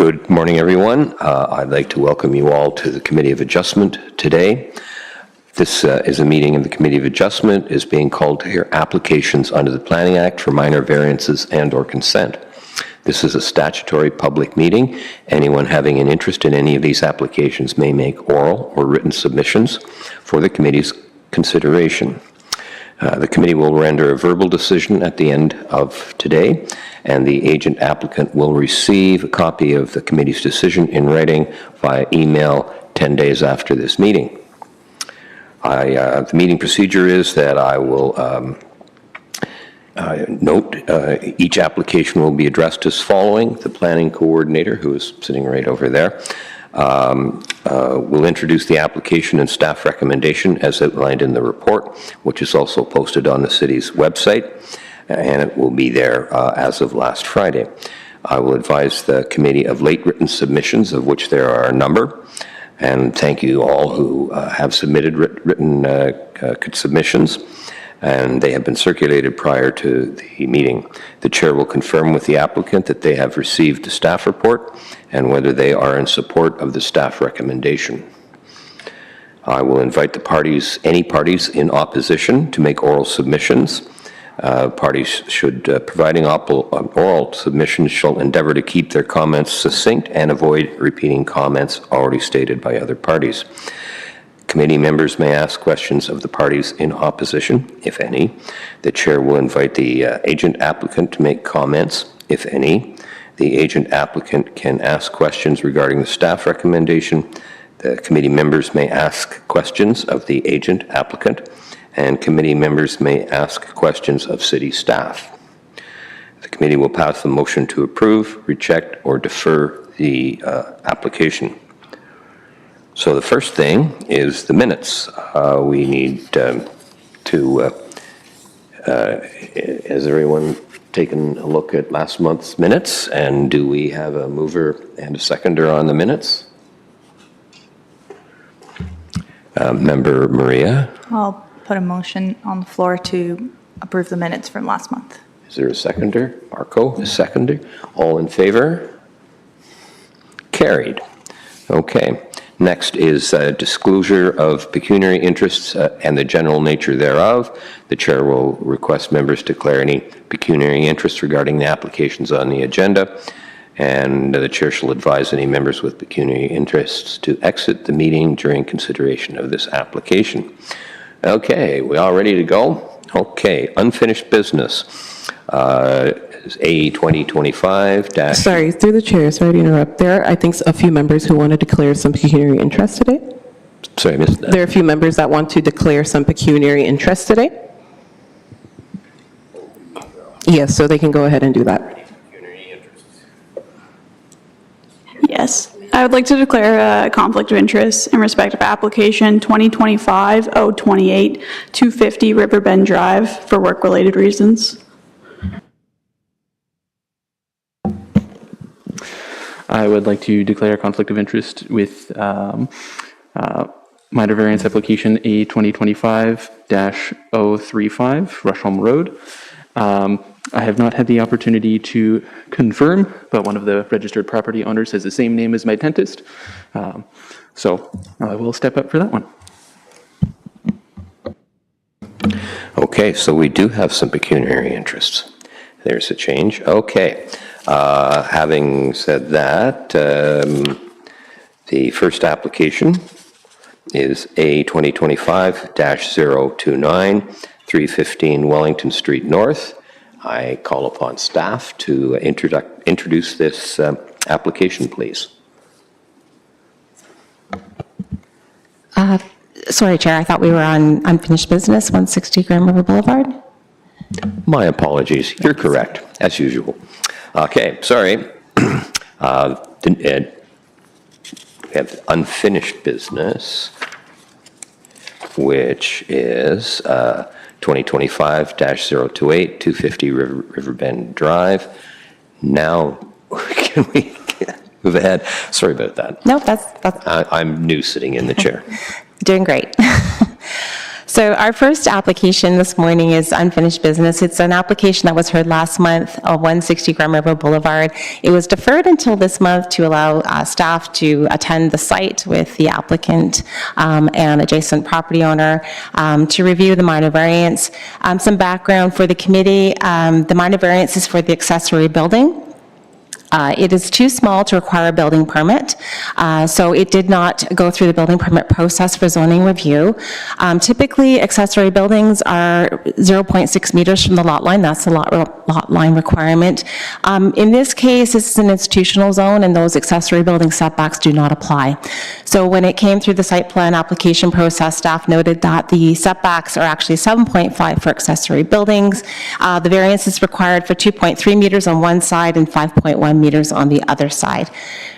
Good morning, everyone. I'd like to welcome you all to the Committee of Adjustment today. This is a meeting of the Committee of Adjustment is being called to hear applications under the Planning Act for minor variances and/or consent. This is a statutory public meeting. Anyone having an interest in any of these applications may make oral or written submissions for the committee's consideration. The committee will render a verbal decision at the end of today, and the agent applicant will receive a copy of the committee's decision in writing via email 10 days after this meeting. The meeting procedure is that I will note each application will be addressed as following. The planning coordinator, who is sitting right over there, will introduce the application and staff recommendation as outlined in the report, which is also posted on the city's website, and it will be there as of last Friday. I will advise the committee of late written submissions, of which there are a number, and thank you all who have submitted written submissions, and they have been circulated prior to the meeting. The chair will confirm with the applicant that they have received the staff report and whether they are in support of the staff recommendation. I will invite any parties in opposition to make oral submissions. Parties providing oral submissions shall endeavor to keep their comments succinct and avoid repeating comments already stated by other parties. Committee members may ask questions of the parties in opposition, if any. The chair will invite the agent applicant to make comments, if any. The agent applicant can ask questions regarding the staff recommendation. The committee members may ask questions of the agent applicant, and committee members may ask questions of city staff. The committee will pass the motion to approve, reject, or defer the application. So the first thing is the minutes. We need has everyone taken a look at last month's minutes? And do we have a mover and a seconder on the minutes? Member Maria? I'll put a motion on the floor to approve the minutes from last month. Is there a seconder? Marco, a seconder. All in favor? Carried. Okay. Next is disclosure of pecuniary interests and the general nature thereof. The chair will request members declare any pecuniary interests regarding the applications on the agenda, and the chair shall advise any members with pecuniary interests to exit the meeting during consideration of this application. Okay, we all ready to go? Okay, unfinished business. A 2025 Sorry, through the chair, sorry to interrupt. There are, I think, a few members who want to declare some pecuniary interest today. Sorry, I missed that. There are a few members that want to declare some pecuniary interest today. Yes, so they can go ahead and do that. Yes, I would like to declare a conflict of interest in respect of application 2025-028 250 Riverbend Drive for work-related reasons. I would like to declare a conflict of interest with minor variance application A 2025-035 Rushholm Road. I have not had the opportunity to confirm, but one of the registered property owners has the same name as my dentist. So I will step up for that one. Okay, so we do have some pecuniary interests. There's a change. Okay. Having said that, the first application is A 2025-029, 315 Wellington Street North. I call upon staff to introduce this application, please. Sorry, Chair, I thought we were on unfinished business, 160 Grand River Boulevard. My apologies. You're correct, as usual. Okay, sorry. We have unfinished business, which is 2025-028, 250 Riverbend Drive. Now, can we move ahead? Sorry about that. No, that's I'm new sitting in the chair. doing great. So our first application this morning is unfinished business. It's an application that was heard last month of 160 Grand River Boulevard. It was deferred until this month to allow staff to attend the site with the applicant and adjacent property owner to review the minor variance. Some background for the committee, the minor variance is for the accessory building. It is too small to require a building permit, so it did not go through the building permit process for zoning review. Typically, accessory buildings are 0.6 meters from the lot line. That's the lot line requirement. In this case, this is an institutional zone, and those accessory building setbacks do not apply. So when it came through the site plan application process, staff noted that the setbacks are actually 7.5 for accessory buildings. The variance is required for 2.3 meters on one side and 5.1 meters on the other side.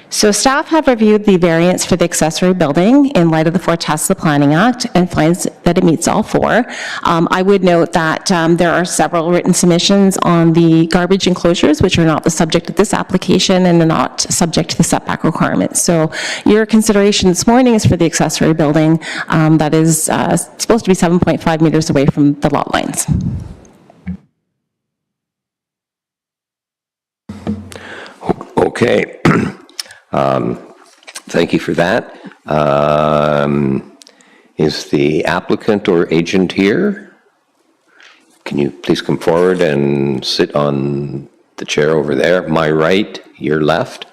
So staff have reviewed the variance for the accessory building in light of the 4 tests of the Planning Act and finds that it meets all 4. I would note that there are several written submissions on the garbage enclosures, which are not the subject of this application and are not subject to the setback requirements. So your consideration this morning is for the accessory building that is supposed to be 7.5 meters away from the lot lines. Okay. Thank you for that. Is the applicant or agent here? Can you please come forward and sit on the chair over there, my right, your left?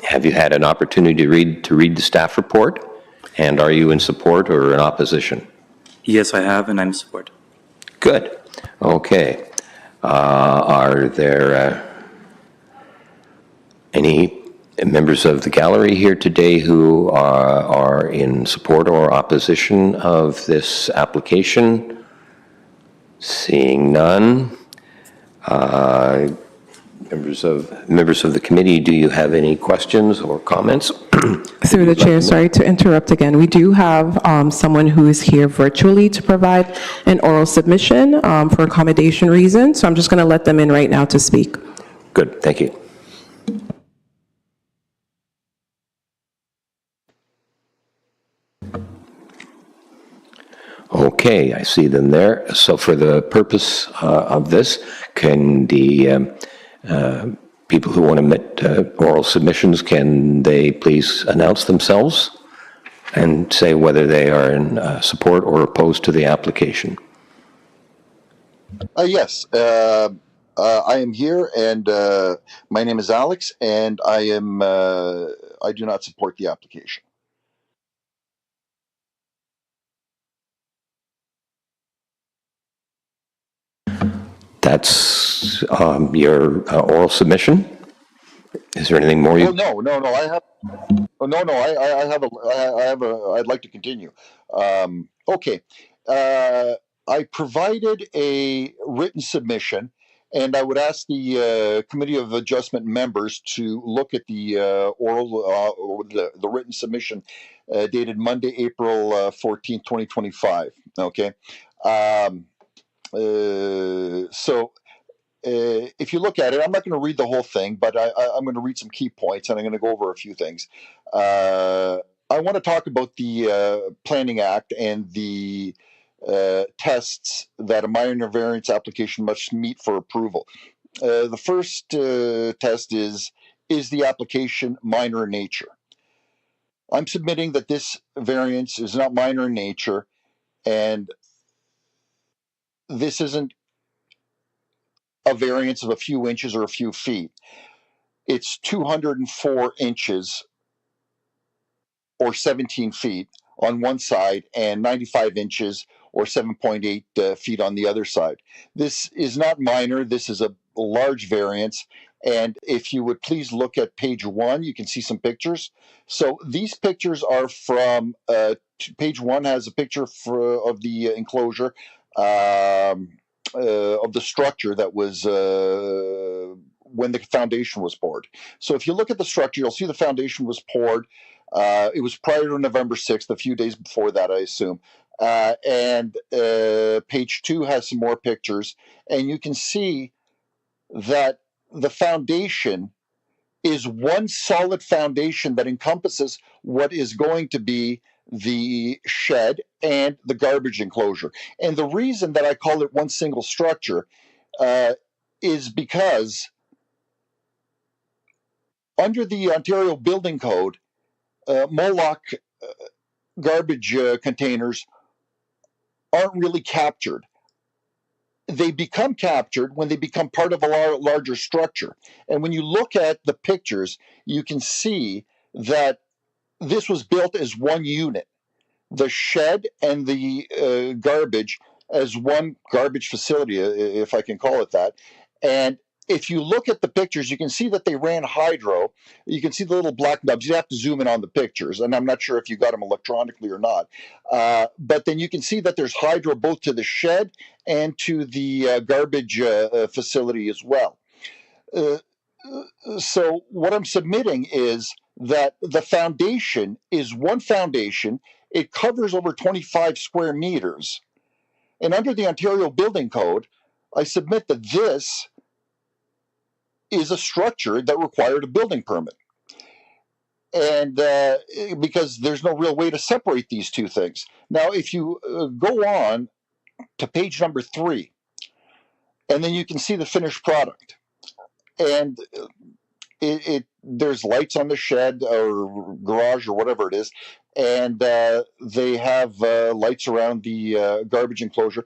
Have you had an opportunity to read the staff report? And are you in support or in opposition? Yes, I have, and I'm in support. Good. Okay. Are there any members of the gallery here today who are in support or opposition of this application? Seeing none. Members of the committee, do you have any questions or comments? Through the chair, sorry to interrupt again. We do have someone who is here virtually to provide an oral submission for accommodation reasons, so I'm just going to let them in right now to speak. Good, thank you. Okay, I see them there. So for the purpose of this, can the people who want to make oral submissions, can they please announce themselves and say whether they are in support or opposed to the application? Yes, I am here, and my name is Alex, and I do not support the application. That's your oral submission? Is there anything more you? Oh, no. I have. Oh, no. I have a. I'd like to continue. Okay. I provided a written submission, and I would ask the Committee of Adjustment members to look at the oral, the written submission dated Monday, April 14th, 2025. Okay. So if you look at it, I'm not going to read the whole thing, but I'm going to read some key points, and I'm going to go over a few things. I want to talk about the Planning Act and the tests that a minor variance application must meet for approval. The first test is the application minor in nature? I'm submitting that this variance is not minor in nature, and this isn't a variance of a few inches or a few feet. It's 204 inches or 17 feet on one side and 95 inches or 7.8 feet on the other side. This is not minor. This is a large variance. And if you would please look at page 1, you can see some pictures. So these pictures are from page 1 has a picture of the enclosure. Of the structure that was when the foundation was poured. So if you look at the structure, you'll see the foundation was poured. It was prior to November 6th, a few days before that, I assume. And page 2 has some more pictures, and you can see that the foundation is one solid foundation that encompasses what is going to be the shed and the garbage enclosure. And the reason that I call it one single structure is because under the Ontario Building Code, Moloch garbage containers aren't really captured. They become captured when they become part of a larger structure. And when you look at the pictures, you can see that this was built as one unit. The shed and the garbage as one garbage facility, if I can call it that. And if you look at the pictures, you can see that they ran hydro. You can see the little black nubs. You have to zoom in on the pictures, and I'm not sure if you got them electronically or not. But then you can see that there's hydro both to the shed and to the garbage facility as well. So what I'm submitting is that the foundation is one foundation. It covers over 25 square meters. And under the Ontario Building Code, I submit that this is a structure that required a building permit. And because there's no real way to separate these two things. Now, if you go on to page number 3, and then you can see the finished product. And there's lights on the shed or garage or whatever it is, and they have lights around the garbage enclosure.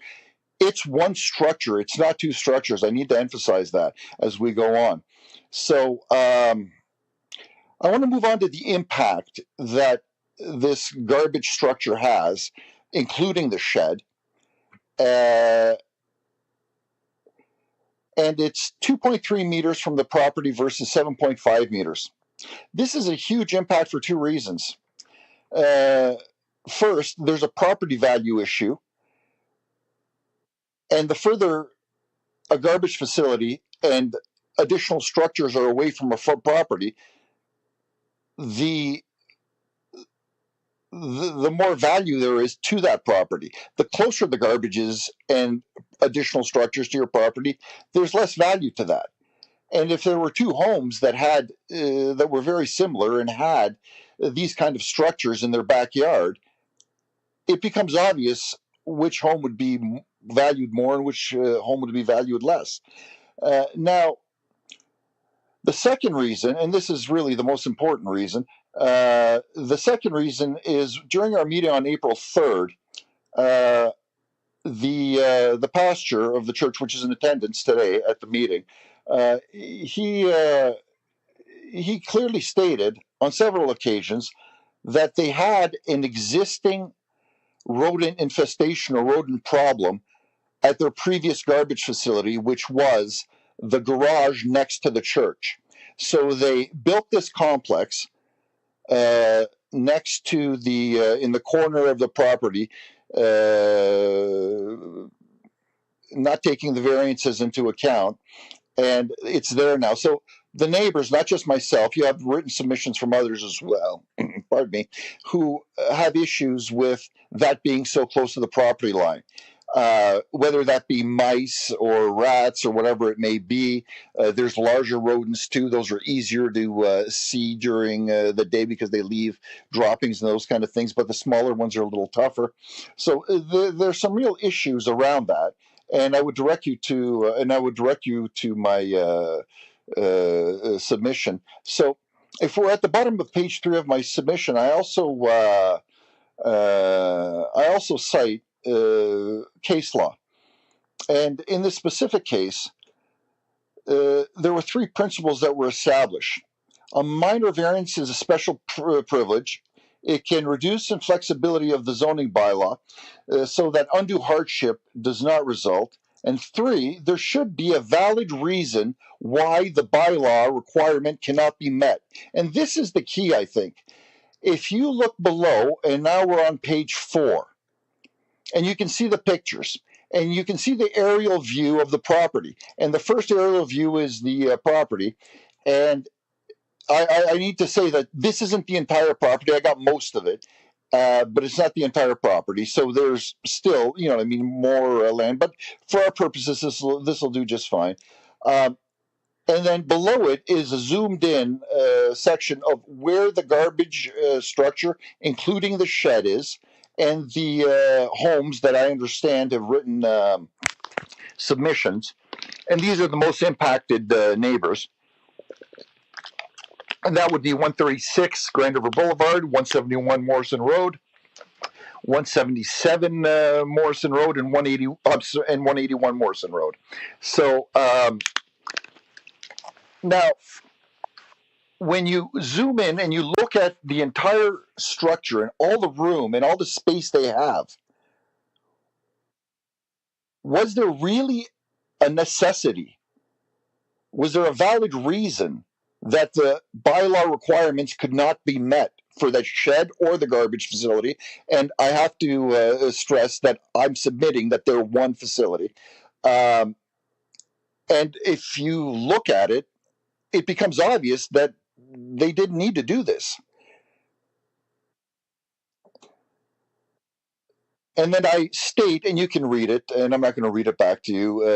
It's one structure. It's not two structures. I need to emphasize that as we go on. So I want to move on to the impact that this garbage structure has, including the shed. And it's 2.3 meters from the property versus 7.5 meters. This is a huge impact for two reasons. First, there's a property value issue. And the further a garbage facility and additional structures are away from a property, the more value there is to that property. The closer the garbage is and additional structures to your property, there's less value to that. And if there were two homes that had that were very similar and had these kind of structures in their backyard, it becomes obvious which home would be valued more and which home would be valued less. Now, the second reason, and this is really the most important reason, the second reason is during our meeting on April 3rd, the pastor of the church, which is in attendance today at the meeting, he clearly stated on several occasions that they had an existing rodent infestation or rodent problem at their previous garbage facility, which was the garage next to the church. So they built this complex next to the in the corner of the property, not taking the variances into account, and it's there now. So the neighbors, not just myself, you have written submissions from others as well, pardon me, who have issues with that being so close to the property line. Whether that be mice or rats or whatever it may be. There's larger rodents too. Those are easier to see during the day because they leave droppings and those kind of things, but the smaller ones are a little tougher. So there's some real issues around that. And I would direct you to my submission. So if we're at the bottom of page 3 of my submission, I also cite case law. And in this specific case, there were 3 principles that were established. A minor variance is a special privilege. It can reduce inflexibility of the zoning bylaw so that undue hardship does not result. And 3, there should be a valid reason why the bylaw requirement cannot be met. And this is the key, I think. If you look below, and now we're on page 4, and you can see the pictures, and you can see the aerial view of the property. And the first aerial view is the property. And I need to say that this isn't the entire property. I got most of it, but it's not the entire property. So there's still, more land. But for our purposes, this will do just fine. And then below it is a zoomed in section of where the garbage structure, including the shed, is, and the homes that I understand have written submissions. And these are the most impacted neighbors. And that would be 136 Grand River Boulevard, 171 Morrison Road, 177 Morrison Road, and 181 Morrison Road. So now, when you zoom in and you look at the entire structure and all the room and all the space they have, was there really a necessity? Was there a valid reason that the bylaw requirements could not be met for the shed or the garbage facility? And I have to stress that I'm submitting that they're one facility. And if you look at it, it becomes obvious that they didn't need to do this. And then I state, and you can read it, and I'm not going to read it back to you.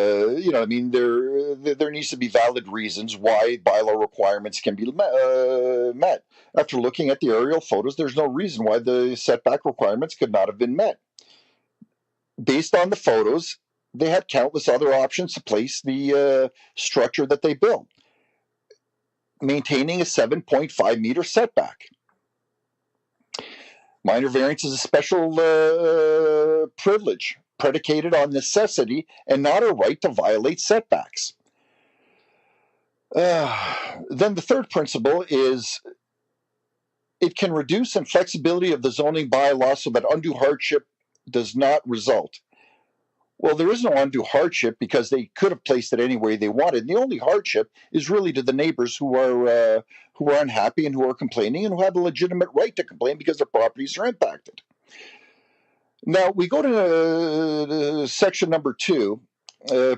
I mean, there needs to be valid reasons why bylaw requirements can be met. After looking at the aerial photos, there's no reason why the setback requirements could not have been met. Based on the photos, they had countless other options to place the structure that they built, maintaining a 7.5 meter setback. Minor variance is a special privilege predicated on necessity and not a right to violate setbacks. Then the third principle is it can reduce the flexibility of the zoning bylaw so that undue hardship does not result. Well, there is no undue hardship because they could have placed it any way they wanted. And the only hardship is really to the neighbors who are unhappy and who are complaining and who have a legitimate right to complain because their properties are impacted. Now, we go to section number 2,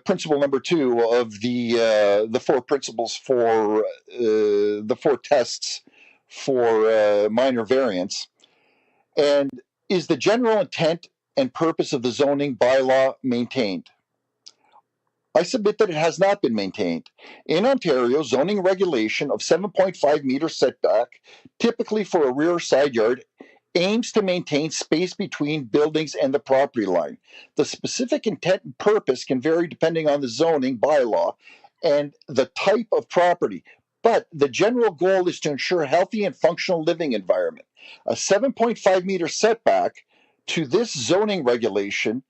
principle number 2 of the 4 principles for the 4 tests for minor variance. And is the general intent and purpose of the zoning bylaw maintained? I submit that it has not been maintained. In Ontario, zoning regulation of 7.5 meter setback, typically for a rear or side yard, aims to maintain space between buildings and the property line. The specific intent and purpose can vary depending on the zoning bylaw and the type of property, but the general goal is to ensure a healthy and functional living environment. A 7.5 meter setback to this zoning regulation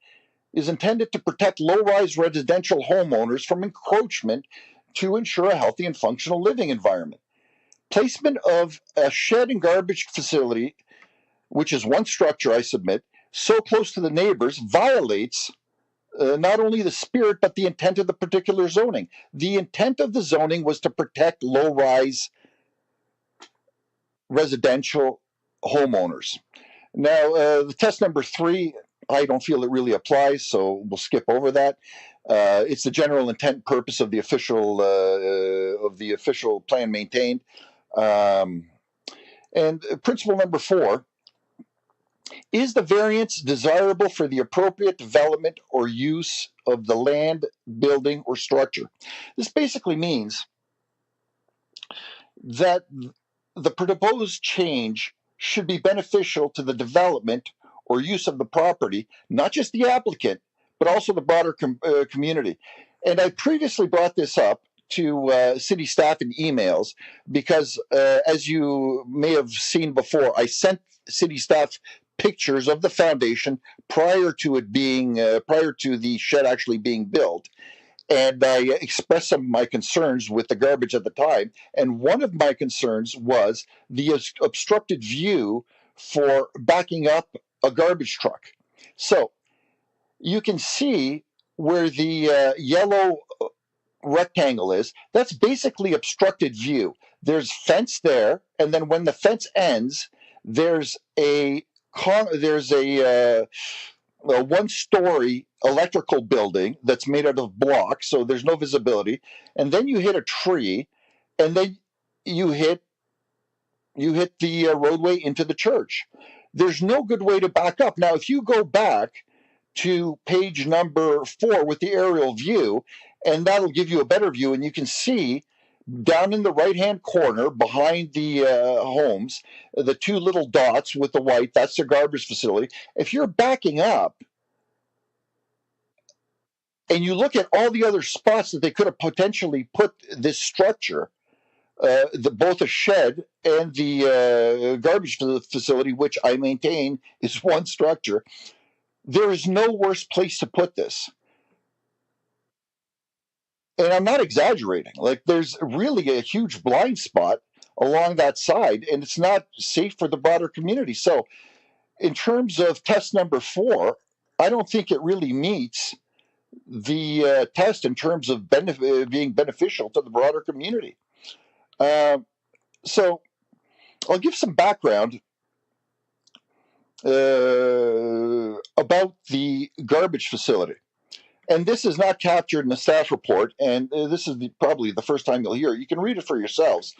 is intended to protect low-rise residential homeowners from encroachment to ensure a healthy and functional living environment. Placement of a shed and garbage facility, which is one structure I submit, so close to the neighbors violates not only the spirit but the intent of the particular zoning. The intent of the zoning was to protect low-rise residential homeowners. Now, the test number 3, I don't feel it really applies, so we'll skip over that. It's the general intent purpose of the official plan maintained. And principle number 4, is the variance desirable for the appropriate development or use of the land, building, or structure? This basically means that the proposed change should be beneficial to the development or use of the property, not just the applicant, but also the broader community. And I previously brought this up to city staff in emails because, as you may have seen before, I sent city staff pictures of the foundation prior to the shed actually being built. And I expressed some of my concerns with the garbage at the time. And one of my concerns was the obstructed view for backing up a garbage truck. So you can see where the yellow rectangle is. That's basically obstructed view. There's fence there. And then when the fence ends, there's a one-story electrical building that's made out of blocks, so there's no visibility. And then you hit a tree, and then you hit the roadway into the church. There's no good way to back up. Now, if you go back to page number 4 with the aerial view, and that'll give you a better view. And you can see down in the right-hand corner behind the homes, the two little dots with the white, that's the garbage facility. If you're backing up and you look at all the other spots that they could have potentially put this structure, both a shed and the garbage facility, which I maintain is one structure, there is no worse place to put this. And I'm not exaggerating. Like, there's really a huge blind spot along that side, and it's not safe for the broader community. So, in terms of test number 4, I don't think it really meets the test in terms of being beneficial to the broader community. So, I'll give some background about the garbage facility. And this is not captured in the staff report, and this is probably the first time you'll hear it. You can read it for yourselves.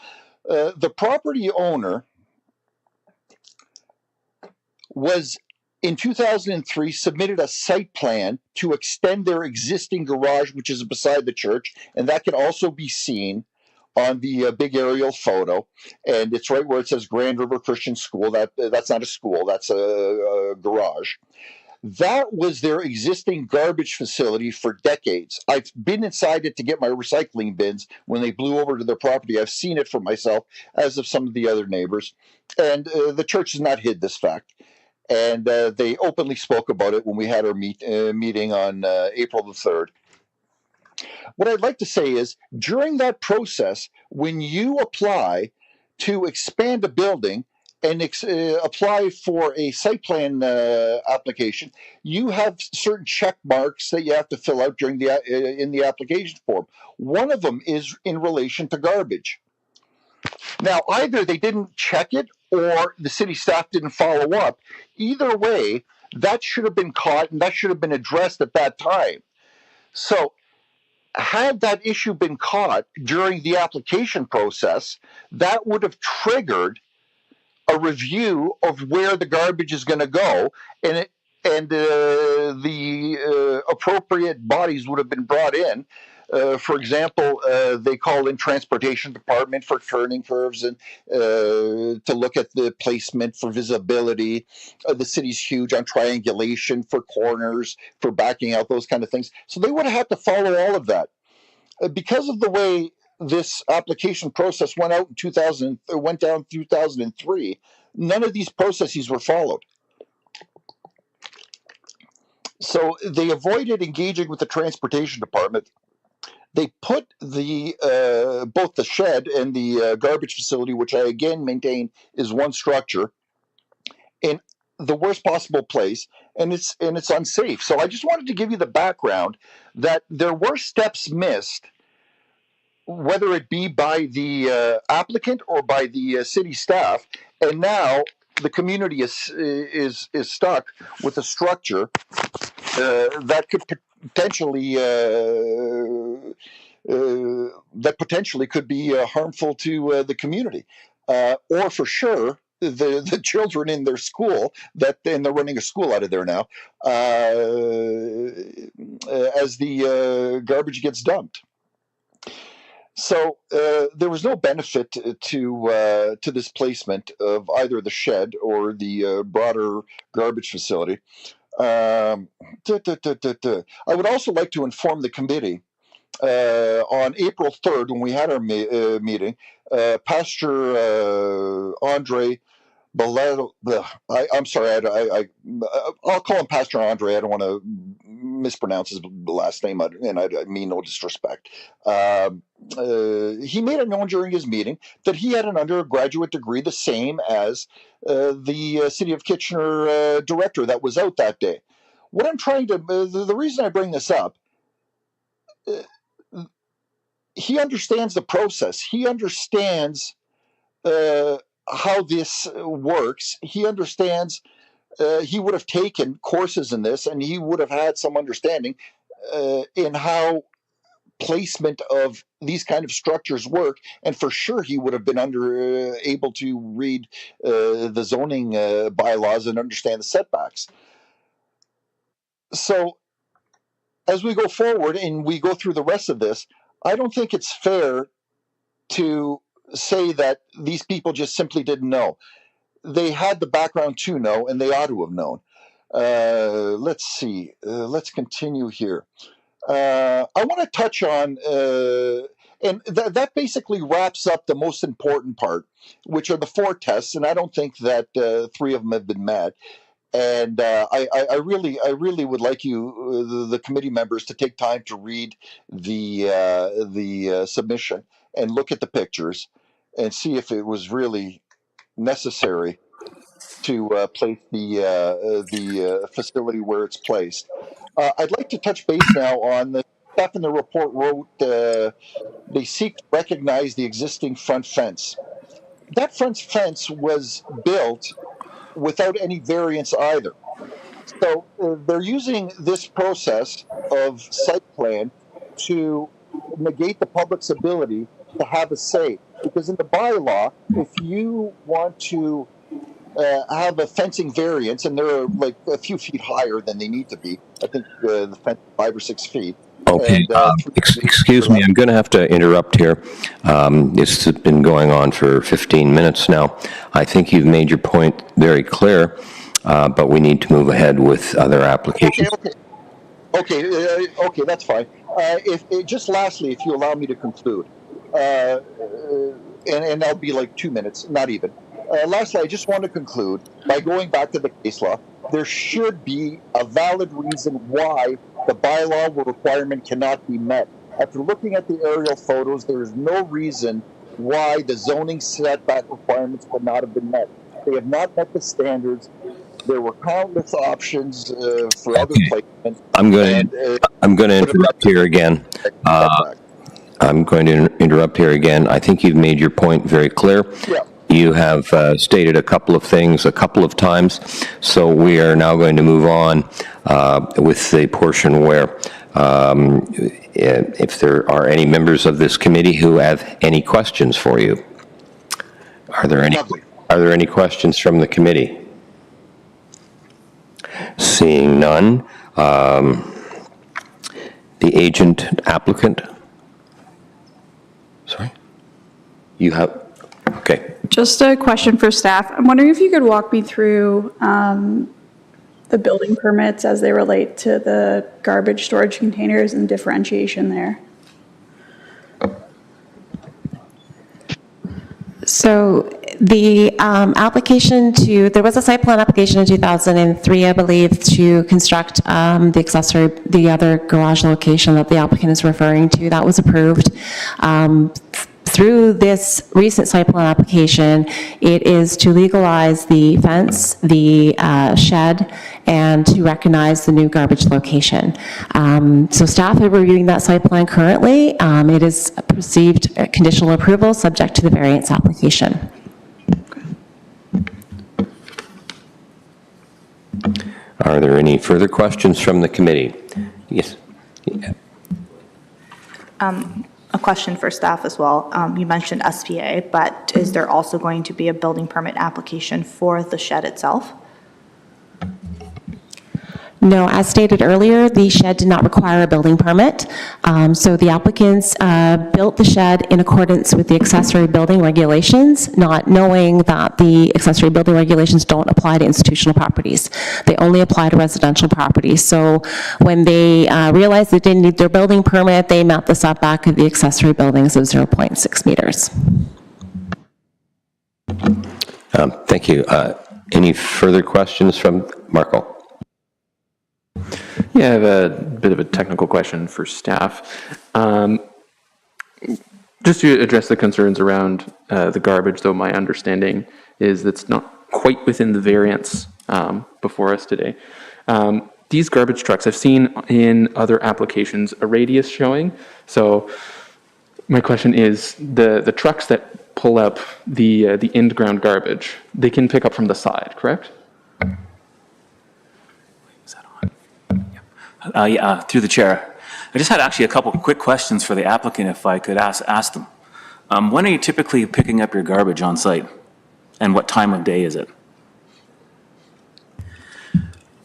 The property owner was, in 2003, submitted a site plan to extend their existing garage, which is beside the church, and that can also be seen on the big aerial photo. And it's right where it says Grand River Christian School. That's not a school, that's a garage. That was their existing garbage facility for decades. I've been inside it to get my recycling bins when they blew over to their property. I've seen it for myself, as have some of the other neighbors. And the church has not hid this fact. And they openly spoke about it when we had our meeting on April the 3rd. What I'd like to say is, during that process, when you apply to expand a building, and apply for a site plan application, you have certain check marks that you have to fill out during in the application form. One of them is in relation to garbage. Now, either they didn't check it or the city staff didn't follow up. Either way, that should have been caught and that should have been addressed at that time. So, had that issue been caught during the application process, that would have triggered a review of where the garbage is going to go, and the appropriate bodies would have been brought in. For example, they call in transportation department for turning curves and to look at the placement for visibility. The city's huge on triangulation for corners, for backing out, those kind of things. So they would have had to follow all of that. Because of the way this application process went down 2003, none of these processes were followed. So they avoided engaging with the transportation department. They put the both the shed and the garbage facility, which I again maintain is one structure, in the worst possible place, and it's unsafe. So I just wanted to give you the background that there were steps missed, whether it be by the applicant or by the city staff, and now the community is stuck with a structure that could potentially could be harmful to the community, or for sure the children in their school, and they're running a school out of there now, as the garbage gets dumped. So there was no benefit to this placement of either the shed or the broader garbage facility. I would also like to inform the committee on April 3rd, when we had our meeting, Pastor Andre Baledo, I'm sorry, I'll call him Pastor Andre. I don't want to mispronounce his last name, and I mean no disrespect. He made it known during his meeting that he had an undergraduate degree, the same as the City of Kitchener director that was out that day. What I'm trying to, the reason I bring this up, he understands the process. He understands how this works. He understands, he would have taken courses in this, and he would have had some understanding in how placement of these kind of structures work, and for sure he would have been able to read the zoning bylaws and understand the setbacks. So as we go forward and we go through the rest of this, I don't think it's fair to say that these people just simply didn't know. They had the background to know, and they ought to have known. Let's see. Let's continue here. I want to touch on, and that basically wraps up the most important part, which are the 4 tests, and I don't think that 3 of them have been met. And I really would like you, the committee members, to take time to read the submission and look at the pictures and see if it was really necessary to place the facility where it's placed. I'd like to touch base now on the stuff in the report wrote. They seek to recognize the existing front fence. That front fence was built without any variance either. So they're using this process of site plan to negate the public's ability to have a say. Because in the bylaw, if you want to have a fencing variance, and they're like a few feet higher than they need to be, I think the fence is 5 or 6 feet. Okay, And, excuse me, I'm going to have to interrupt here. This has been going on for 15 minutes now. I think you've made your point very clear, but we need to move ahead with other applications. Okay, that's fine. Just lastly, if you allow me to conclude, and that'll be like 2 minutes, not even. Lastly, I just want to conclude by going back to the case law. There should be a valid reason why the bylaw requirement cannot be met. After looking at the aerial photos, there is no reason why the zoning setback requirements could not have been met. They have not met the standards. There were countless options for other placements. I'm going to interrupt here again. I'm going to interrupt here again. I think you've made your point very clear. Yeah. You have stated a couple of things a couple of times, so we are now going to move on with the portion where if there are any members of this committee who have any questions for you. Are there any questions from the committee? Seeing none, the agent applicant. Sorry? You have, okay. Just a question for staff. I'm wondering if you could walk me through the building permits as they relate to the garbage storage containers and differentiation there. So the application there was a site plan application in 2003, I believe, to construct the other garage location that the applicant is referring to. That was approved. Through this recent site plan application, it is to legalize the fence, the shed, and to recognize the new garbage location. So staff are reviewing that site plan currently. It is received conditional approval subject to the variance application. Are there any further questions from the committee? Yes. Yeah. A question for staff as well. You mentioned SPA, but is there also going to be a building permit application for the shed itself? No, as stated earlier, the shed did not require a building permit. So the applicants built the shed in accordance with the accessory building regulations, not knowing that the accessory building regulations don't apply to institutional properties. They only apply to residential properties. So when they realized they didn't need their building permit, they met the setback of the accessory buildings of 0.6 meters. Thank you. Any further questions from Marco? Yeah, I have a bit of a technical question for staff. Just to address the concerns around the garbage, though my understanding is that's not quite within the variance before us today. These garbage trucks, I've seen in other applications a radius showing. So my question is, the trucks that pull up the in-ground garbage, they can pick up from the side, correct? Through the chair. I just had actually a couple quick questions for the applicant, if I could ask them. When are you typically picking up your garbage on site? And what time of day is it?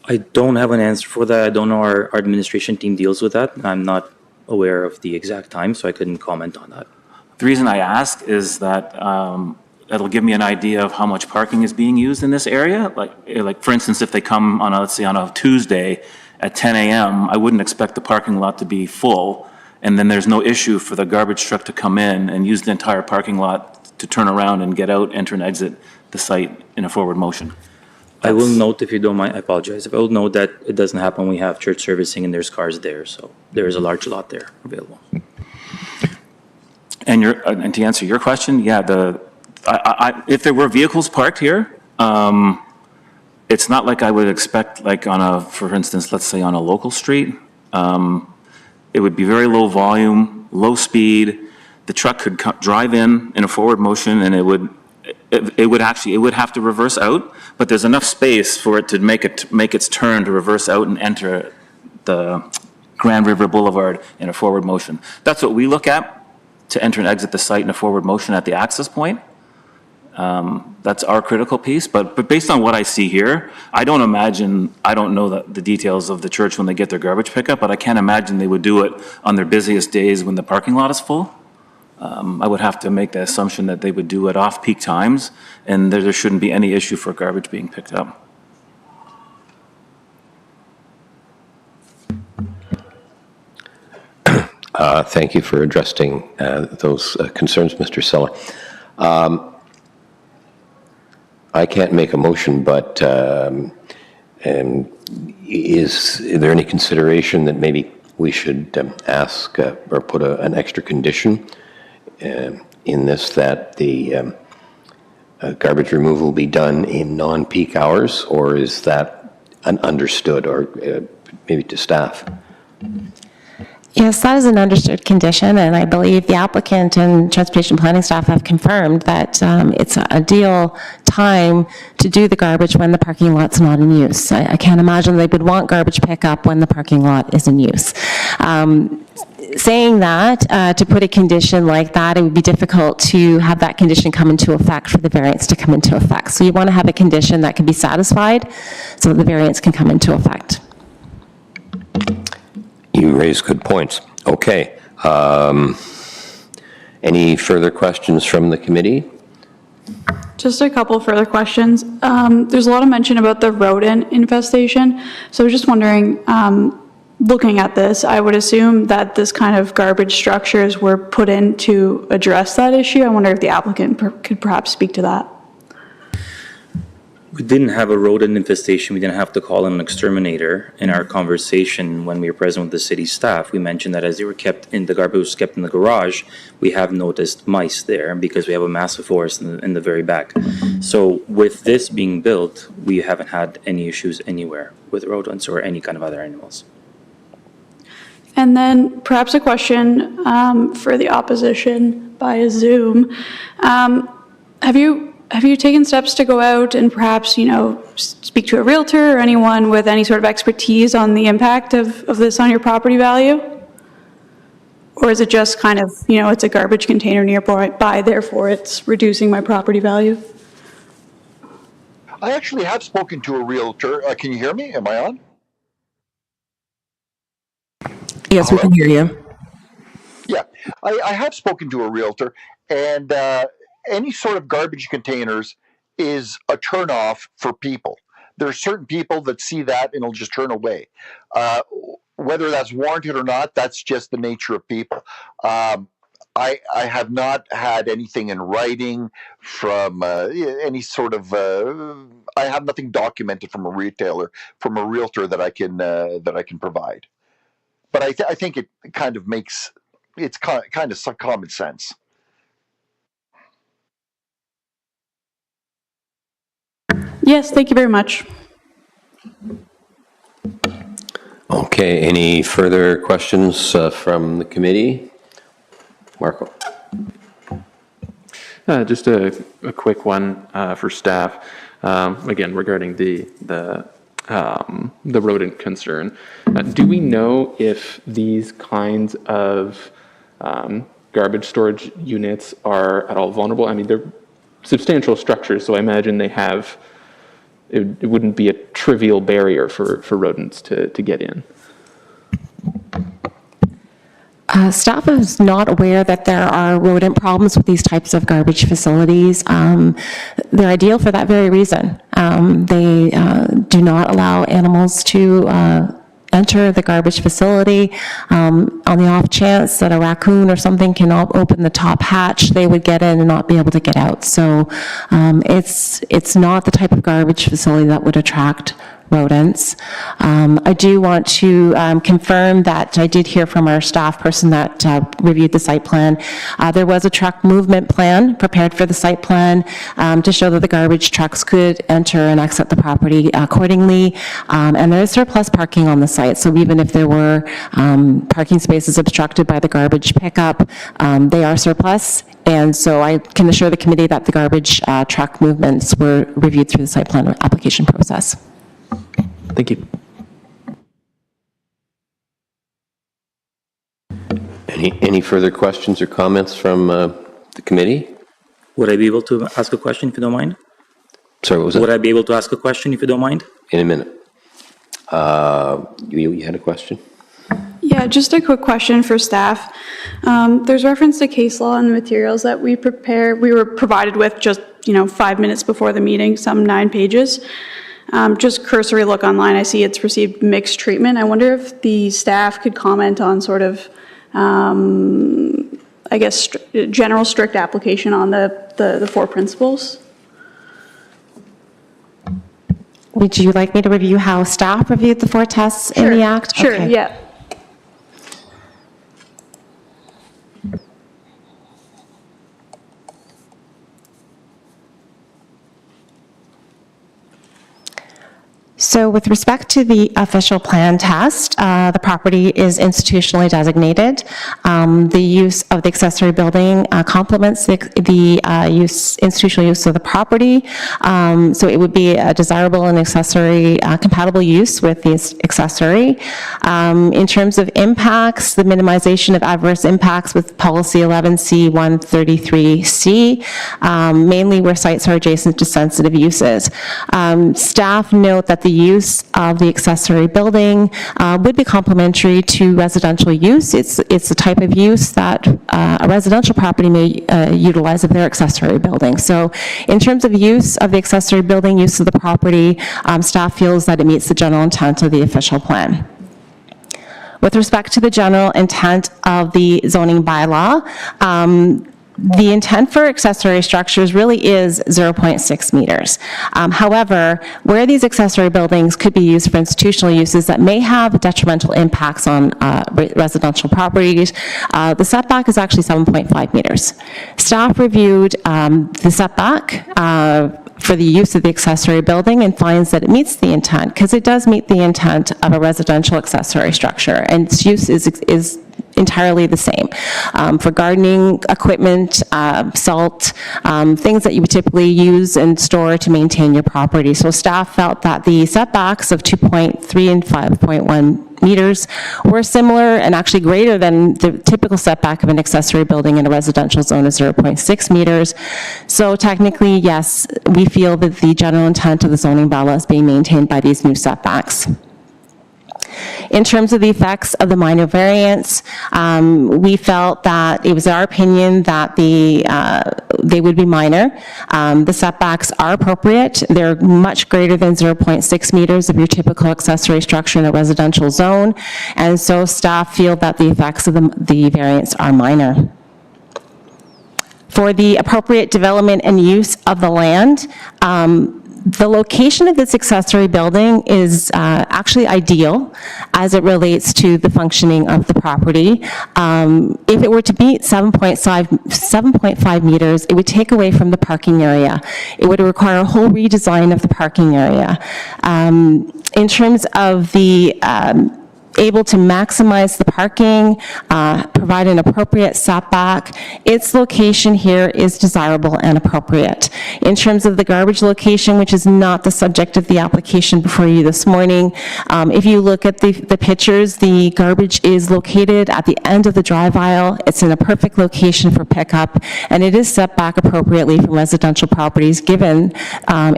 I don't have an answer for that. I don't know our administration team deals with that. I'm not aware of the exact time, so I couldn't comment on that. The reason I ask is that it'll give me an idea of how much parking is being used in this area. Like for instance, if they come on, let's say on a Tuesday at 10 a.m., I wouldn't expect the parking lot to be full. And then there's no issue for the garbage truck to come in and use the entire parking lot to turn around and get out, enter and exit the site in a forward motion. I will note, if you don't mind, I apologize. I will note that it doesn't happen when we have church servicing and there's cars there, so there is a large lot there available. And to answer your question, yeah, if there were vehicles parked here, it's not like I would expect, like on a, for instance, let's say on a local street. It would be very low volume, low speed. The truck could drive in a forward motion, and it would have to reverse out, but there's enough space for it to make its turn to reverse out and enter the Grand River Boulevard in a forward motion. That's what we look at to enter and exit the site in a forward motion at the access point. That's our critical piece, but based on what I see here, I don't know the details of the church when they get their garbage pickup, but I can't imagine they would do it on their busiest days when the parking lot is full. I would have to make the assumption that they would do it off-peak times, and there shouldn't be any issue for garbage being picked up. Thank you for addressing those concerns, Mr. Seller. I can't make a motion, but is there any consideration that maybe we should ask or put an extra condition in this, that the garbage removal be done in non-peak hours, or is that understood, or maybe to staff? Yes, that is an understood condition, and I believe the applicant and transportation planning staff have confirmed that it's an ideal time to do the garbage when the parking lot's not in use. I can't imagine they would want garbage pickup when the parking lot is in use. Saying that, to put a condition like that, it would be difficult to have that condition come into effect for the variance to come into effect. So you want to have a condition that can be satisfied so that the variance can come into effect. You raise good points. Okay. Any further questions from the committee? Just a couple further questions. There's a lot of mention about the rodent infestation. So I was just wondering, looking at this, I would assume that this kind of garbage structures were put in to address that issue. I wonder if the applicant could perhaps speak to that. We didn't have a rodent infestation. We didn't have to call in an exterminator. In our conversation when we were present with the city staff, we mentioned that as they were kept in, the garbage was kept in the garage, we have noticed mice there because we have a massive forest in the very back. So with this being built, we haven't had any issues anywhere with rodents or any kind of other animals. And then perhaps a question for the opposition via Zoom. Have you taken steps to go out and perhaps, speak to a realtor or anyone with any sort of expertise on the impact of this on your property value? Or is it just kind of, it's a garbage container nearby, therefore it's reducing my property value? I actually have spoken to a realtor. Can you hear me? Am I on? Yes, we can hear you. Yeah, I have spoken to a realtor, and any sort of garbage containers is a turnoff for people. There are certain people that see that and will just turn away. Whether that's warranted or not, that's just the nature of people. I have not had anything in writing from any sort of. I have nothing documented from a realtor that I can provide. But I think it kind of makes it's kind of common sense. Yes, thank you very much. Okay, any further questions from the committee? Marco? Just a quick one for staff. Again, regarding the rodent concern. Do we know if these kinds of garbage storage units are at all vulnerable? I mean, they're substantial structures, so I imagine they have it wouldn't be a trivial barrier for rodents to get in. Staff is not aware that there are rodent problems with these types of garbage facilities. They're ideal for that very reason. They do not allow animals to enter the garbage facility. On the off chance that a raccoon or something cannot open the top hatch, they would get in and not be able to get out. So it's not the type of garbage facility that would attract rodents. I do want to confirm that I did hear from our staff person that reviewed the site plan. There was a truck movement plan prepared for the site plan to show that the garbage trucks could enter and exit the property accordingly. And there is surplus parking on the site, so even if there were parking spaces obstructed by the garbage pickup, they are surplus. And so I can assure the committee that the garbage truck movements were reviewed through the site plan application process. Thank you. Any further questions or comments from the committee? Would I be able to ask a question if you don't mind? Sorry, what was Would that? I be able to ask a question if you don't mind? In a minute. You had a question? Yeah, just a quick question for staff. There's reference to case law and the materials that we were provided with just, 5 minutes before the meeting, some 9 pages. Just cursory look online, I see it's received mixed treatment. I wonder if the staff could comment on sort of, general strict application on the 4 principles. Would you like me to review how staff reviewed the 4 tests in the Act? Sure, Okay. yeah. So with respect to the official plan test, the property is institutionally designated. The use of the accessory building complements the institutional use of the property. So it would be a desirable and accessory compatible use with the accessory. In terms of impacts, the minimization of adverse impacts with policy 11C 133C, mainly where sites are adjacent to sensitive uses. Staff note that the use of the accessory building would be complementary to residential use. It's the type of use that a residential property may utilize of their accessory building. So in terms of use of the accessory building, use of the property, staff feels that it meets the general intent of the official plan. With respect to the general intent of the zoning bylaw, the intent for accessory structures really is 0.6 meters. However, where these accessory buildings could be used for institutional uses that may have detrimental impacts on residential properties, the setback is actually 7.5 meters. Staff reviewed the setback for the use of the accessory building and finds that it meets the intent, because it does meet the intent of a residential accessory structure, and its use is entirely the same. For gardening equipment, salt, things that you would typically use and store to maintain your property. So staff felt that the setbacks of 2.3 and 5.1 meters were similar and actually greater than the typical setback of an accessory building in a residential zone of 0.6 meters. So technically, yes, we feel that the general intent of the zoning bylaw is being maintained by these new setbacks. In terms of the effects of the minor variance, we felt that it was our opinion that they would be minor. The setbacks are appropriate. They're much greater than 0.6 meters of your typical accessory structure in a residential zone, and so staff feel that the effects of the variance are minor. For the appropriate development and use of the land, the location of this accessory building is actually ideal as it relates to the functioning of the property. If it were to meet 7.5 meters, it would take away from the parking area. It would require a whole redesign of the parking area. In terms of the able to maximize the parking, provide an appropriate setback. Its location here is desirable and appropriate. In terms of the garbage location, which is not the subject of the application before you this morning, if you look at the pictures, the garbage is located at the end of the drive aisle. It's in a perfect location for pickup, and it is set back appropriately from residential properties, given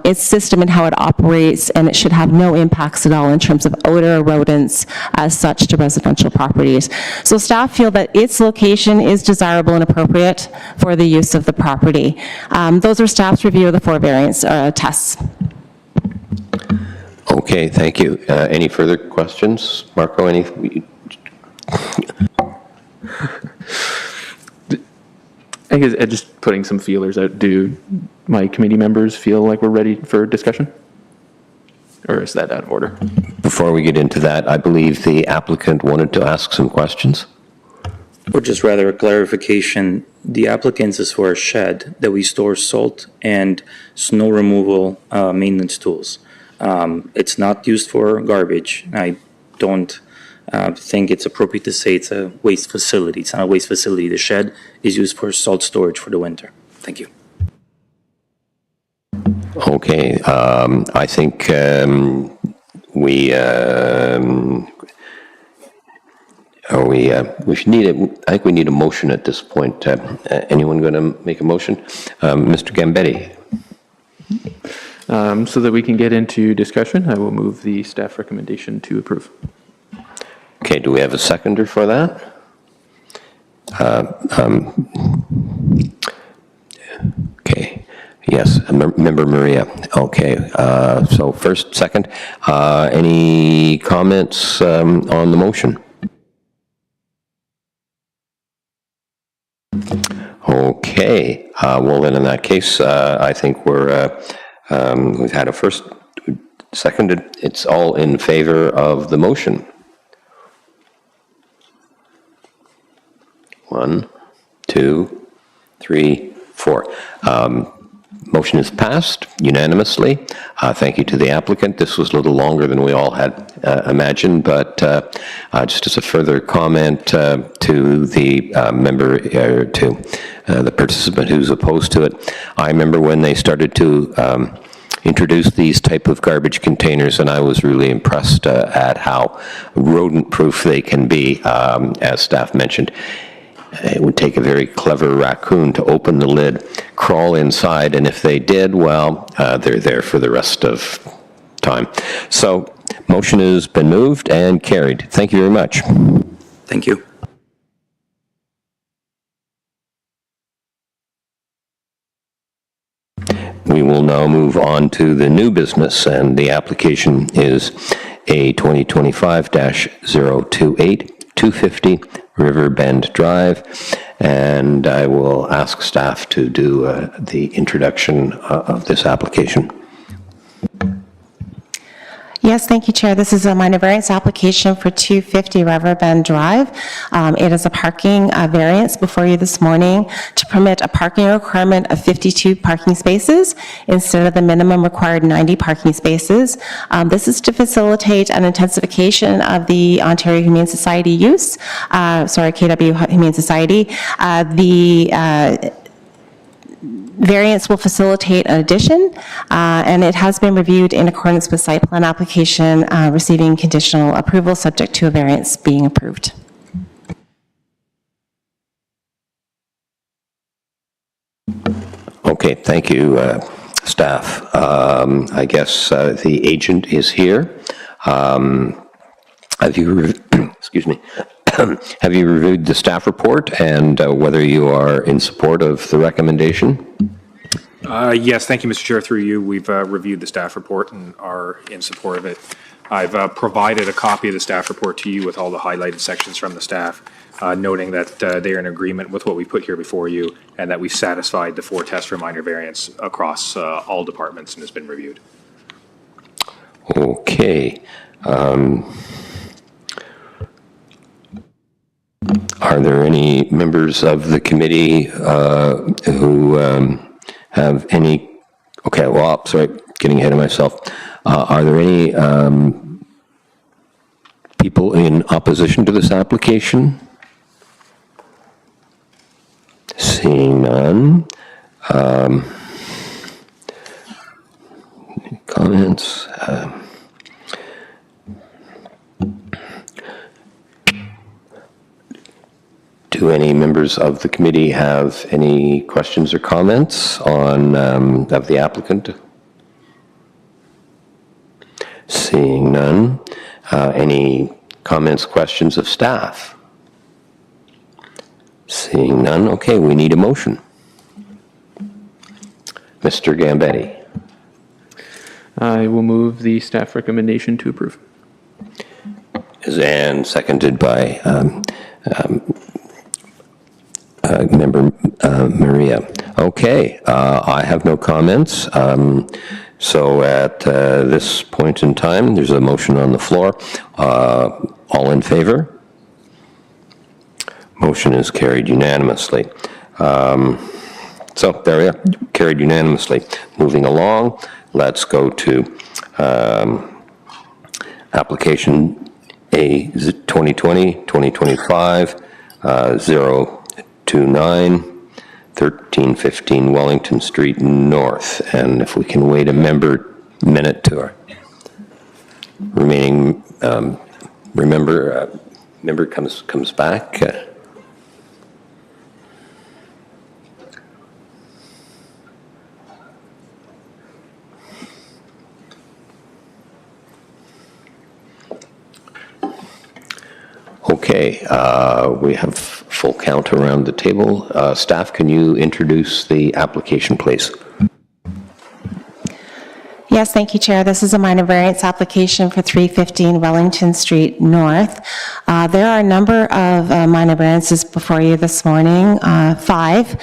its system and how it operates, and it should have no impacts at all in terms of odor or rodents as such to residential properties. So staff feel that its location is desirable and appropriate for the use of the property. Those are staff's review of the 4 variance tests. Okay, thank you. Any further questions? Marco, any? I guess just putting some feelers out, do my committee members feel like we're ready for discussion? Or is that out of order? Before we get into that, I believe the applicant wanted to ask some questions. Or just rather a clarification, the applicants is for a shed that we store salt and snow removal maintenance tools. It's not used for garbage. I don't think it's appropriate to say it's a waste facility. It's not a waste facility. The shed is used for salt storage for the winter. Thank you. Okay, I think we should need I think we need a motion at this point. Anyone going to make a motion? Mr. Gambetti. So that we can get into discussion, I will move the staff recommendation to approve. Okay, do we have a seconder for that? Okay, yes, Member Maria. Okay, so first, second, any comments on the motion? Okay, well then in that case, I think we've had a first, seconded, it's all in favor of the motion. 1, 2, 3, 4. Motion is passed unanimously. Thank you to the applicant. This was a little longer than we all had imagined, but just as a further comment to the member, to the participant who's opposed to it, I remember when they started to introduce these type of garbage containers, and I was really impressed at how rodent-proof they can be, as staff mentioned. It would take a very clever raccoon to open the lid, crawl inside, and if they did, well, they're there for the rest of time. So, motion has been moved and carried. Thank you very much. Thank you. We will now move on to the new business, and the application is A 2025-028, 250 River Bend Drive, and I will ask staff to do the introduction of this application. Yes, thank you, Chair. This is a minor variance application for 250 River Bend Drive. It is a parking variance before you this morning to permit a parking requirement of 52 parking spaces instead of the minimum required 90 parking spaces. This is to facilitate an intensification of the Ontario Humane Society use, KW Humane Society. Variance will facilitate an addition, and it has been reviewed in accordance with site plan application, receiving conditional approval subject to a variance being approved. Okay, thank you, staff. I guess the agent is here. Have you, excuse me, have you reviewed the staff report and whether you are in support of the recommendation? Yes, thank you, Mr. Chair. Through you, we've reviewed the staff report and are in support of it. I've provided a copy of the staff report to you with all the highlighted sections from the staff, noting that they are in agreement with what we put here before you and that we've satisfied the 4 tests for minor variance across all departments and has been reviewed. Okay. Are there any members of the committee who have any, okay, well, sorry, getting ahead of myself. Are there any people in opposition to this application? Seeing none. Comments? Do any members of the committee have any questions or comments on, of the applicant? Seeing none. Any comments, questions of staff? Seeing none. Okay, we need a motion. Mr. Gambetti. I will move the staff recommendation to approve. And seconded by Member Maria. Okay, I have no comments. So at this point in time, there's a motion on the floor. All in favor? Motion is carried unanimously. So there we are, carried unanimously. Moving along, let's go to application A 2020-2025 029 1315 Wellington Street North. And if we can wait a minute to our remaining member comes back. Okay, we have full count around the table. Staff, can you introduce the application, please? Yes, thank you, Chair. This is a minor variance application for 315 Wellington Street North. There are a number of minor variances before you this morning, 5.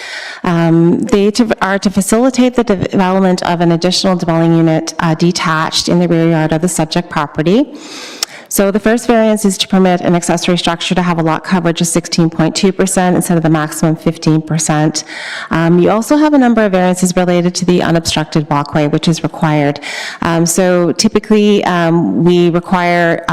They are to facilitate the development of an additional dwelling unit detached in the rear yard of the subject property. So the first variance is to permit an accessory structure to have a lot coverage of 16.2% instead of the maximum 15%. You also have a number of variances related to the unobstructed walkway, which is required. So typically, we require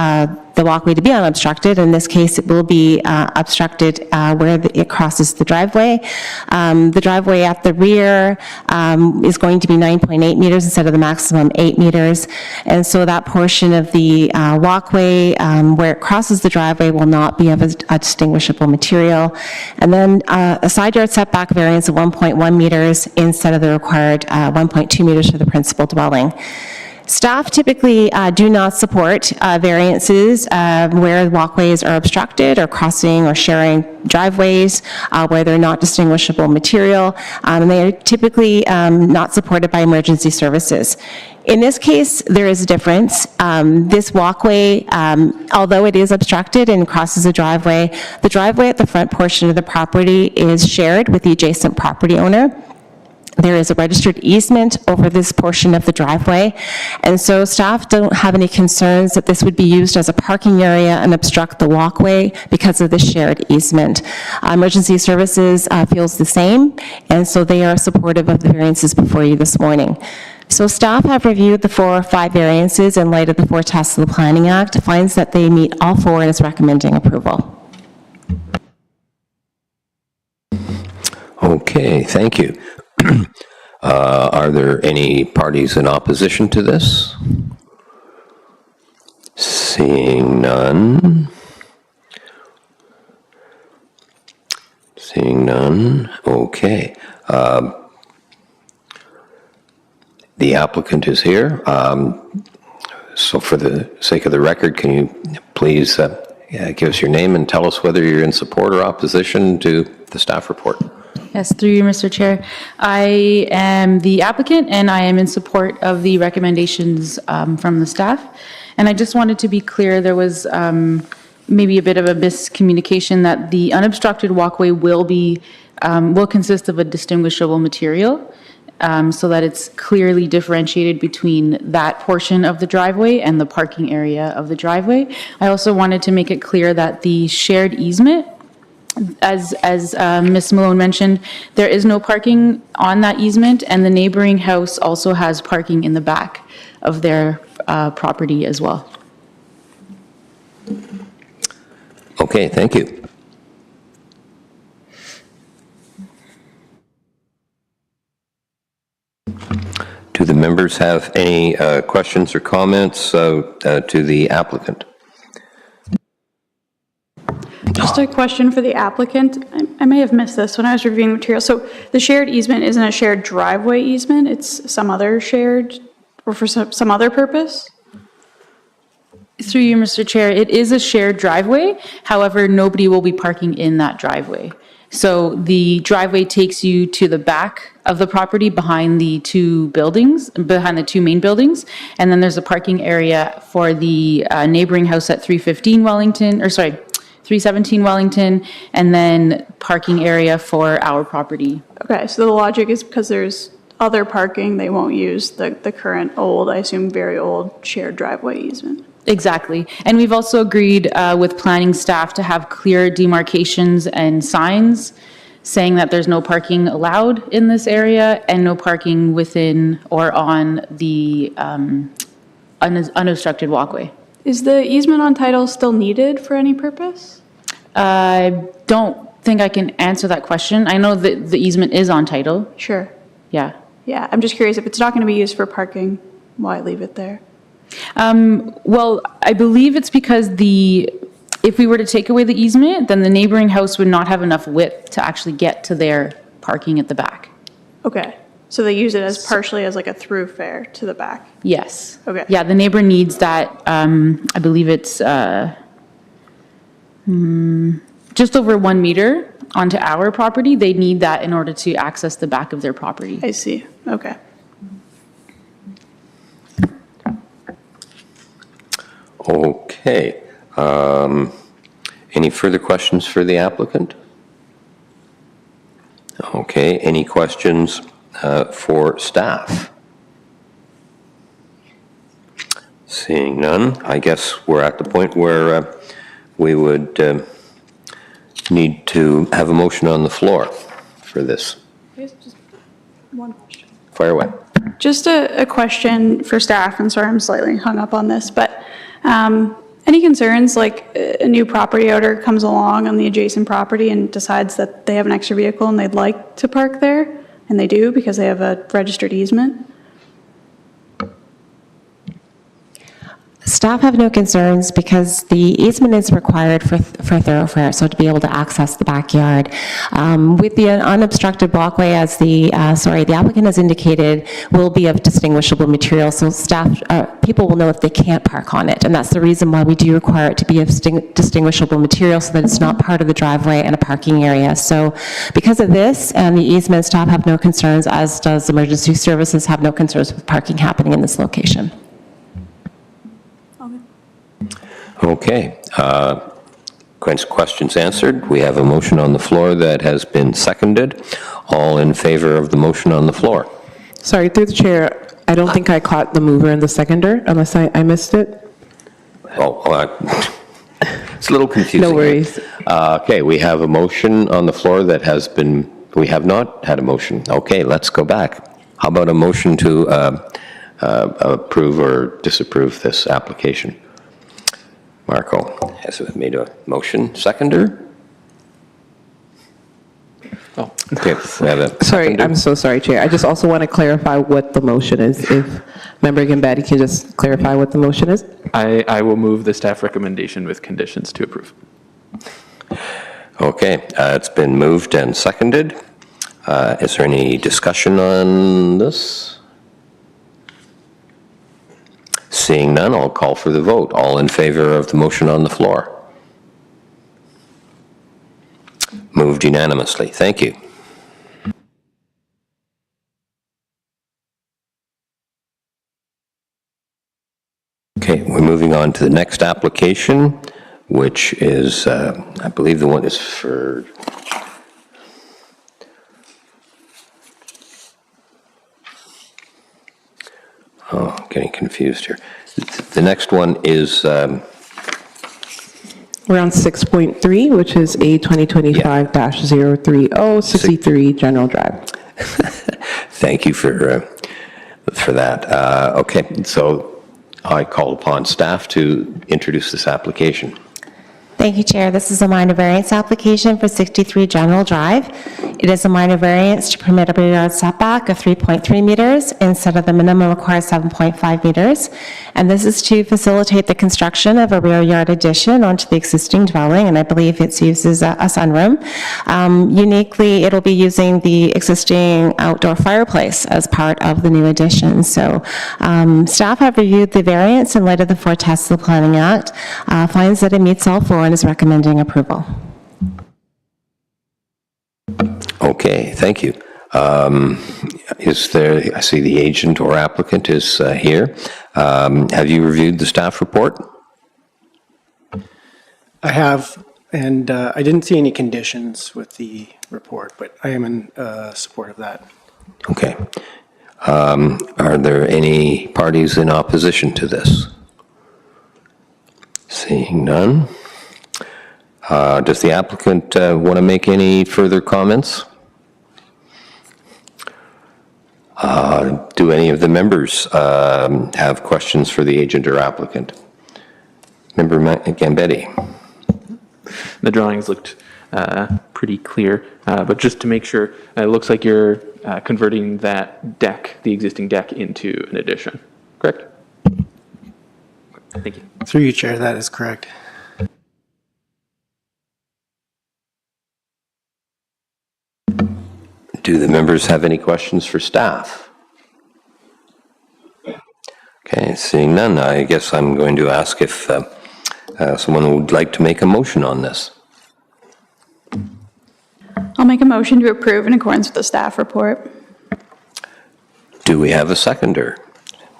the walkway to be unobstructed. In this case, it will be obstructed where it crosses the driveway. The driveway at the rear is going to be 9.8 meters instead of the maximum 8 meters. And so that portion of the walkway where it crosses the driveway will not be of a distinguishable material. And then a side yard setback variance of 1.1 meters instead of the required 1.2 meters for the principal dwelling. Staff typically do not support variances where walkways are obstructed or crossing or sharing driveways where they're not distinguishable material, and they are typically not supported by emergency services. In this case, there is a difference. This walkway, although it is obstructed and crosses a driveway, the driveway at the front portion of the property is shared with the adjacent property owner. There is a registered easement over this portion of the driveway, and so staff don't have any concerns that this would be used as a parking area and obstruct the walkway because of the shared easement. Emergency Services feels the same, and so they are supportive of the variances before you this morning. So staff have reviewed the 4 or 5 variances in light of the 4 tests of the Planning Act, finds that they meet all 4 and is recommending approval. Okay, thank you. Are there any parties in opposition to this? Seeing none. Seeing none. Okay. The applicant is here. So for the sake of the record, can you please give us your name and tell us whether you're in support or opposition to the staff report? Yes, through you, Mr. Chair. I am the applicant, and I am in support of the recommendations from the staff. And I just wanted to be clear, there was maybe a bit of a miscommunication that the unobstructed walkway will consist of a distinguishable material, so that it's clearly differentiated between that portion of the driveway and the parking area of the driveway. I also wanted to make it clear that the shared easement, as Ms. Malone mentioned, there is no parking on that easement, and the neighboring house also has parking in the back of their property as well. Okay, thank you. Do the members have any questions or comments to the applicant? Just a question for the applicant. I may have missed this when I was reviewing material. So the shared easement isn't a shared driveway easement, it's some other shared, or for some other purpose? Through you, Mr. Chair, it is a shared driveway. However, nobody will be parking in that driveway. So the driveway takes you to the back of the property behind the two buildings, behind the two main buildings. And then there's a parking area for the neighboring house at 317 Wellington, and then parking area for our property. Okay, so the logic is because there's other parking, they won't use the current old, I assume very old shared driveway easement. Exactly. And we've also agreed with planning staff to have clear demarcations and signs saying that there's no parking allowed in this area and no parking within or on the unobstructed walkway. Is the easement on title still needed for any purpose? I don't think I can answer that question. I know that the easement is on title. Sure. Yeah. Yeah, I'm just curious, if it's not going to be used for parking, why leave it there? Well, I believe it's because if we were to take away the easement, then the neighboring house would not have enough width to actually get to their parking at the back. Okay, so they use it as partially as like a throughfare to the back? Yes. Okay. Yeah, the neighbor needs that, I believe it's just over 1 meter onto our property. They need that in order to access the back of their property. I see, okay. Okay. Any further questions for the applicant? Okay, any questions for staff? Seeing none, I guess we're at the point where we would need to have a motion on the floor for this. Just one question. Fire away. Just a question for staff, and sorry, I'm slightly hung up on this, but any concerns, like a new property owner comes along on the adjacent property and decides that they have an extra vehicle and they'd like to park there, and they do because they have a registered easement? Staff have no concerns because the easement is required for thoroughfare, so to be able to access the backyard. With the unobstructed walkway, as the applicant has indicated, will be of distinguishable material, so people will know if they can't park on it, and that's the reason why we do require it to be of distinguishable material so that it's not part of the driveway and a parking area. So because of this and the easement, staff have no concerns, as does emergency services have no concerns with parking happening in this location. Okay. Questions answered. We have a motion on the floor that has been seconded. All in favor of the motion on the floor? Sorry, through the chair, I don't think I caught the mover and the seconder, unless I missed it. It's a little confusing. No worries. Okay, we have a motion on the floor that has been, we have not had a motion. Okay, let's go back. How about a motion to approve or disapprove this application? Marco has made a motion. Seconder? Oh. Okay, we have a Sorry, seconder. I'm so sorry, Chair. I just also want to clarify what the motion is. If Member Gambatti can just clarify what the motion is? I will move the staff recommendation with conditions to approve. Okay, it's been moved and seconded. Is there any discussion on this? Seeing none, I'll call for the vote. All in favor of the motion on the floor? Moved unanimously. Thank you. Okay, we're moving on to the next application, which is, I believe the one is for getting confused here. The next one is, We're on 6.3, which is A 2025-030, 63 General Drive. thank you for that. Okay, so I call upon staff to introduce this application. Thank you, Chair. This is a minor variance application for 63 General Drive. It is a minor variance to permit a rear yard setback of 3.3 meters instead of the minimum required 7.5 meters. And this is to facilitate the construction of a rear yard addition onto the existing dwelling, and I believe it's used as a sunroom. Uniquely, it'll be using the existing outdoor fireplace as part of the new addition. So staff have reviewed the variance in light of the four tests of the Planning Act, finds that it meets all four, and is recommending approval. Okay, thank you. Is there, I see the agent or applicant is here. Have you reviewed the staff report? I have, and I didn't see any conditions with the report, but I am in support of that. Okay. Are there any parties in opposition to this? Seeing none. Does the applicant want to make any further comments? Do any of the members have questions for the agent or applicant? Member Gambetti. The drawings looked pretty clear, but just to make sure, it looks like you're converting that deck, the existing deck, into an addition, correct? Thank you. Through you, Chair, that is correct. Do the members have any questions for staff? Okay, seeing none, I guess I'm going to ask if someone would like to make a motion on this. I'll make a motion to approve in accordance with the staff report. Do we have a seconder?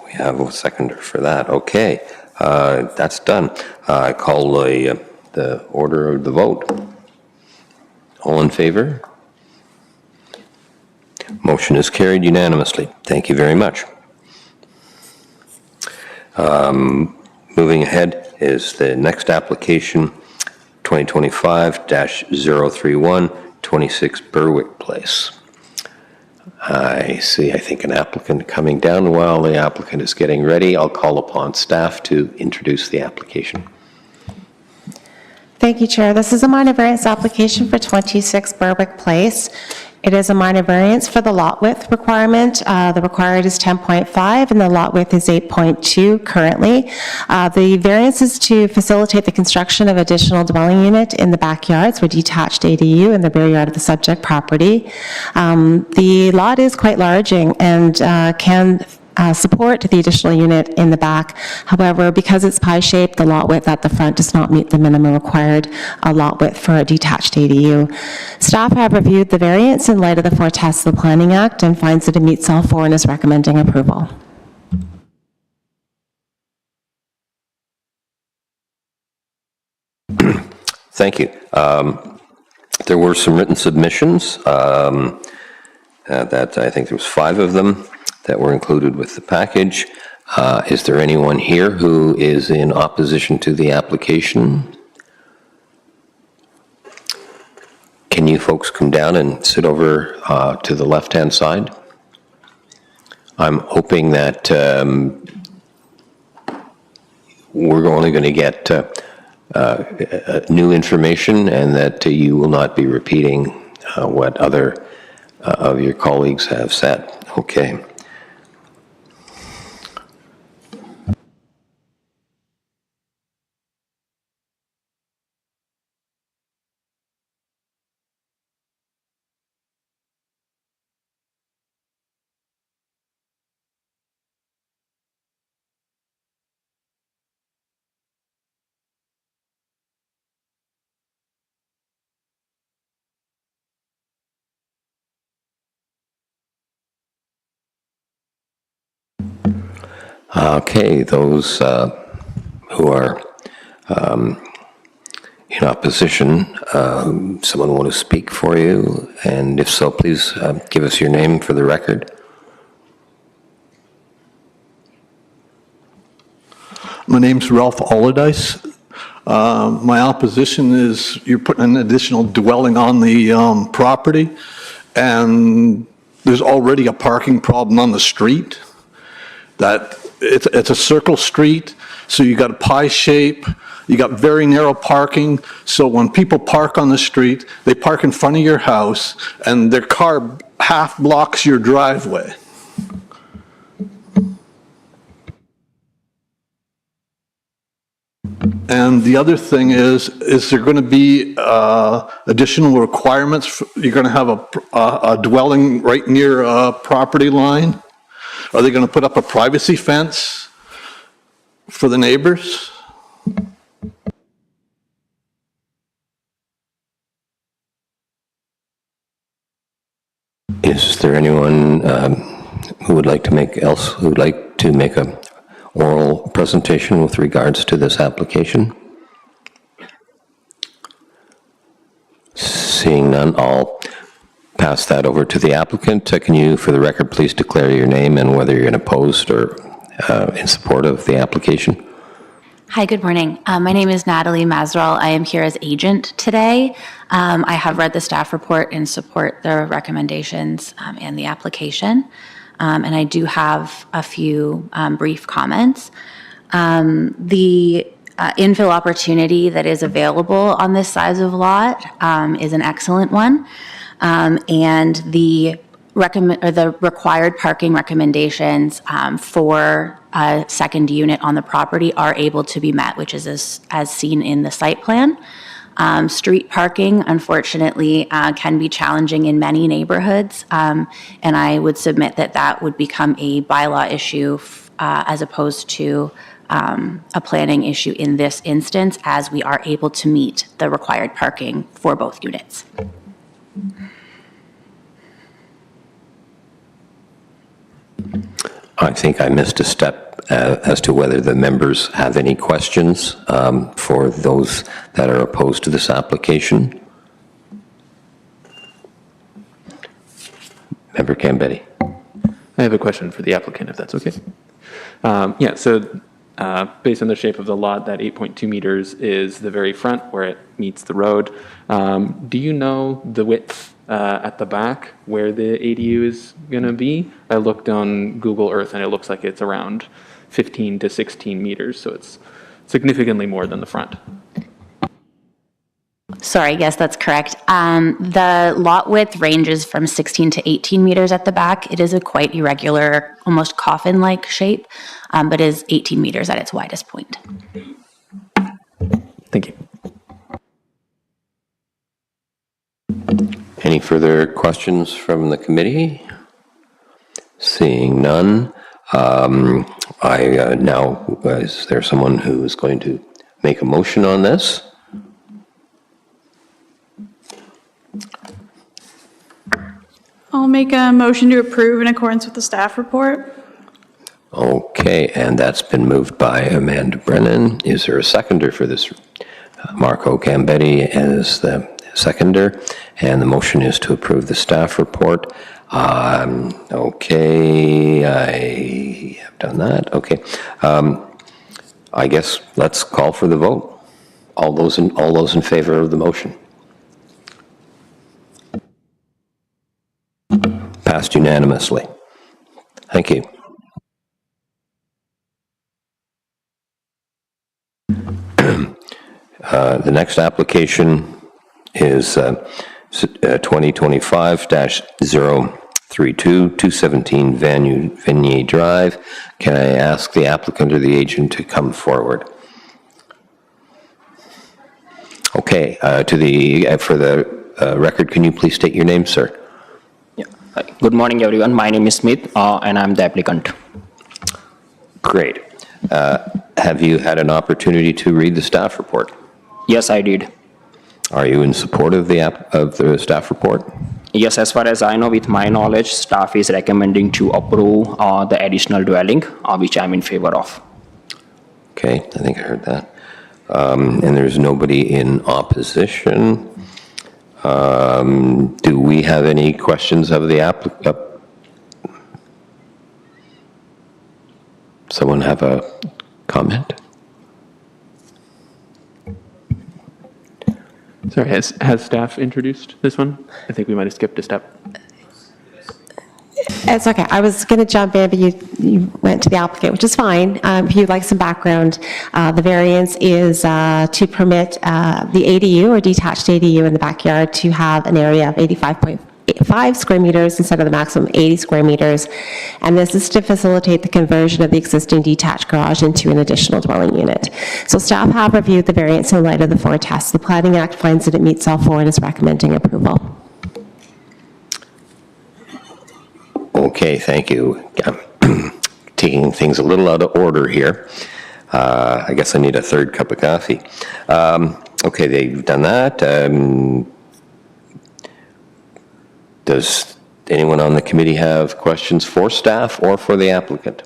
We have a seconder for that. Okay, that's done. I call the order of the vote. All in favor? Motion is carried unanimously. Thank you very much. Moving ahead is the next application, 2025-031, 26 Berwick Place. I see, I think, an applicant coming down. While the applicant is getting ready, I'll call upon staff to introduce the application. Thank you, Chair. This is a minor variance application for 26 Berwick Place. It is a minor variance for the lot width requirement. The required is 10.5 and the lot width is 8.2 currently. The variance is to facilitate the construction of additional dwelling unit in the backyards with detached ADU in the rear yard of the subject property. The lot is quite large and can support the additional unit in the back. However, because it's pie-shaped, the lot width at the front does not meet the minimum required lot width for a detached ADU. Staff have reviewed the variance in light of the four tests of the Planning Act and finds that it meets all four and is recommending approval. Thank you. There were some written submissions that I think there was 5 of them that were included with the package. Is there anyone here who is in opposition to the application? Can you folks come down and sit over to the left-hand side? I'm hoping that we're only going to get new information and that you will not be repeating what other of your colleagues have said. Okay. Okay, those who are in opposition, someone want to speak for you? And if so, please give us your name for the record. My name's Ralph Allardyce. My opposition is you're putting an additional dwelling on the property, and there's already a parking problem on the street that it's a circle street, so you got a pie shape, you got very narrow parking, so when people park on the street, they park in front of your house, and their car half blocks your driveway. And the other thing is there going to be additional requirements? You're going to have a dwelling right near a property line? Are they going to put up a privacy fence for the neighbors? Is there anyone who would like to make a oral presentation with regards to this application? Seeing none, I'll pass that over to the applicant. Can you, for the record, please declare your name and whether you're opposed or in support of the application? Hi, good morning. My name is Natalie Mazral. I am here as agent today. I have read the staff report and support the recommendations and the application. And I do have a few brief comments. The infill opportunity that is available on this size of lot is an excellent one. And the required parking recommendations for a second unit on the property are able to be met, which is as seen in the site plan. Street parking, unfortunately, can be challenging in many neighborhoods, and I would submit that that would become a bylaw issue as opposed to a planning issue in this instance, as we are able to meet the required parking for both units. I think I missed a step as to whether the members have any questions for those that are opposed to this application. Member Gambetti. I have a question for the applicant, if that's okay. Yeah, so based on the shape of the lot, that 8.2 meters is the very front where it meets the road. Do you know the width at the back where the ADU is going to be? I looked on Google Earth and it looks like it's around 15 to 16 meters, so it's significantly more than the front. Sorry, yes, that's correct. The lot width ranges from 16 to 18 meters at the back. It is a quite irregular, almost coffin-like shape, but is 18 meters at its widest point. Thank you. Any further questions from the committee? Seeing none, is there someone who is going to make a motion on this? I'll make a motion to approve in accordance with the staff report. Okay, and that's been moved by Amanda Brennan. Is there a seconder for this? Marco Gambetti as the seconder, and the motion is to approve the staff report. Okay, I have done that. Okay, I guess let's call for the vote. All those in favor of the motion? Passed unanimously. Thank you. The next application is 2025-032, 217 Vanier Drive. Can I ask the applicant or the agent to come forward? Okay, for the record, can you please state your name, sir? Good morning, everyone. My name is Smith, and I'm the applicant. Great. Have you had an opportunity to read the staff report? Yes, I did. Are you in support of the staff report? Yes, as far as I know, with my knowledge, staff is recommending to approve the additional dwelling, which I'm in favor of. Okay, I think I heard that. And there's nobody in opposition. Do we have any questions of the applicant? Someone have a comment? Sorry, has staff introduced this one? I think we might have skipped a step. It's okay. I was going to jump in, but you went to the applicant, which is fine. If you'd like some background, the variance is to permit the ADU or detached ADU in the backyard to have an area of 85.5 square meters instead of the maximum 80 square meters. And this is to facilitate the conversion of the existing detached garage into an additional dwelling unit. So staff have reviewed the variance in light of the four tests. The Planning Act finds that it meets all four and is recommending approval. Okay, thank you. Taking things a little out of order here. I guess I need a third cup of coffee. Okay, they've done that. Does anyone on the committee have questions for staff or for the applicant?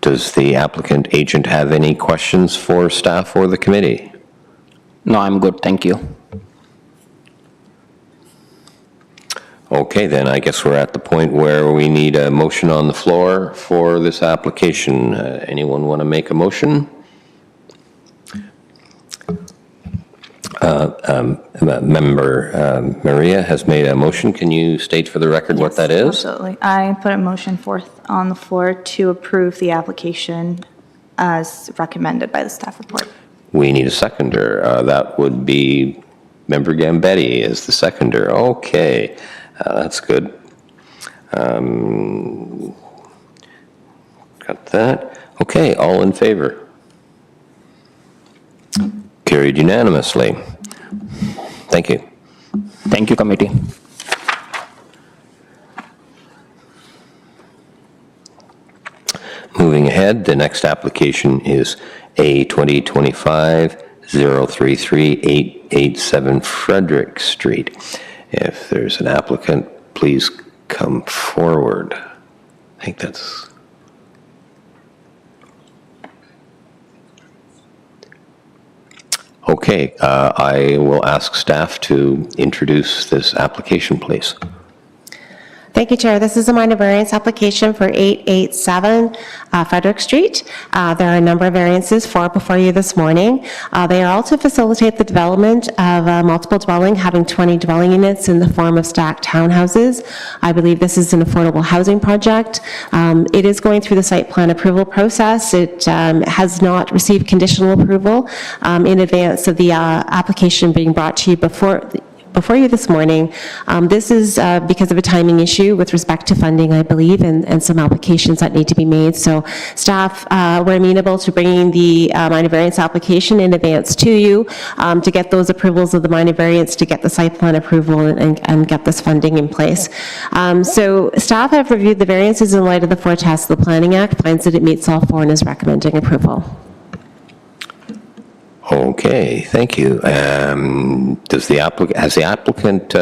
Does the applicant agent have any questions for staff or the committee? No, I'm good, thank you. Okay, then I guess we're at the point where we need a motion on the floor for this application. Anyone want to make a motion? Member Maria has made a motion. Can you state for the record what that is? Absolutely. I put a motion forth on the floor to approve the application as recommended by the staff report. We need a seconder. That would be Member Gambetti as the seconder. Okay, that's good. Got that. Okay, all in favor? Carried unanimously. Thank you. Thank you, committee. Moving ahead, the next application is A 2025-033-887 Frederick Street. If there's an applicant, please come forward. I think that's... Okay, I will ask staff to introduce this application, please. Thank you, Chair. This is a minor variance application for 887 Frederick Street. There are a number of variances before you this morning. They are all to facilitate the development of a multiple dwelling, having 20 dwelling units in the form of stacked townhouses. I believe this is an affordable housing project. It is going through the site plan approval process. It has not received conditional approval in advance of the application being brought to you before you this morning. This is because of a timing issue with respect to funding, I believe, and some applications that need to be made. So staff were amenable to bringing the minor variance application in advance to you to get those approvals of the minor variance, to get the site plan approval and get this funding in place. So staff have reviewed the variances in light of the four tests. The Planning Act finds that it meets all four and is recommending approval. Okay, thank you. Has the applicant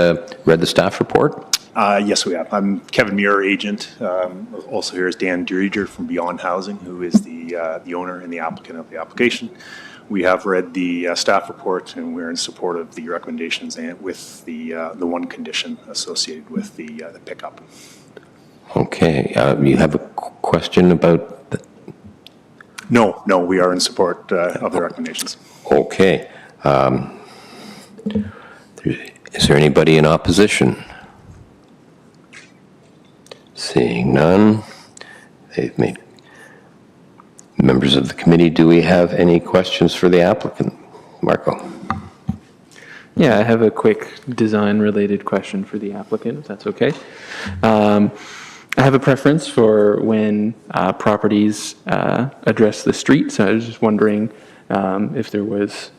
read the staff report? Yes, we have. I'm Kevin Muir, agent. Also here is Dan Dreger from Beyond Housing, who is the owner and the applicant of the application. We have read the staff report, and we're in support of the recommendations and with the one condition associated with the pickup. Okay, you have a question about the... No, we are in support of the recommendations. Okay. Is there anybody in opposition? Seeing none, they've made... Members of the committee, do we have any questions for the applicant? Marco? Yeah, I have a quick design-related question for the applicant, if that's okay. I have a preference for when properties address the street, so I was just wondering if there was,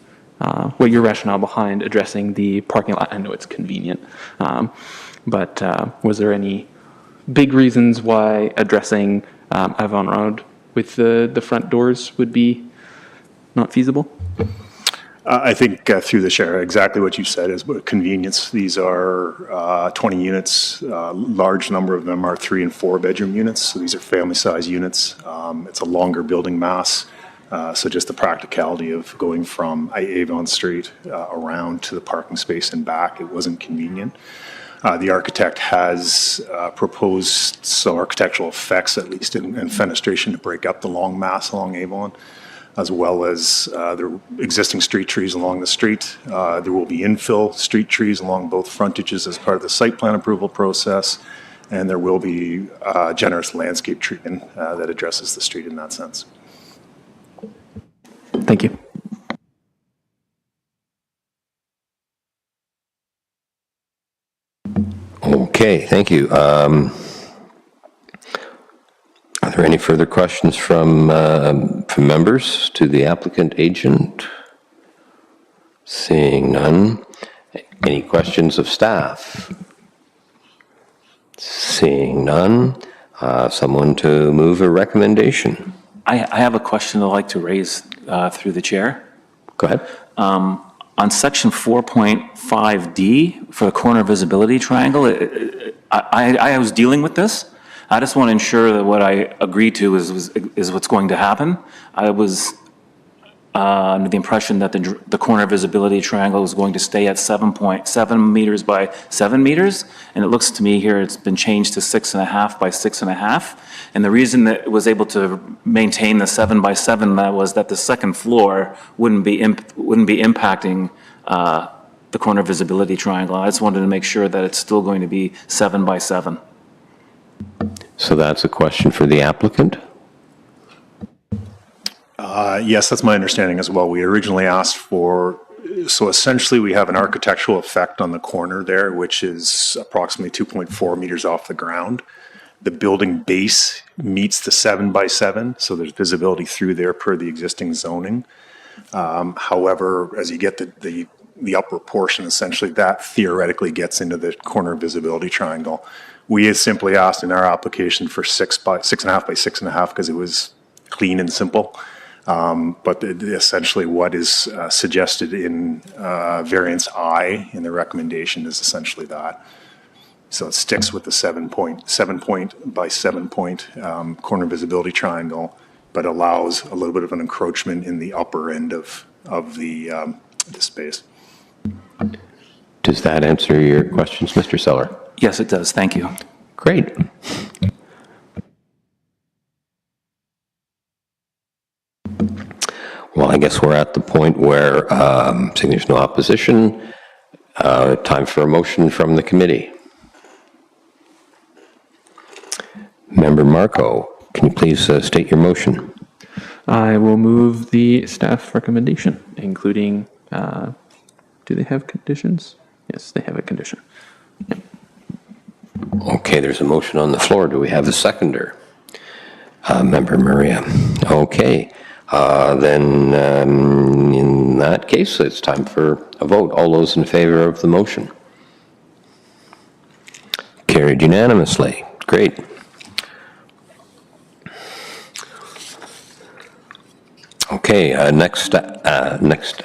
what your rationale behind addressing the parking lot. I know it's convenient, but was there any big reasons why addressing Avon Road with the front doors would be not feasible? I think through the chair, exactly what you said is convenience. These are 20 units. Large number of them are 3 and 4 bedroom units. So these are family size units. It's a longer building mass. So just the practicality of going from Avon Street around to the parking space and back, it wasn't convenient. The architect has proposed some architectural effects, at least in fenestration, to break up the long mass along Avon. as well as the existing street trees along the street. There will be infill street trees along both frontages as part of the site plan approval process, and there will be generous landscape treatment that addresses the street in that sense. Thank you. Okay, thank you. Are there any further questions from members to the applicant agent? Seeing none. Any questions of staff? Seeing none. Someone to move a recommendation? I have a question I'd like to raise through the chair. Go ahead. On section 4.5D for the corner visibility triangle, I was dealing with this. I just want to ensure that what I agreed to is what's going to happen. I was under the impression that the corner visibility triangle was going to stay at 7.7 meters by 7 meters, and it looks to me here it's been changed to 6.5 by 6.5. And the reason that it was able to maintain the 7 by 7 was that the second floor wouldn't be impacting the corner visibility triangle. I just wanted to make sure that it's still going to be 7 by 7. So that's a question for the applicant? Yes, that's my understanding as well. We originally asked for, so essentially we have an architectural effect on the corner there, which is approximately 2.4 meters off the ground. The building base meets the 7 by 7, so there's visibility through there per the existing zoning. However, as you get the upper portion, essentially that theoretically gets into the corner visibility triangle. We had simply asked in our application for 6.5 by 6.5 because it was clean and simple. But essentially what is suggested in variance I in the recommendation is essentially that. So it sticks with the 7 point by 7 point corner visibility triangle, but allows a little bit of an encroachment in the upper end of the space. Does that answer your questions, Mr. Seller? Yes, it does. Thank you. Great. Well, I guess we're at the point where, seeing there's no opposition, time for a motion from the committee. Member Marco, can you please state your motion? I will move the staff recommendation, including, do they have conditions? Yes, they have a condition. Yep. Okay, there's a motion on the floor. Do we have a seconder? Member Maria. Okay. Then in that case, it's time for a vote. All those in favor of the motion? Carried unanimously. Great. Okay, next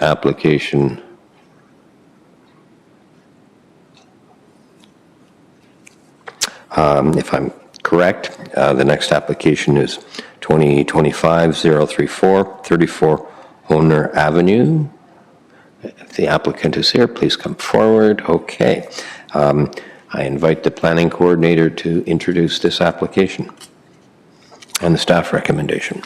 application. If I'm correct, the next application is 2025-034, 34 Honer Avenue. If the applicant is here, please come forward. Okay. I invite the planning coordinator to introduce this application and the staff recommendation.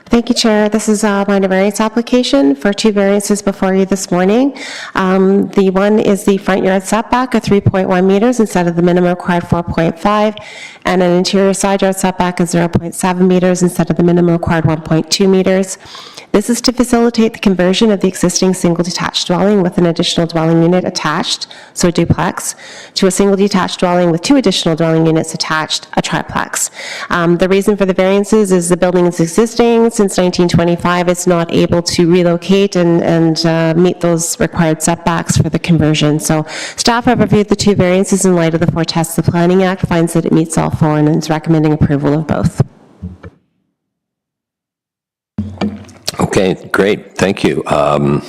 Thank you, Chair. This is a minor variance application for two variances before you this morning. The one is the front yard setback of 3.1 meters instead of the minimum required 4.5, and an interior side yard setback of 0.7 meters instead of the minimum required 1.2 meters. This is to facilitate the conversion of the existing single detached dwelling with an additional dwelling unit attached, so a duplex, to a single detached dwelling with two additional dwelling units attached, a triplex. The reason for the variances is the building is existing. Since 1925, it's not able to relocate and meet those required setbacks for the conversion. So staff have reviewed the two variances in light of the four tests of the Planning Act, finds that it meets all four, and is recommending approval of both. Okay, great. Thank you. To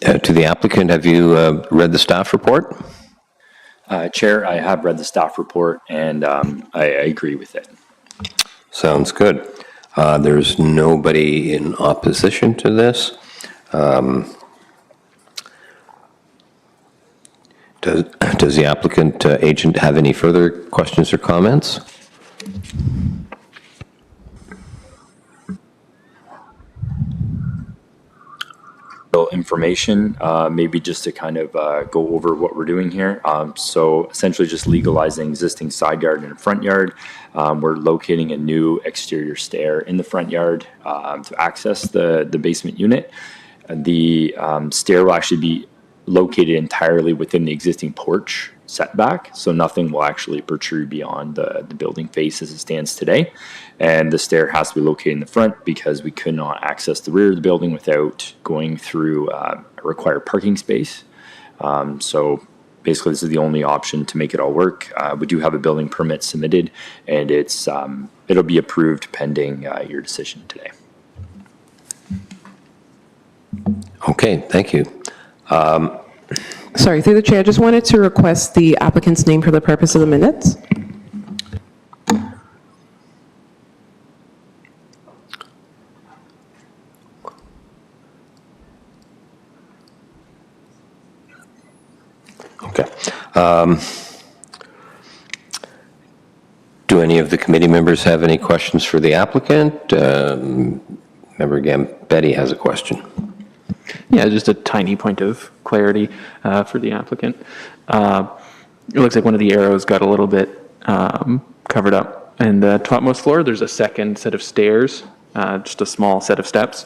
the applicant, have you read the staff report? Chair, I have read the staff report, and I agree with it. Sounds good. There's nobody in opposition to this. Does the applicant agent have any further questions or comments? little information, maybe just to kind of go over what we're doing here. So essentially just legalizing existing side yard and front yard. We're locating a new exterior stair in the front yard to access the basement unit. The stair will actually be located entirely within the existing porch setback, so nothing will actually protrude beyond the building face as it stands today. And the stair has to be located in the front because we could not access the rear of the building without going through a required parking space. So basically this is the only option to make it all work. We do have a building permit submitted, and it'll be approved pending your decision today. Okay, thank you. Sorry, through the chair, I just wanted to request the applicant's name for the purpose of the minutes. Okay. Do any of the committee members have any questions for the applicant? Member Gambetti has a question. Yeah, just a tiny point of clarity for the applicant. It looks like one of the arrows got a little bit covered up. And the topmost floor, there's a second set of stairs, just a small set of steps.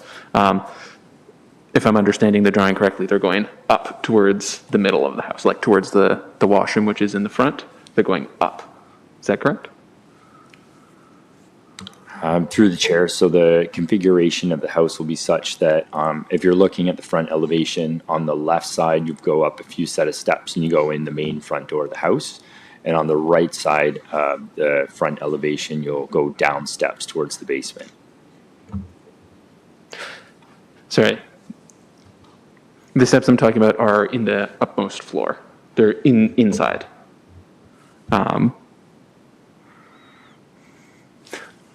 If I'm understanding the drawing correctly, they're going up towards the middle of the house, like towards the washroom, which is in the front. They're going up. Is that correct? Through the chair, so the configuration of the house will be such that if you're looking at the front elevation, on the left side, you go up a few set of steps and you go in the main front door of the house. And on the right side, the front elevation, you'll go down steps towards the basement. Sorry. The steps I'm talking about are in the upmost floor. They're inside.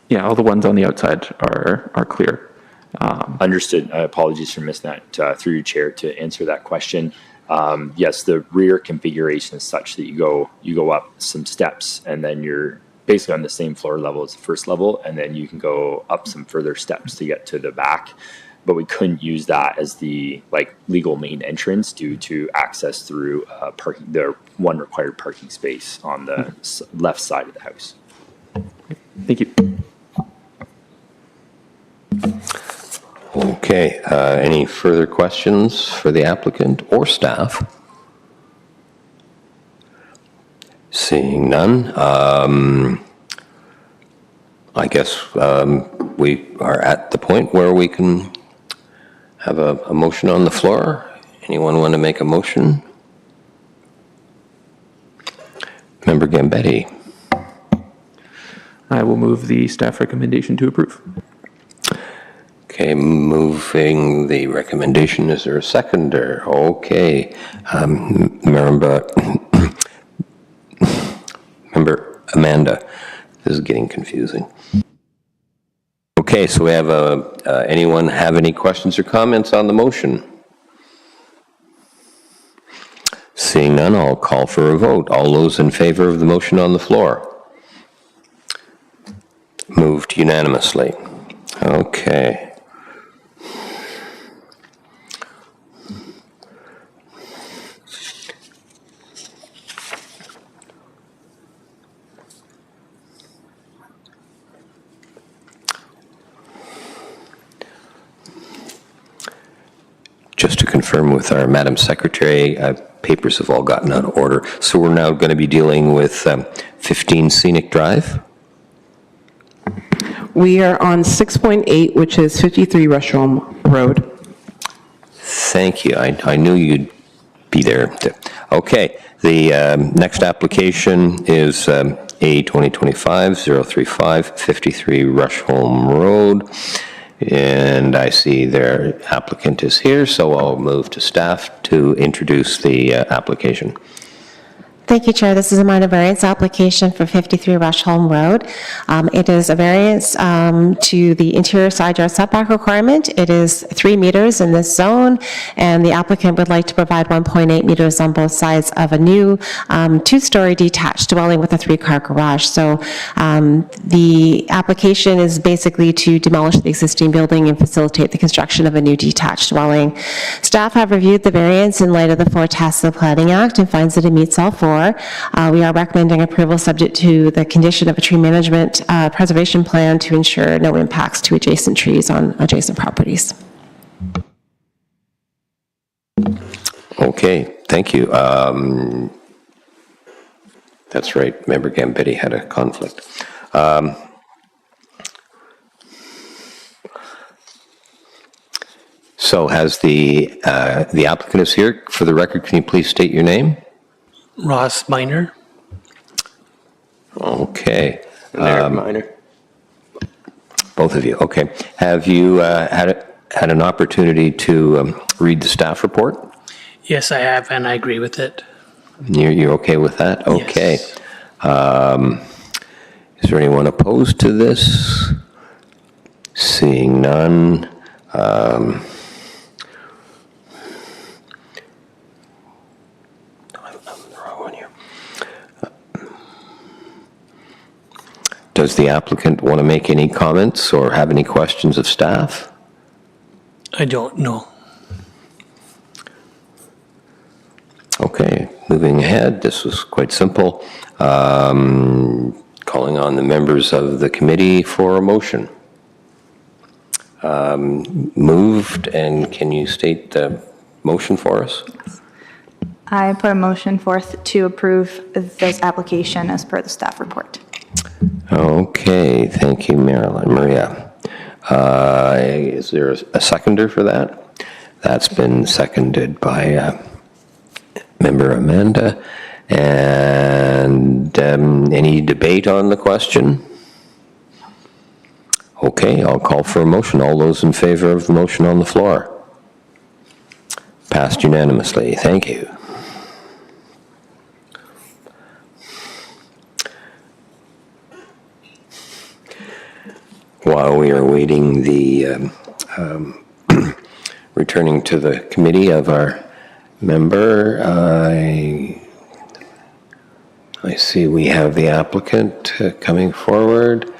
Yeah, all the ones on the outside are clear. Understood. Apologies for missing that through your chair to answer that question. Yes, the rear configuration is such that you go up some steps and then you're basically on the same floor level as the first level, and then you can go up some further steps to get to the back. But we couldn't use that as the legal main entrance due to access through parking. The one required parking space on the left side of the house. Thank you. Okay, any further questions for the applicant or staff? Seeing none, I guess we are at the point where we can have a motion on the floor. Anyone want to make a motion? Member Gambetti. I will move the staff recommendation to approve. Okay, moving the recommendation. Is there a seconder? Okay. Member Amanda. This is getting confusing. Okay, so we have anyone have any questions or comments on the motion? Seeing none, I'll call for a vote. All those in favor of the motion on the floor? Moved unanimously. Okay. Just to confirm with our Madam Secretary, papers have all gotten out of order. So we're now going to be dealing with 15 Scenic Drive. We are on 6.8, which is 53 Rusholme Road. Thank you. I knew you'd be there. Okay. The next application is A 2025-035, 53 Rusholme Road. And I see their applicant is here, so I'll move to staff to introduce the application. Thank you, Chair. This is a minor variance application for 53 Rushholm Road. It is a variance to the interior side yard setback requirement. It is 3 meters in this zone, and the applicant would like to provide 1.8 meters on both sides of a new 2-story detached dwelling with a 3-car garage. So the application is basically to demolish the existing building and facilitate the construction of a new detached dwelling. Staff have reviewed the variance in light of the 4 tests of the Planning Act and finds that it meets all 4. We are recommending approval subject to the condition of a tree management preservation plan to ensure no impacts to adjacent trees on adjacent properties. Okay, thank you. That's right, Member Gambitti had a conflict. So has the applicant is here. For the record, can you please state your name? Ross Minor. Okay. Minor. Both of you, okay. Have you had an opportunity to read the staff report? Yes, I have, and I agree with it. You're okay with that? Okay. Is there anyone opposed to this? Seeing none. Does the applicant want to make any comments or have any questions of staff? I don't know. Okay, moving ahead, this was quite simple. Calling on the members of the committee for a motion. Moved, and can you state the motion for us? I put a motion forth to approve this application as per the staff report. Okay, thank you, Maria. Is there a seconder for that? That's been seconded by Member Amanda. And any debate on the question? Okay, I'll call for a motion. All those in favor of the motion on the floor? Passed unanimously. Thank you. While we are waiting the returning to the committee of our member, I see we have the applicant coming forward.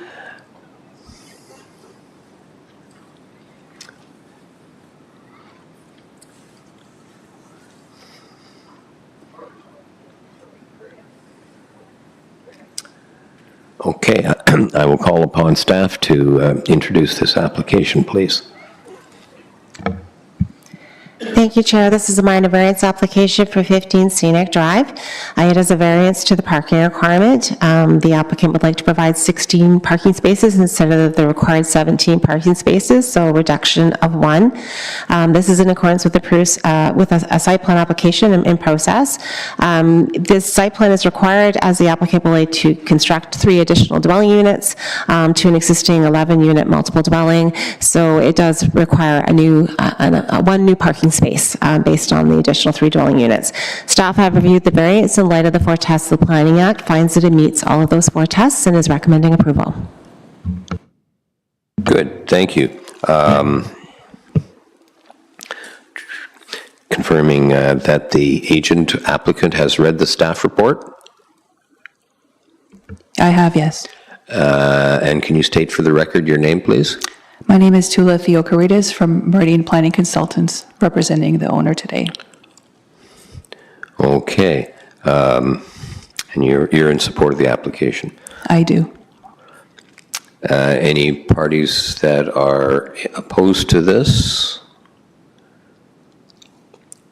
Okay, I will call upon staff to introduce this application, please. Thank you, Chair. This is a minor variance application for 15 Scenic Drive. It is a variance to the parking requirement. The applicant would like to provide 16 parking spaces instead of the required 17 parking spaces, so a reduction of 1. This is in accordance with a site plan application in process. This site plan is required as the applicant would like to construct 3 additional dwelling units to an existing 11-unit multiple dwelling. So it does require one new parking space based on the additional 3 dwelling units. Staff have reviewed the variance in light of the 4 tests of the Planning Act, finds that it meets all of those 4 tests, and is recommending approval. Good, thank you. Confirming that the agent applicant has read the staff report. I have, yes. And can you state for the record your name, please? My name is Tula Theocarides from Meridian Planning Consultants, representing the owner today. Okay. And you're in support of the application? I do. Any parties that are opposed to this?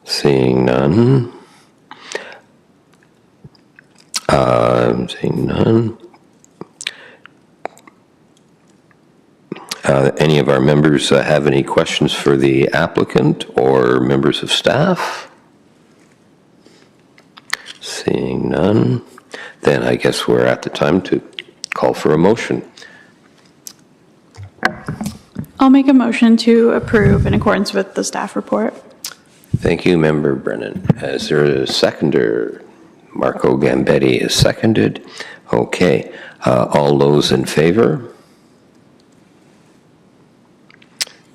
Seeing none. Seeing none. Any of our members have any questions for the applicant or members of staff? Seeing none, then I guess we're at the time to call for a motion. I'll make a motion to approve in accordance with the staff report. Thank you, Member Brennan. Is there a seconder? Marco Gambetti is seconded. Okay, all those in favor?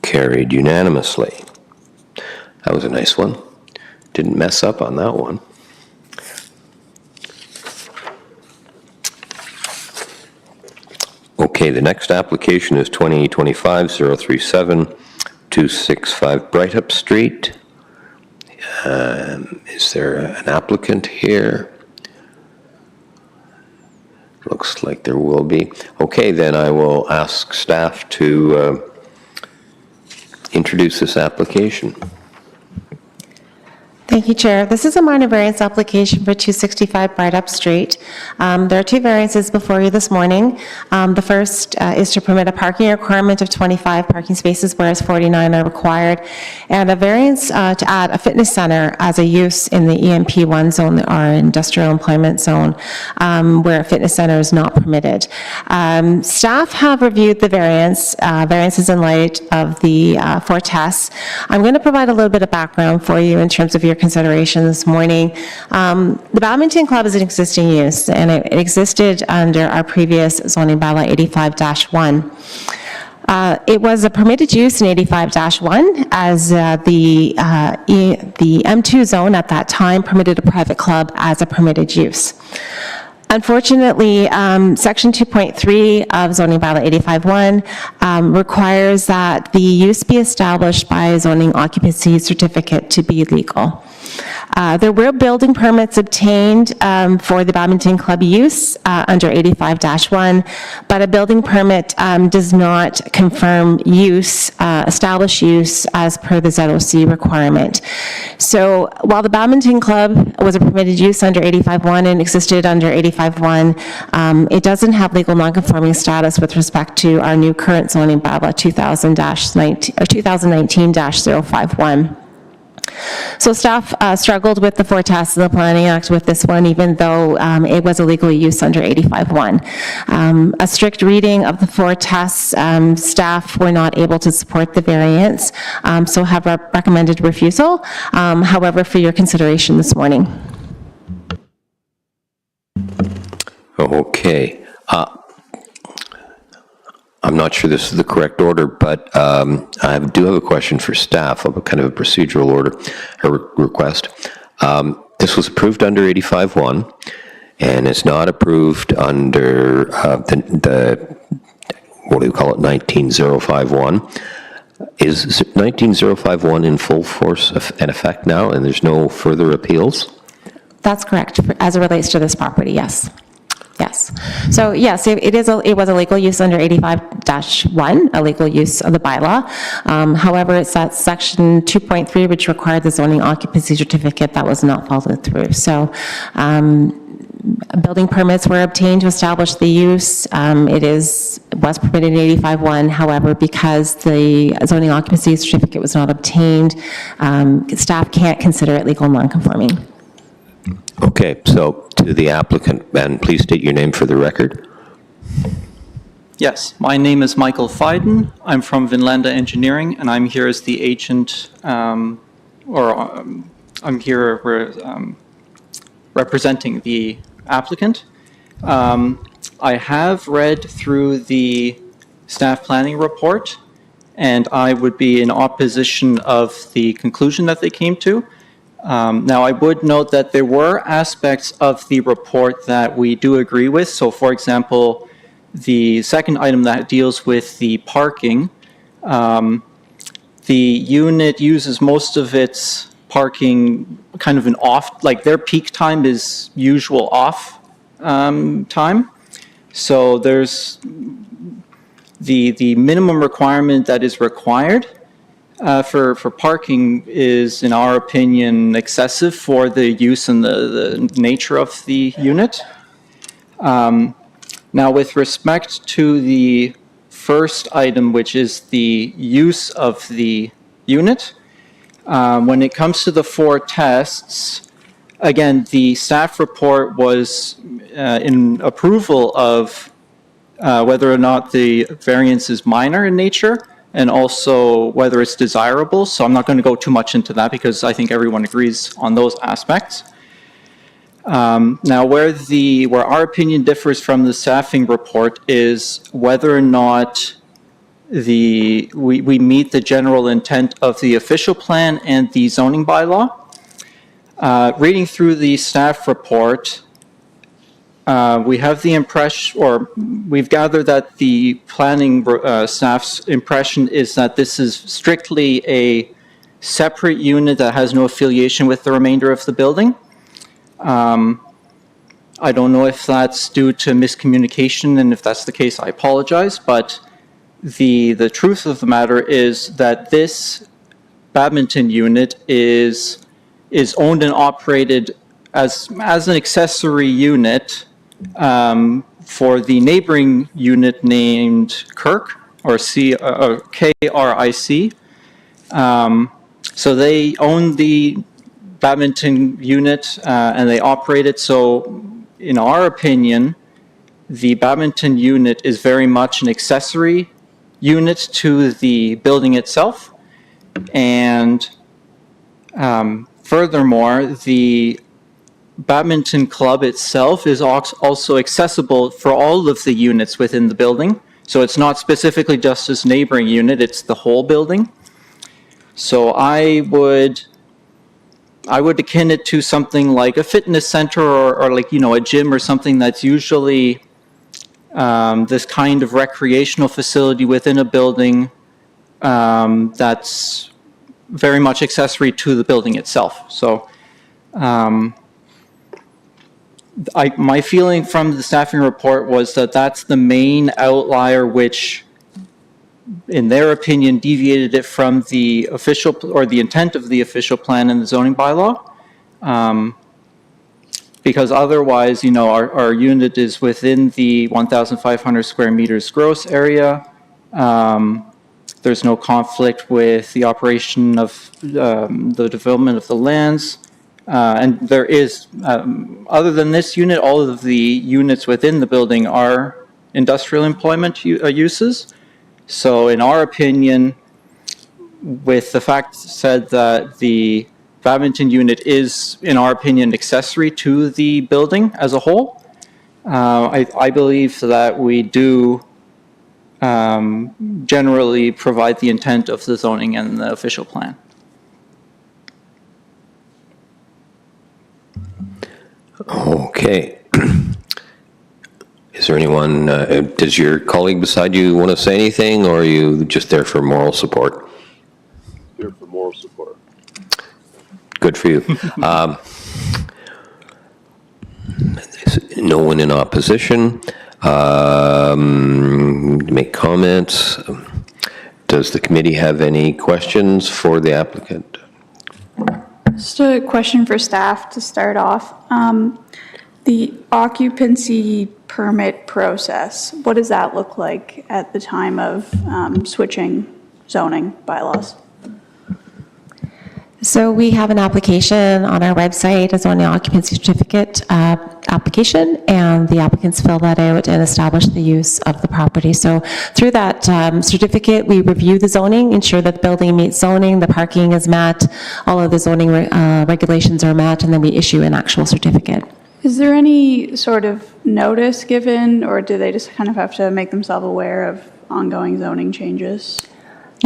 Carried unanimously. That was a nice one. Didn't mess up on that one. Okay, the next application is 2025-037-265 Brightup Street. Is there an applicant here? Looks like there will be. Okay, then I will ask staff to introduce this application. Thank you, Chair. This is a minor variance application for 265 Brightup Street. There are two variances before you this morning. The first is to permit a parking requirement of 25 parking spaces, whereas 49 are required, and a variance to add a fitness center as a use in the EMP1 zone, our industrial employment zone, where a fitness center is not permitted. Staff have reviewed the variances in light of the four tests. I'm going to provide a little bit of background for you in terms of your consideration this morning. The Badminton Club is an existing use, and it existed under our previous zoning bylaw 85-1. It was a permitted use in 85-1 as the M2 zone at that time permitted a private club as a permitted use. Unfortunately, Section 2.3 of zoning bylaw 85-1 requires that the use be established by a zoning occupancy certificate to be legal. There were building permits obtained for the Badminton Club use under 85-1, but a building permit does not confirm use, establish use as per the ZOC requirement. So while the Badminton Club was a permitted use under 85-1 and existed under 85-1, it doesn't have legal nonconforming status with respect to our new current zoning bylaw 2019-051. So staff struggled with the four tests of the Planning Act with this one, even though it was a legal use under 85-1. A strict reading of the four tests, staff were not able to support the variance, so have recommended refusal. However, for your consideration this morning. Okay. I'm not sure this is the correct order, but I do have a question for staff of a kind of a procedural order, a request. This was approved under 85-1, and it's not approved under the what do you call it, 19051. Is 19051 in full force and effect now, and there's no further appeals? That's correct, as it relates to this property, yes. Yes. So yes, it was a legal use under 85-1, a legal use of the bylaw. However, it's that section 2.3 which required the zoning occupancy certificate that was not followed through. So building permits were obtained to establish the use. It was permitted in 85-1. However, because the zoning occupancy certificate was not obtained, staff can't consider it legal nonconforming. Okay, so to the applicant, and please state your name for the record. Yes, my name is Michael Fiden. I'm from Vinlanda Engineering, and I'm here as the agent, I'm here representing the applicant. I have read through the staff planning report, and I would be in opposition of the conclusion that they came to. Now, I would note that there were aspects of the report that we do agree with. So, for example, the second item that deals with the parking, the unit uses most of its parking kind of an off, like their peak time is usual off time. So there's the minimum requirement that is required for parking is, in our opinion, excessive for the use and the nature of the unit. Now, with respect to the first item, which is the use of the unit, when it comes to the four tests, again, the staff report was in approval of whether or not the variance is minor in nature, and also whether it's desirable. So I'm not going to go too much into that because I think everyone agrees on those aspects. Now, where our opinion differs from the staffing report is whether or not we meet the general intent of the official plan and the zoning bylaw. Reading through the staff report, we have the impression, or we've gathered that the planning staff's impression is that this is strictly a separate unit that has no affiliation with the remainder of the building. I don't know if that's due to miscommunication, and if that's the case, I apologize, but the truth of the matter is that this badminton unit is owned and operated as an accessory unit for the neighboring unit named Kirk, or KRIC. So they own the badminton unit and they operate it. So in our opinion, the badminton unit is very much an accessory unit to the building itself. And furthermore, the badminton club itself is also accessible for all of the units within the building. So it's not specifically just this neighboring unit, it's the whole building. So I would akin it to something like a fitness center or like, a gym or something that's usually this kind of recreational facility within a building that's very much accessory to the building itself. So my feeling from the staffing report was that that's the main outlier which, in their opinion, deviated it from the official or the intent of the official plan and the zoning bylaw. Because otherwise, our unit is within the 1,500 square meters gross area. There's no conflict with the operation of the development of the lands. And there is, other than this unit, all of the units within the building are industrial employment uses. So in our opinion, with the fact said that the badminton unit is, in our opinion, accessory to the building as a whole, I believe that we do generally provide the intent of the zoning and the official plan. Okay. Is there anyone, does your colleague beside you want to say anything, or are you just there for moral support? Here for moral support. Good for you. No one in opposition. Make comments. Does the committee have any questions for the applicant? Just a question for staff to start off. The occupancy permit process, what does that look like at the time of switching zoning bylaws? So we have an application on our website, a zoning occupancy certificate application, and the applicants fill that out and establish the use of the property. So through that certificate, we review the zoning, ensure that the building meets zoning, the parking is met, all of the zoning regulations are met, and then we issue an actual certificate. Is there any sort of notice given, or do they just kind of have to make themselves aware of ongoing zoning changes?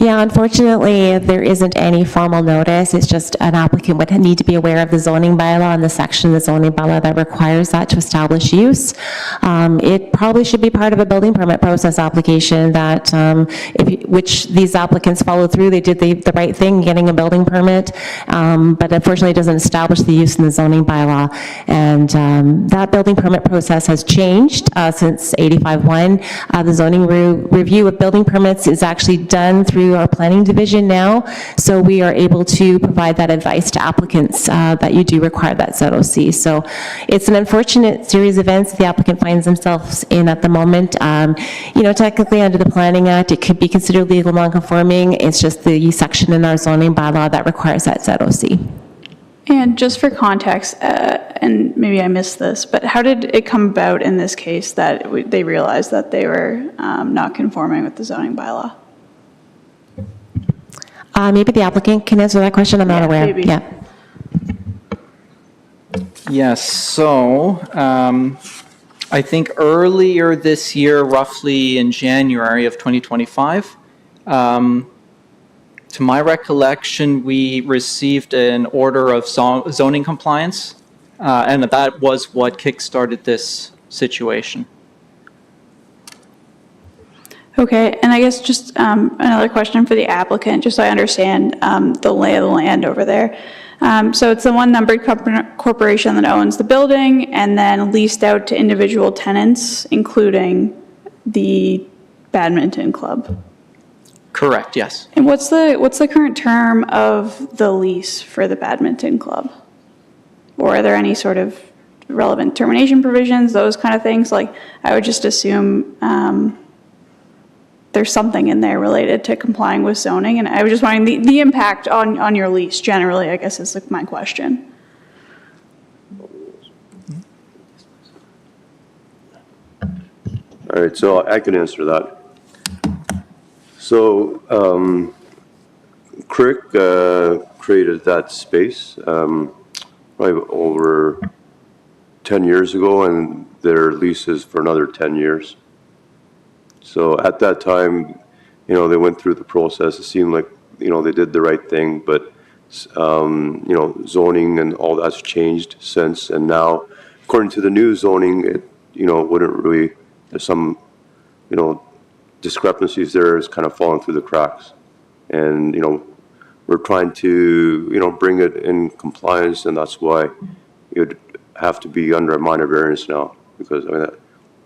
Yeah, unfortunately, there isn't any formal notice. It's just an applicant would need to be aware of the zoning bylaw and the section of the zoning bylaw that requires that to establish use. It probably should be part of a building permit process application that, which these applicants follow through. They did the right thing, getting a building permit, but unfortunately it doesn't establish the use in the zoning bylaw. And that building permit process has changed since 85-1. The zoning review of building permits is actually done through our planning division now, so we are able to provide that advice to applicants that you do require that ZOC. So it's an unfortunate series of events the applicant finds themselves in at the moment. Technically under the Planning Act, it could be considered legal nonconforming. It's just the section in our zoning bylaw that requires that ZOC. And just for context, and maybe I missed this, but how did it come about in this case that they realized that they were not conforming with the zoning bylaw? Maybe the applicant can answer that question. I'm not aware. Maybe. Yeah. Yes, so I think earlier this year, roughly in January of 2025, to my recollection, we received an order of zoning compliance, and that was what kickstarted this situation. Okay, and I guess just another question for the applicant, just so I understand the lay of the land over there. So it's the one numbered corporation that owns the building and then leased out to individual tenants, including the badminton club. Correct, yes. And what's the current term of the lease for the badminton club? Or are there any sort of relevant termination provisions, those kind of things? Like, I would just assume there's something in there related to complying with zoning, and I was just wondering the impact on your lease generally, I guess is like my question. All right, so I can answer that. So, Crick created that space probably over 10 years ago, and their lease is for another 10 years. So at that time, you know, they went through the process. It seemed like, you know, they did the right thing, but, you know, zoning and all that's changed since. And now, according to the new zoning, it, you know, wouldn't really, there's some, you know, discrepancies there is kind of falling through the cracks. And, you know, we're trying to, you know, bring it in compliance, and that's why you'd have to be under a minor variance now, because I mean,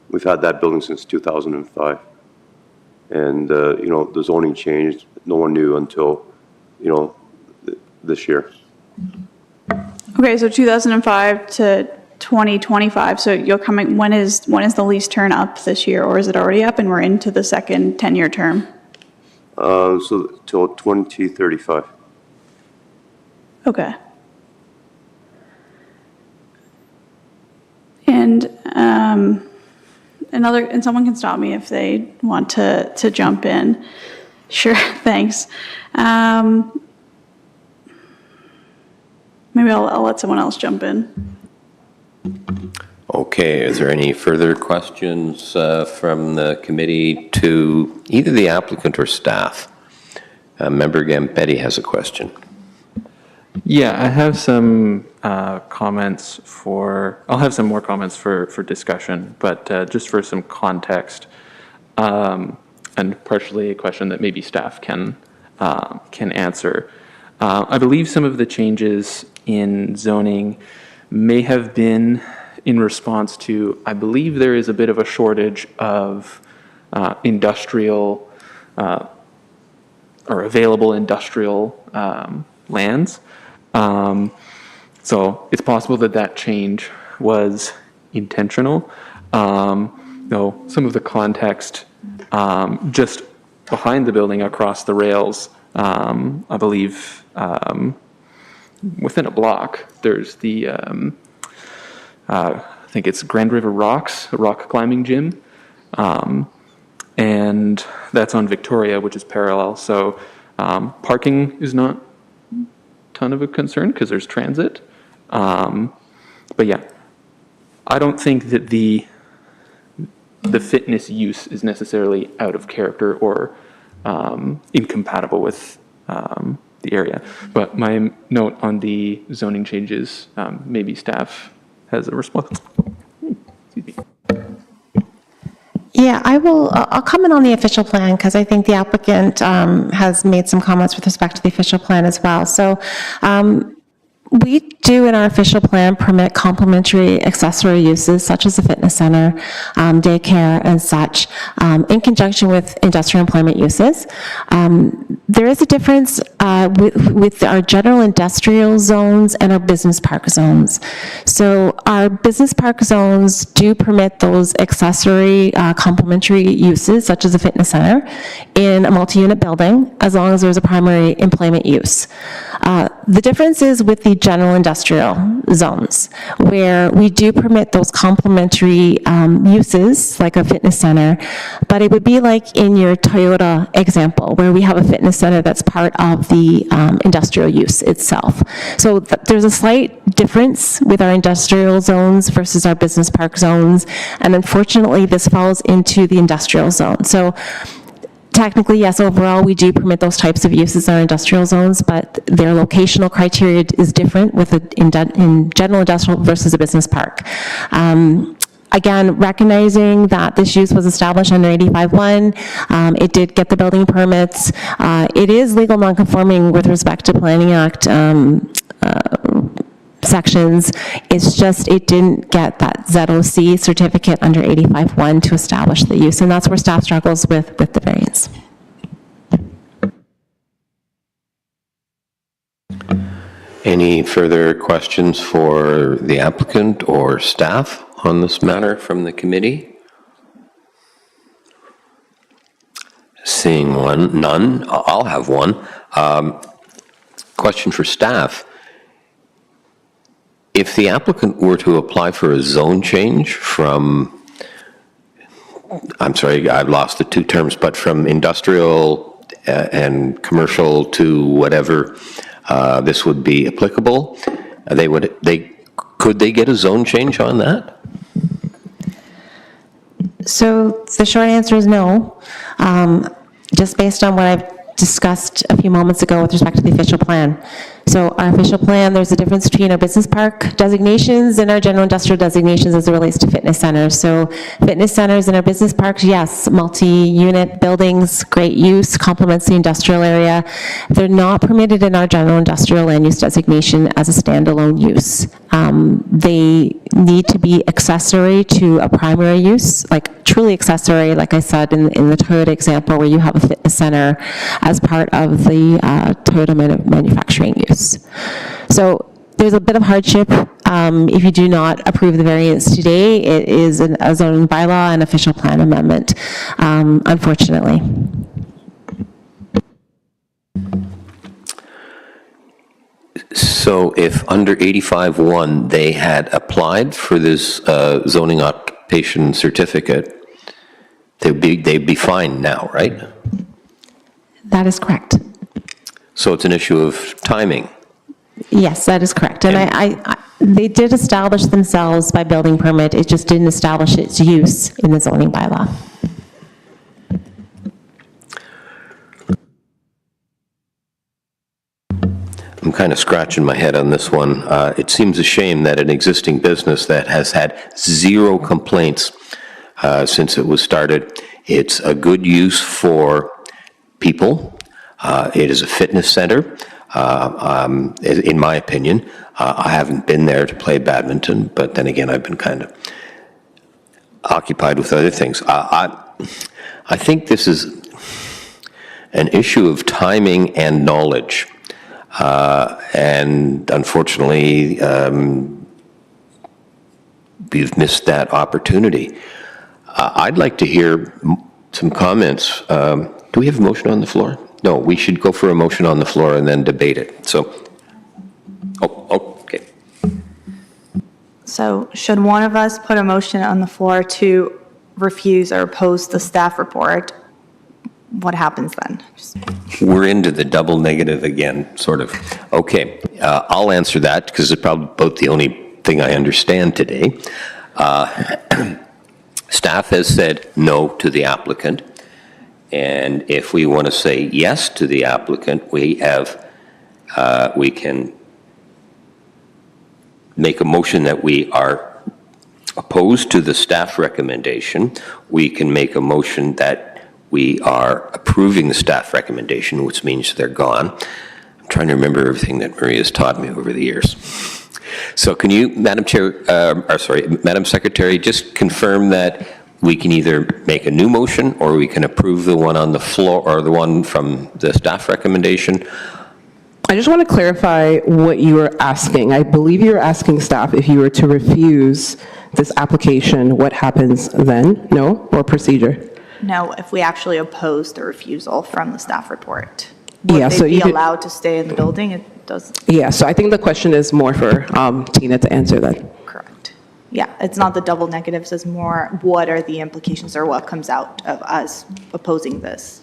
we've had that building since 2005. And, you know, the zoning changed. No one knew until, you know, this year. Okay, so 2005 to 2025, so you're coming, when is the lease term up this year, or is it already up and we're into the second 10-year term? So till 2035. Okay. And and someone can stop me if they want to jump in. Sure, thanks. Maybe I'll let someone else jump in. Okay, is there any further questions from the committee to either the applicant or staff? Member Gambetti has a question. Yeah, I have some comments I'll have some more comments for discussion, but just for some context, and partially a question that maybe staff can answer. I believe some of the changes in zoning may have been in response to, I believe there is a bit of a shortage of industrial or available industrial lands. So it's possible that change was intentional. Though some of the context just behind the building across the rails, I believe within a block, there's the, I think it's Grand River Rocks, a rock climbing gym. And that's on Victoria, which is parallel. So parking is not a ton of a concern because there's transit. But yeah, I don't think that the fitness use is necessarily out of character or incompatible with the area. But my note on the zoning changes, maybe staff has a response. Excuse me. Yeah, I'll comment on the official plan because I think the applicant has made some comments with respect to the official plan as well. So we do in our official plan permit complementary accessory uses such as a fitness center, daycare and such in conjunction with industrial employment uses. There is a difference with our general industrial zones and our business park zones. So our business park zones do permit those accessory complementary uses such as a fitness center in a multi-unit building as long as there's a primary employment use. The difference is with the general industrial industrial zones, where we do permit those complementary uses, like a fitness center, but it would be like in your Toyota example, where we have a fitness center that's part of the industrial use itself. So there's a slight difference with our industrial zones versus our business park zones, and unfortunately, this falls into the industrial zone. So technically, yes, overall, we do permit those types of uses in our industrial zones, but their locational criteria is different with in general industrial versus a business park. Again, recognizing that this use was established under 85-1, it did get the building permits. It is legal nonconforming with respect to Planning Act sections. It's just, it didn't get that ZOC certificate under 85-1 to establish the use, and that's where staff struggles with the variance. Any further questions for the applicant or staff on this matter from the committee? Seeing none, I'll have one. Question for staff. If the applicant were to apply for a zone change from, I'm sorry, I've lost the two terms, but from industrial and commercial to whatever this would be applicable, could they get a zone change on that? So the short answer is no. Just based on what I've discussed a few moments ago with respect to the official plan. So our official plan, there's a difference between our business park designations and our general industrial designations as it relates to fitness centers. So fitness centers in our business parks, yes, multi-unit buildings, great use, complements the industrial area. They're not permitted in our general industrial land use designation as a standalone use. They need to be accessory to a primary use, like truly accessory, like I said in the Toyota example, where you have a fitness center as part of the Toyota manufacturing use. So there's a bit of hardship if you do not approve the variance today. It is a zoning bylaw and official plan amendment, unfortunately. So if under 85-1 they had applied for this zoning occupation certificate, they'd be fine now, right? That is correct. So it's an issue of timing. Yes, that is correct. And they did establish themselves by building permit. It just didn't establish its use in the zoning bylaw. I'm kind of scratching my head on this one. It seems a shame that an existing business that has had zero complaints since it was started, it's a good use for people. It is a fitness center, in my opinion. I haven't been there to play badminton, but then again, I've been kind of occupied with other things. I think this is an issue of timing and knowledge. And unfortunately, we've missed that opportunity. I'd like to hear some comments. Do we have a motion on the floor? No, we should go for a motion on the floor and then debate it. So, okay. So should one of us put a motion on the floor to refuse or oppose the staff report? What happens then? We're into the double negative again, sort of. Okay, I'll answer that because it's probably about the only thing I understand today. Staff has said no to the applicant. And if we want to say yes to the applicant, we can make a motion that we are opposed to the staff recommendation. We can make a motion that we are approving the staff recommendation, which means they're gone. I'm trying to remember everything that Maria's taught me over the years. So can you, Madam Secretary, just confirm that we can either make a new motion or we can approve the one on the floor or the one from the staff recommendation? I just want to clarify what you were asking. I believe you were asking staff if you were to refuse this application, what happens then? No? Or procedure? No, if we actually oppose the refusal from the staff report. Yeah, would so they be you could- allowed to stay in the building? It does, Yeah, so I think the question is more for Tina to answer that. correct. Yeah, it's not the double negatives, it's more what are the implications or what comes out of us opposing this?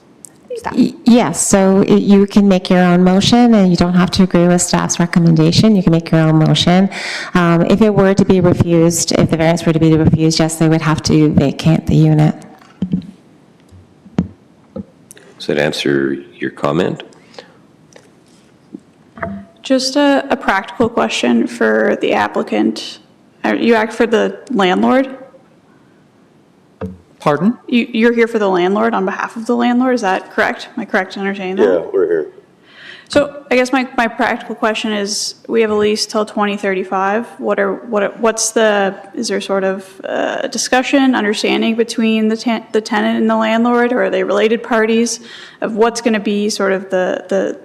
Staff. Yes, so you can make your own motion, and you don't have to agree with staff's recommendation. You can make your own motion. If it were to be refused, if the variance were to be refused, yes, they would have to vacate the unit. Does that answer your comment? Just a practical question for the applicant. You act for the landlord? Pardon? You're here for the landlord on behalf of the landlord, is that correct? Am I correct in understanding that? Yeah, we're here. So I guess my practical question is, we have a lease till 2035. Is there sort of discussion, understanding between the tenant and the landlord, or are they related parties, of what's going to be sort of the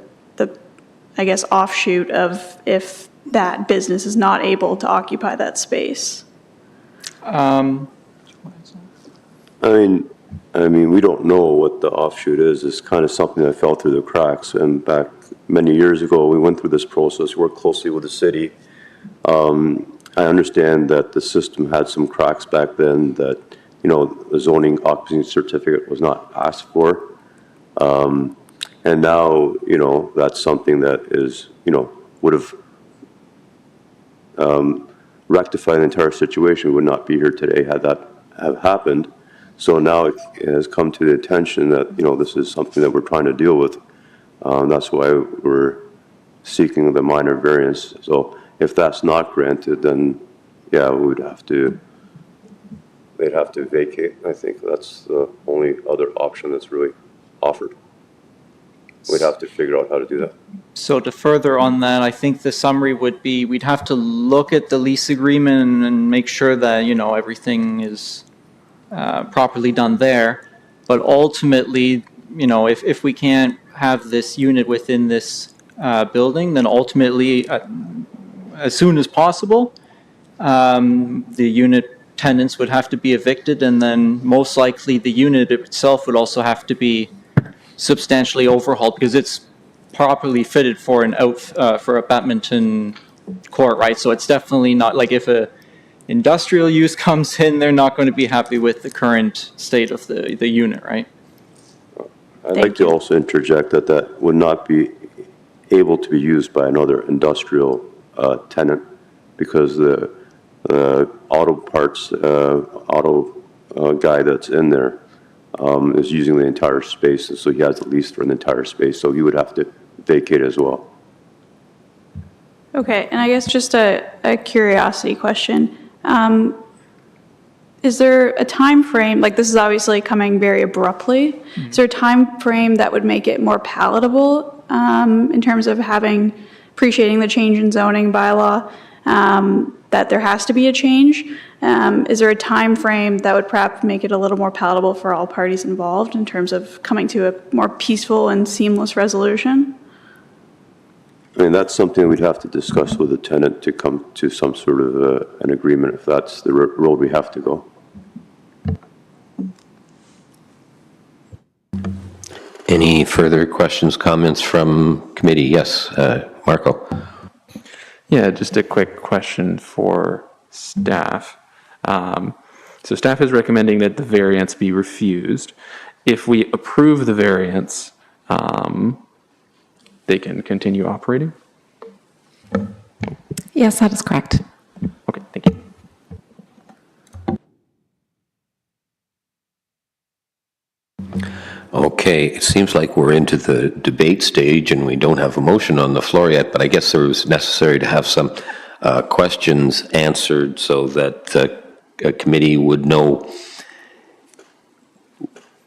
I guess, offshoot of if that business is not able to occupy that space? I mean, we don't know what the offshoot is. It's kind of something that fell through the cracks. And back many years ago, we went through this process, worked closely with the city. I understand that the system had some cracks back then, that, you know, the zoning occupancy certificate was not asked for. And now, you know, that's something that is, you know, would have rectified the entire situation. We would not be here today had that have happened. So now it has come to the attention that, you know, this is something that we're trying to deal with. That's why we're seeking the minor variance. So if that's not granted, then, yeah, they'd have to vacate. I think that's the only other option that's really offered. We'd have to figure out how to do that. So to further on that, I think the summary would be, we'd have to look at the lease agreement and make sure that, you know, everything is properly done there. But ultimately, you know, if we can't have this unit within this building, then ultimately, as soon as possible, the unit tenants would have to be evicted, and then most likely the unit itself would also have to be substantially overhauled, because it's properly fitted for a badminton court, right? So it's definitely not like, if a industrial use comes in, they're not going to be happy with the current state of the unit, right? I'd like to also interject that that would not be able to be used by another industrial tenant, because the auto parts, guy that's in there is using the entire space, and so he has the lease for an entire space, so he would have to vacate as well. Okay, and I guess just a curiosity question. Is there a time frame, like this is obviously coming very abruptly, is there a time frame that would make it more palatable in terms of appreciating the change in zoning bylaw, that there has to be a change? Is there a time frame that would perhaps make it a little more palatable for all parties involved in terms of coming to a more peaceful and seamless resolution? I mean, that's something we'd have to discuss with the tenant to come to some sort of an agreement, if that's the road we have to go. Any further questions, comments from committee? Yes, Marco. Yeah, just a quick question for staff. So staff is recommending that the variance be refused. If we approve the variance, they can continue operating? Yes, that is correct. Okay, thank you. Okay, it seems like we're into the debate stage and we don't have a motion on the floor yet, but I guess it was necessary to have some questions answered so that the committee would know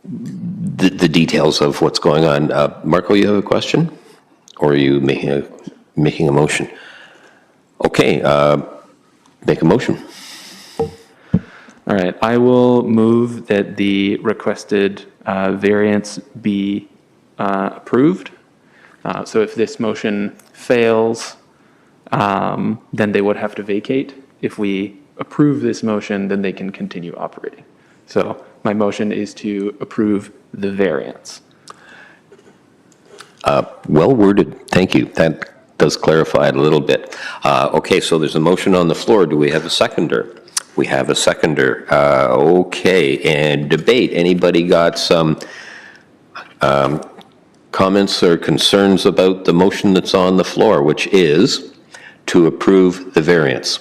the details of what's going on. Marco, you have a question? Or are you making a motion? Okay, make a motion. All right, I will move that the requested variance be approved. So if this motion fails, then they would have to vacate. If we approve this motion, then they can continue operating. So my motion is to approve the variance. Well worded, thank you. That does clarify it a little bit. Okay, so there's a motion on the floor. Do we have a seconder? We have a seconder. Okay, and debate. Anybody got some comments or concerns about the motion that's on the floor, which is to approve the variance?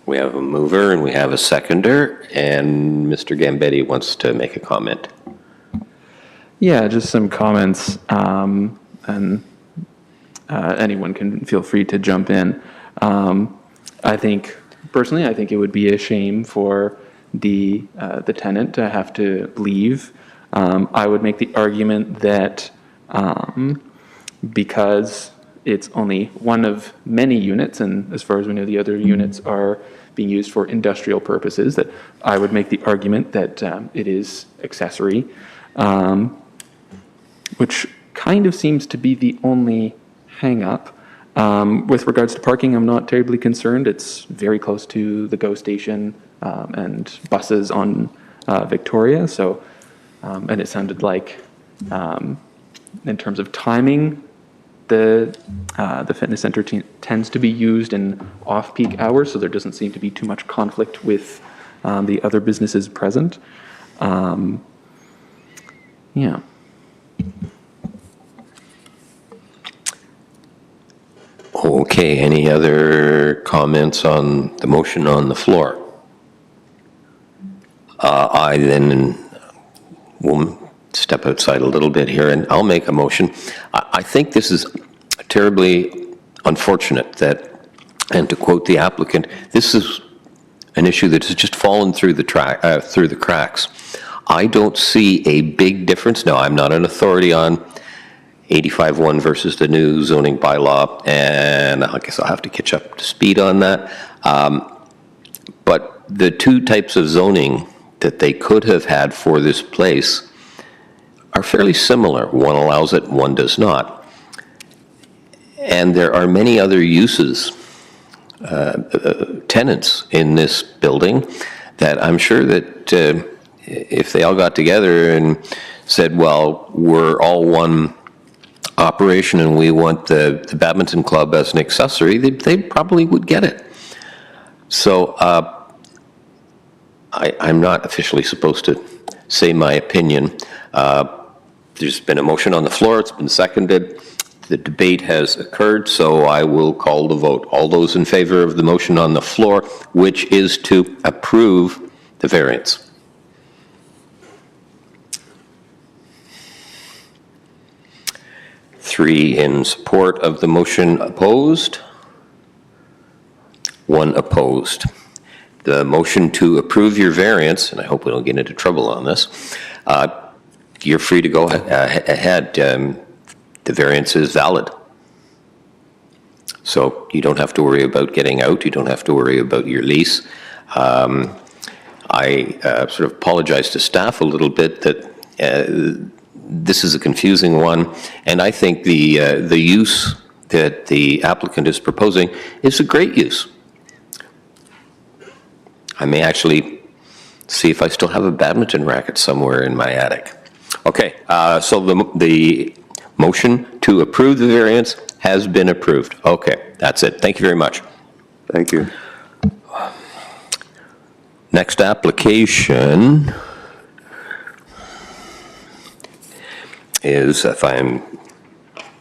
We have a mover and we have a seconder, and Mr. Gambetti wants to make a comment. Yeah, just some comments, and anyone can feel free to jump in. Personally, I think it would be a shame for the tenant to have to leave. I would make the argument that because it's only one of many units, and as far as we know, the other units are being used for industrial purposes, that I would make the argument that it is accessory, which kind of seems to be the only hang-up. With regards to parking, I'm not terribly concerned. It's very close to the GO station and buses on Victoria. So, and it sounded like, in terms of timing, the fitness center tends to be used in off-peak hours, so there doesn't seem to be too much conflict with the other businesses present. Yeah. Okay, any other comments on the motion on the floor? I then will step outside a little bit here, and I'll make a motion. I think this is terribly unfortunate that, and to quote the applicant, this is an issue that has just fallen through the cracks. I don't see a big difference. Now, I'm not an authority on 85-1 versus the new zoning bylaw, and I guess I'll have to catch up to speed on that. But the two types of zoning that they could have had for this place are fairly similar. One allows it, one does not. And there are many other uses, tenants in this building, that I'm sure that if they all got together and said, well, we're all one operation and we want the badminton club as an accessory, they probably would get it. So I'm not officially supposed to say my opinion. There's been a motion on the floor, it's been seconded. The debate has occurred, so I will call the vote. All those in favor of the motion on the floor, which is to approve the variance? Three in support of the motion, opposed. One opposed. The motion to approve your variance, and I hope we don't get into trouble on this, you're free to go ahead. The variance is valid. So you don't have to worry about getting out. You don't have to worry about your lease. I sort of apologize to staff a little bit that this is a confusing one, and I think the use that the applicant is proposing is a great use. I may actually see if I still have a badminton racket somewhere in my attic. Okay, so the motion to approve the variance has been approved. Okay, that's it. Thank you very much. Thank you. Next application is, if I'm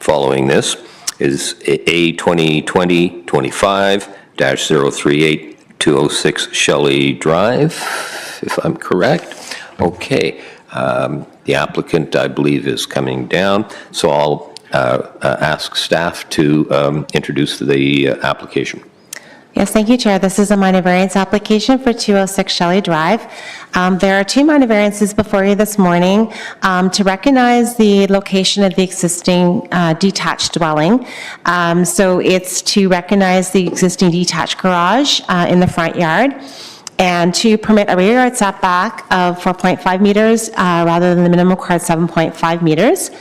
following this, is A 2020-25-038-206 Shelley Drive, if I'm correct. Okay. The applicant, I believe, is coming down, so I'll ask staff to introduce the application. Yes, thank you, Chair. This is a minor variance application for 206 Shelley Drive. There are two minor variances before you this morning to recognize the location of the existing detached dwelling. So it's to recognize the existing detached garage in the front yard, and to permit a rear yard setback of 4.5 meters rather than the minimum required 7.5 meters.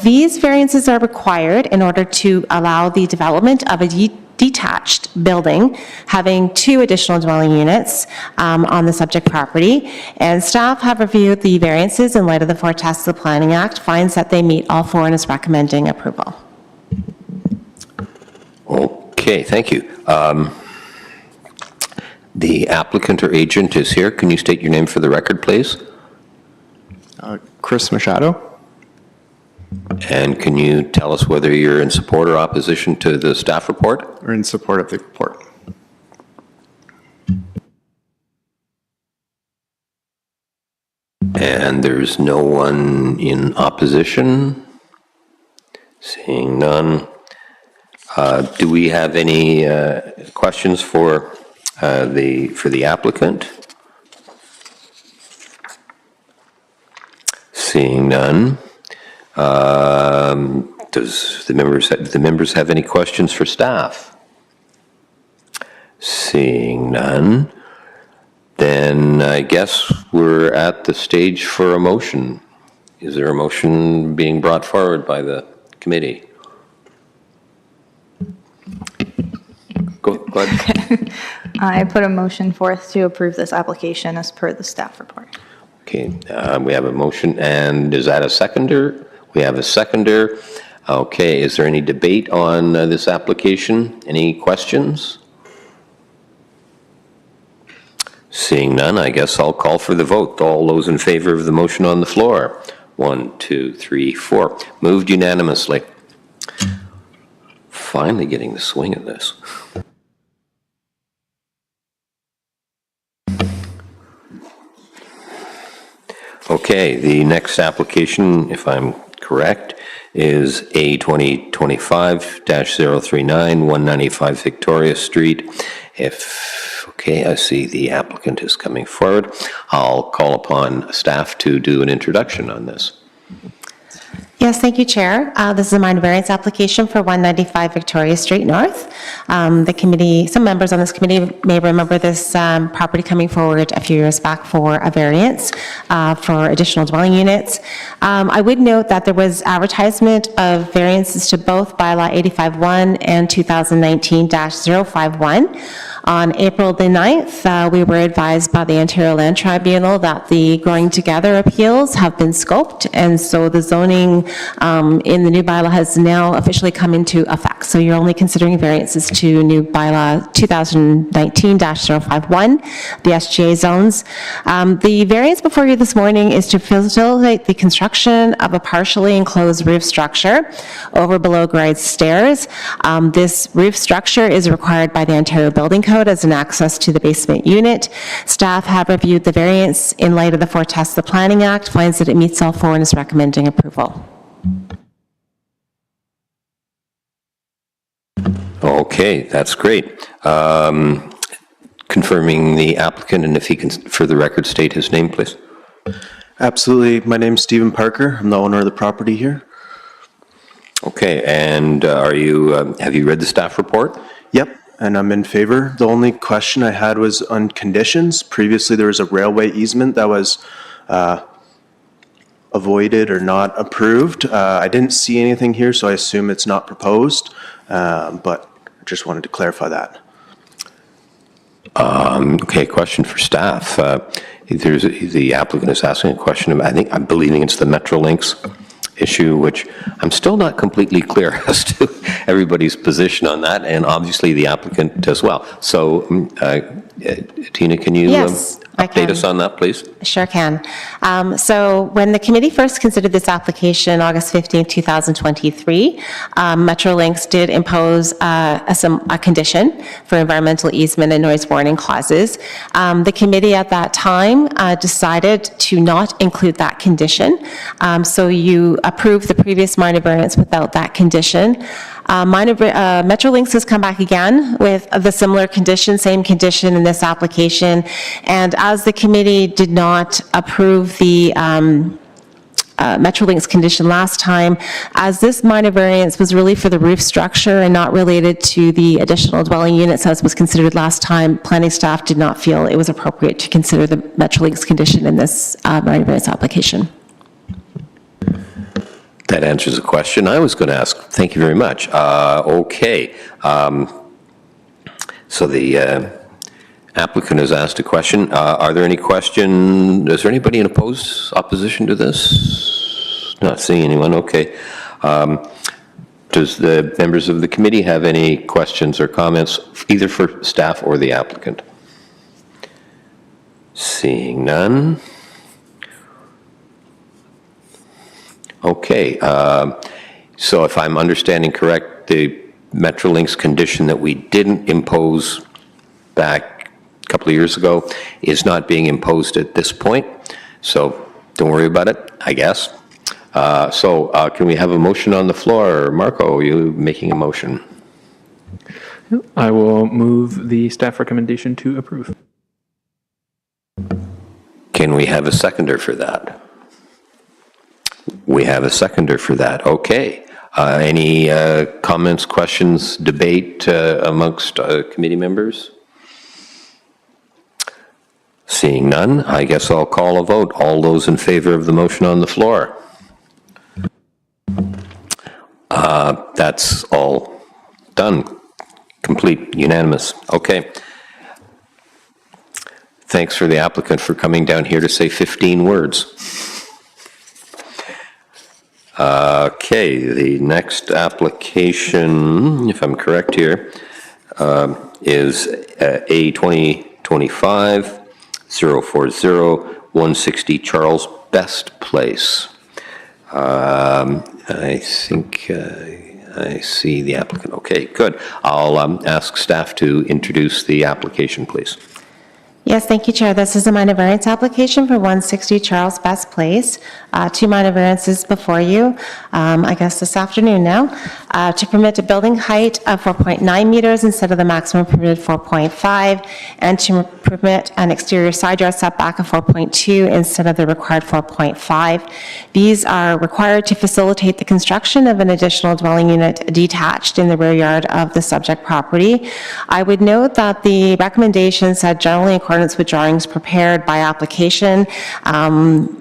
These variances are required in order to allow the development of a detached building having 2 additional dwelling units on the subject property, and staff have reviewed the variances in light of the 4 tests of the Planning Act, finds that they meet all 4 and is recommending approval. Okay, thank you. The applicant or agent is here. Can you state your name for the record, please? Chris Machado. And can you tell us whether you're in support or opposition to the staff report? We're in support of the report. And there's no one in opposition? Seeing none. Do we have any questions for the applicant? Seeing none. Does the members have any questions for staff? Seeing none, then I guess we're at the stage for a motion. Is there a motion being brought forward by the committee? Go ahead. I put a motion forth to approve this application as per the staff report. Okay, we have a motion, and is that a seconder? We have a seconder. Okay, is there any debate on this application? Any questions? Seeing none, I guess I'll call for the vote. All those in favor of the motion on the floor? 1, 2, 3, 4. Moved unanimously. Finally getting the swing of this. Okay, the next application, if I'm correct, is A 2025-039, 195 Victoria Street. Okay, I see the applicant is coming forward. I'll call upon staff to do an introduction on this. Yes, thank you, Chair. This is a minor variance application for 195 Victoria Street North. The committee, some members on this committee may remember this property coming forward a few years back for a variance for additional dwelling units. I would note that there was advertisement of variances to both bylaw 85-1 and 2019-051. On April the 9th, we were advised by the Ontario Land Tribunal that the Growing Together appeals have been scoped, and so the zoning in the new bylaw has now officially come into effect. So you're only considering variances to new bylaw 2019-051, the SGA zones. The variance before you this morning is to facilitate the construction of a partially enclosed roof structure over below grade stairs. This roof structure is required by the Ontario Building Code as an access to the basement unit. Staff have reviewed the variance in light of the 4 tests of the Planning Act, finds that it meets all 4 and is recommending approval. Okay, that's great. Confirming the applicant, and if he can, for the record, state his name, please. Absolutely. My name's Stephen Parker. I'm the owner of the property here. Okay, and have you read the staff report? Yep, and I'm in favor. The only question I had was on conditions. Previously, there was a railway easement that was avoided or not approved. I didn't see anything here, so I assume it's not proposed, but I just wanted to clarify that. Okay, question for staff. The applicant is asking a question. I'm believing it's the Metrolinx issue, which I'm still not completely clear as to everybody's position on that, and obviously the applicant as well. So, Tina, can you update us on that, please? Sure can. So when the committee first considered this application, August 15, 2023, Metrolinx did impose a condition for environmental easement and noise warning clauses. The committee at that time decided to not include that condition. So you approved the previous minor variance without that condition. Metrolinx has come back again with the similar condition, same condition in this application. And as the committee did not approve the Metrolinx condition last time, as this minor variance was really for the roof structure and not related to the additional dwelling units as was considered last time, planning staff did not feel it was appropriate to consider the Metrolinx condition in this minor variance application. That answers the question I was going to ask. Thank you very much. Okay. So the applicant has asked a question. Are there any questions? Is there anybody in opposition to this? Not seeing anyone. Okay. Does the members of the committee have any questions or comments, either for staff or the applicant? Seeing none. Okay. So if I'm understanding correct, the Metrolinx condition that we didn't impose back a couple of years ago is not being imposed at this point. So don't worry about it, I guess. Can we have a motion on the floor? Marco, are you making a motion? I will move the staff recommendation to approve. Can we have a seconder for that? We have a seconder for that. Okay. Any comments, questions, debate amongst committee members? Seeing none, I guess I'll call a vote. All those in favor of the motion on the floor? That's all done. Complete, unanimous. Okay. Thanks for the applicant for coming down here to say 15 words. Okay, the next application, if I'm correct here, is A 2025-040-160 Charles Best Place. I think I see the applicant. Okay, good. I'll ask staff to introduce the application, please. Yes, thank you, Chair. This is a minor variance application for 160 Charles Best Place. Two minor variances before you, I guess this afternoon now, to permit a building height of 4.9 meters instead of the maximum permitted 4.5, and to permit an exterior side yard setback of 4.2 instead of the required 4.5. These are required to facilitate the construction of an additional dwelling unit detached in the rear yard of the subject property. I would note that the recommendation said generally in accordance with drawings prepared by application.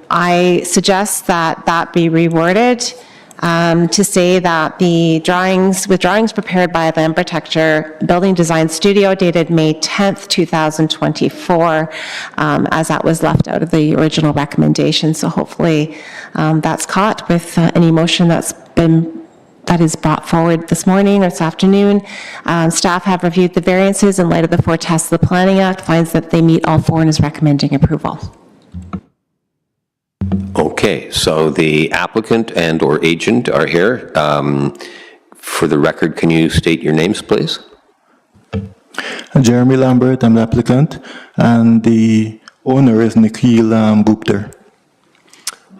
I suggest that be reworded to say that the drawings prepared by Lambert Texture Building Design Studio dated May 10th, 2024, as that was left out of the original recommendation. So hopefully that's caught with any motion that is brought forward this morning or this afternoon. Staff have reviewed the variances in light of the four tests of the Planning Act, finds that they meet all four and is recommending approval. Okay, so the applicant and or agent are here. For the record, can you state your names, please? Jeremy Lambert, I'm the applicant, and the owner is Nikhil Gupta.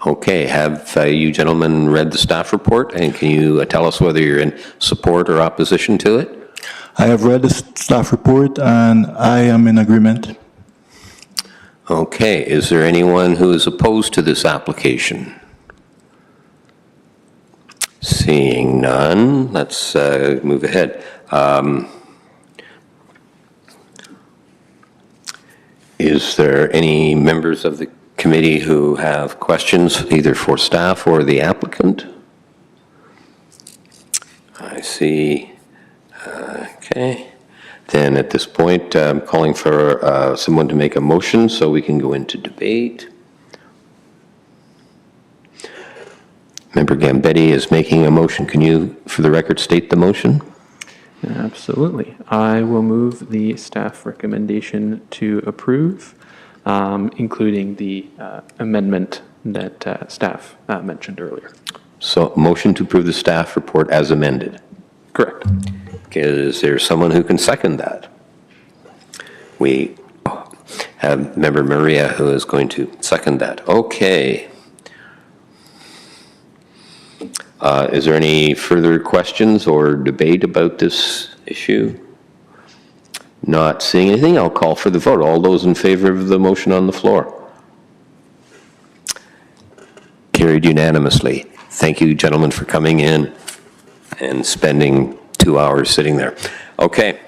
Okay, have you gentlemen read the staff report, and can you tell us whether you're in support or opposition to it? I have read the staff report and I am in agreement. Okay, is there anyone who is opposed to this application? Seeing none, let's move ahead. Is there any members of the committee who have questions either for staff or the applicant? I see. Okay. Then at this point, I'm calling for someone to make a motion so we can go into debate. Member Gambetti is making a motion. Can you, for the record, state the motion? Absolutely. I will move the staff recommendation to approve, including the amendment that staff mentioned earlier. So, motion to approve the staff report as amended. Correct. Okay, is there someone who can second that? We have Member Maria who is going to second that. Okay. Is there any further questions or debate about this issue? Not seeing anything, I'll call for the vote. All those in favor of the motion on the floor? Carried unanimously. Thank you, gentlemen, for coming in and spending 2 hours sitting there. Okay,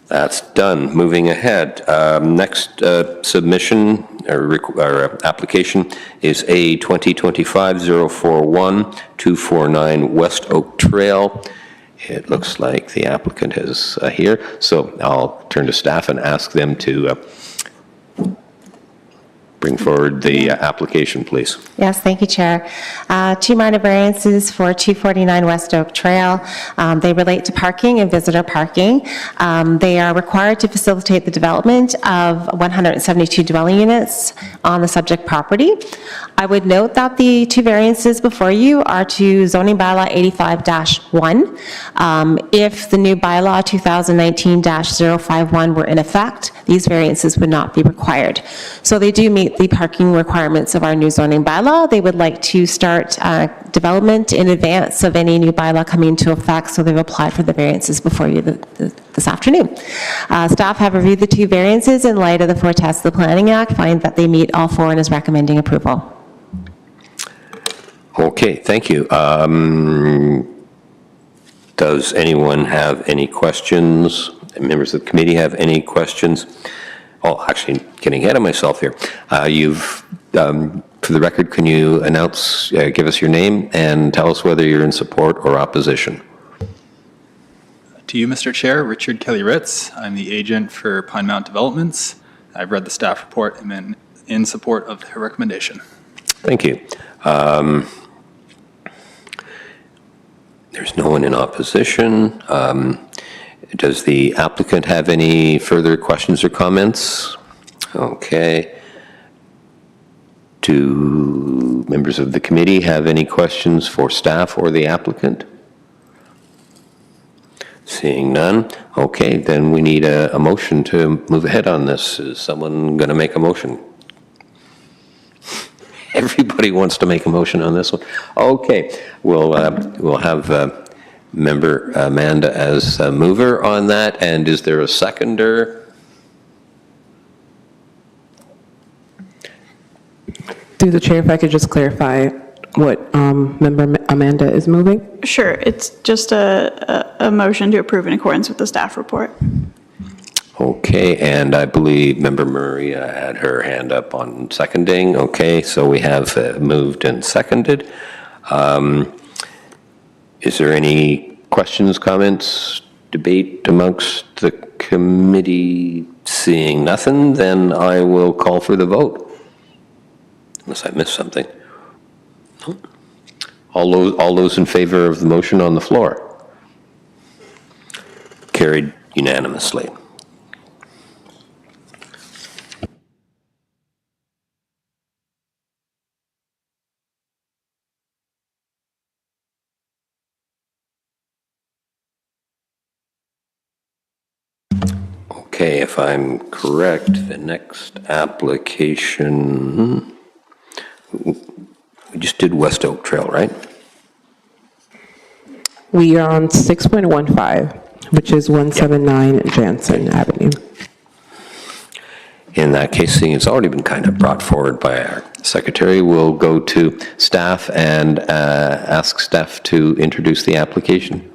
that's done. Moving ahead. Next submission or application is A 2025-041-249 West Oak Trail. It looks like the applicant is here, so I'll turn to staff and ask them to bring forward the application, please. Yes, thank you, Chair. Two minor variances for 249 West Oak Trail. They relate to parking and visitor parking. They are required to facilitate the development of 172 dwelling units on the subject property. I would note that the two variances before you are to zoning bylaw 85-1. If the new bylaw 2019-051 were in effect, these variances would not be required. So they do meet the parking requirements of our new zoning bylaw. They would like to start development in advance of any new bylaw coming into effect, so they've applied for the variances before you this afternoon. Staff have reviewed the two variances in light of the four tests of the Planning Act, find that they meet all four and is recommending approval. Okay, thank you. Does anyone have any questions? Members of the committee have any questions? Oh, actually, getting ahead of myself here. For the record, can you announce, give us your name and tell us whether you're in support or opposition? To you, Mr. Chair, Richard Kelly Ritz. I'm the agent for Pine Mount Developments. I've read the staff report and am in support of the recommendation. Thank you. There's no one in opposition. Does the applicant have any further questions or comments? Okay. Do members of the committee have any questions for staff or the applicant? Seeing none. Okay, then we need a motion to move ahead on this. Is someone going to make a motion? Everybody wants to make a motion on this one. Okay, we'll have Member Amanda as a mover on that, and is there a seconder? Through the chair, if I could just clarify what Member Amanda is moving? Sure, it's just a motion to approve in accordance with the staff report. Okay, and I believe Member Maria had her hand up on seconding. Okay, so we have moved and seconded. Is there any questions, comments, debate amongst the committee? Seeing nothing, then I will call for the vote. Unless I missed something. No? All those in favor of the motion on the floor? Carried unanimously. Okay, if I'm correct, the next application, we just did West Oak Trail, right? We are on 6.15, which is 179 Jansen Avenue. In that case, seeing it's already been kind of brought forward by our secretary, we'll go to staff and ask staff to introduce the application.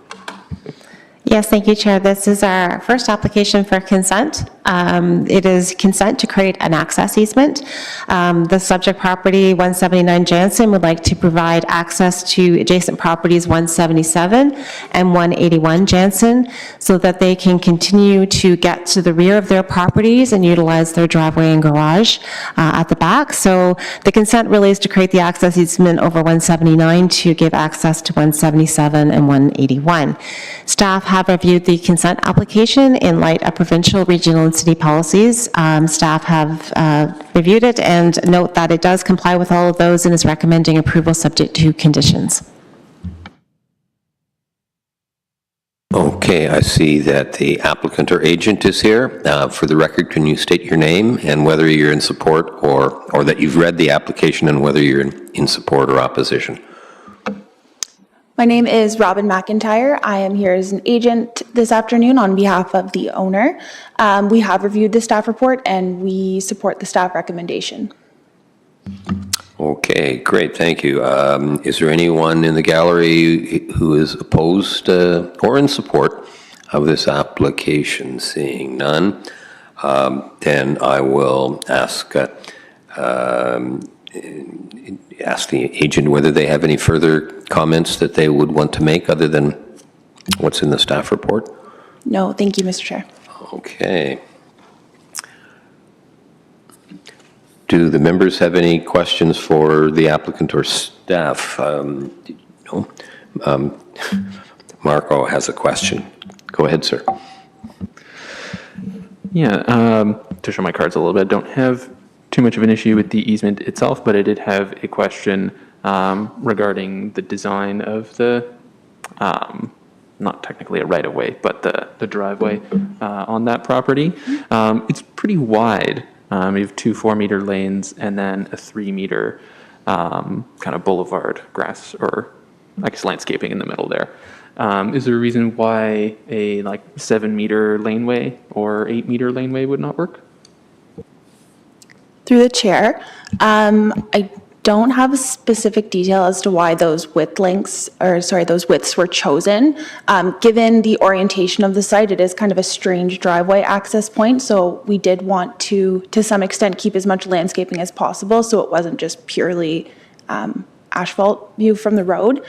Yes, thank you, Chair. This is our first application for consent. It is consent to create an access easement. The subject property, 179 Jansen, would like to provide access to adjacent properties 177 and 181 Jansen so that they can continue to get to the rear of their properties and utilize their driveway and garage at the back. So the consent really is to create the access easement over 179 to give access to 177 and 181. Staff have reviewed the consent application in light of provincial, regional, and city policies. Staff have reviewed it and note that it does comply with all of those and is recommending approval subject to conditions. Okay, I see that the applicant or agent is here. For the record, can you state your name and whether you're in support or that you've read the application and whether you're in support or opposition? My name is Robin McIntyre. I am here as an agent this afternoon on behalf of the owner. We have reviewed the staff report and we support the staff recommendation. Okay, great, thank you. Is there anyone in the gallery who is opposed or in support of this application? Seeing none, then I will ask the agent whether they have any further comments that they would want to make other than what's in the staff report? No, thank you, Mr. Chair. Okay. Do the members have any questions for the applicant or staff? No? Marco has a question. Go ahead, sir. Yeah, to show my cards a little bit, don't have too much of an issue with the easement itself, but I did have a question regarding the design of the, not technically a right-of-way, but the driveway on that property. It's pretty wide. You have 2 4-meter lanes and then a 3-meter kind of boulevard grass, or I guess landscaping in the middle there. Is there a reason why a 7-meter laneway or 8-meter laneway would not work? Through the chair, I don't have a specific detail as to why those those widths were chosen. Given the orientation of the site, it is kind of a strange driveway access point, so we did want to some extent, keep as much landscaping as possible, so it wasn't just purely asphalt view from the road.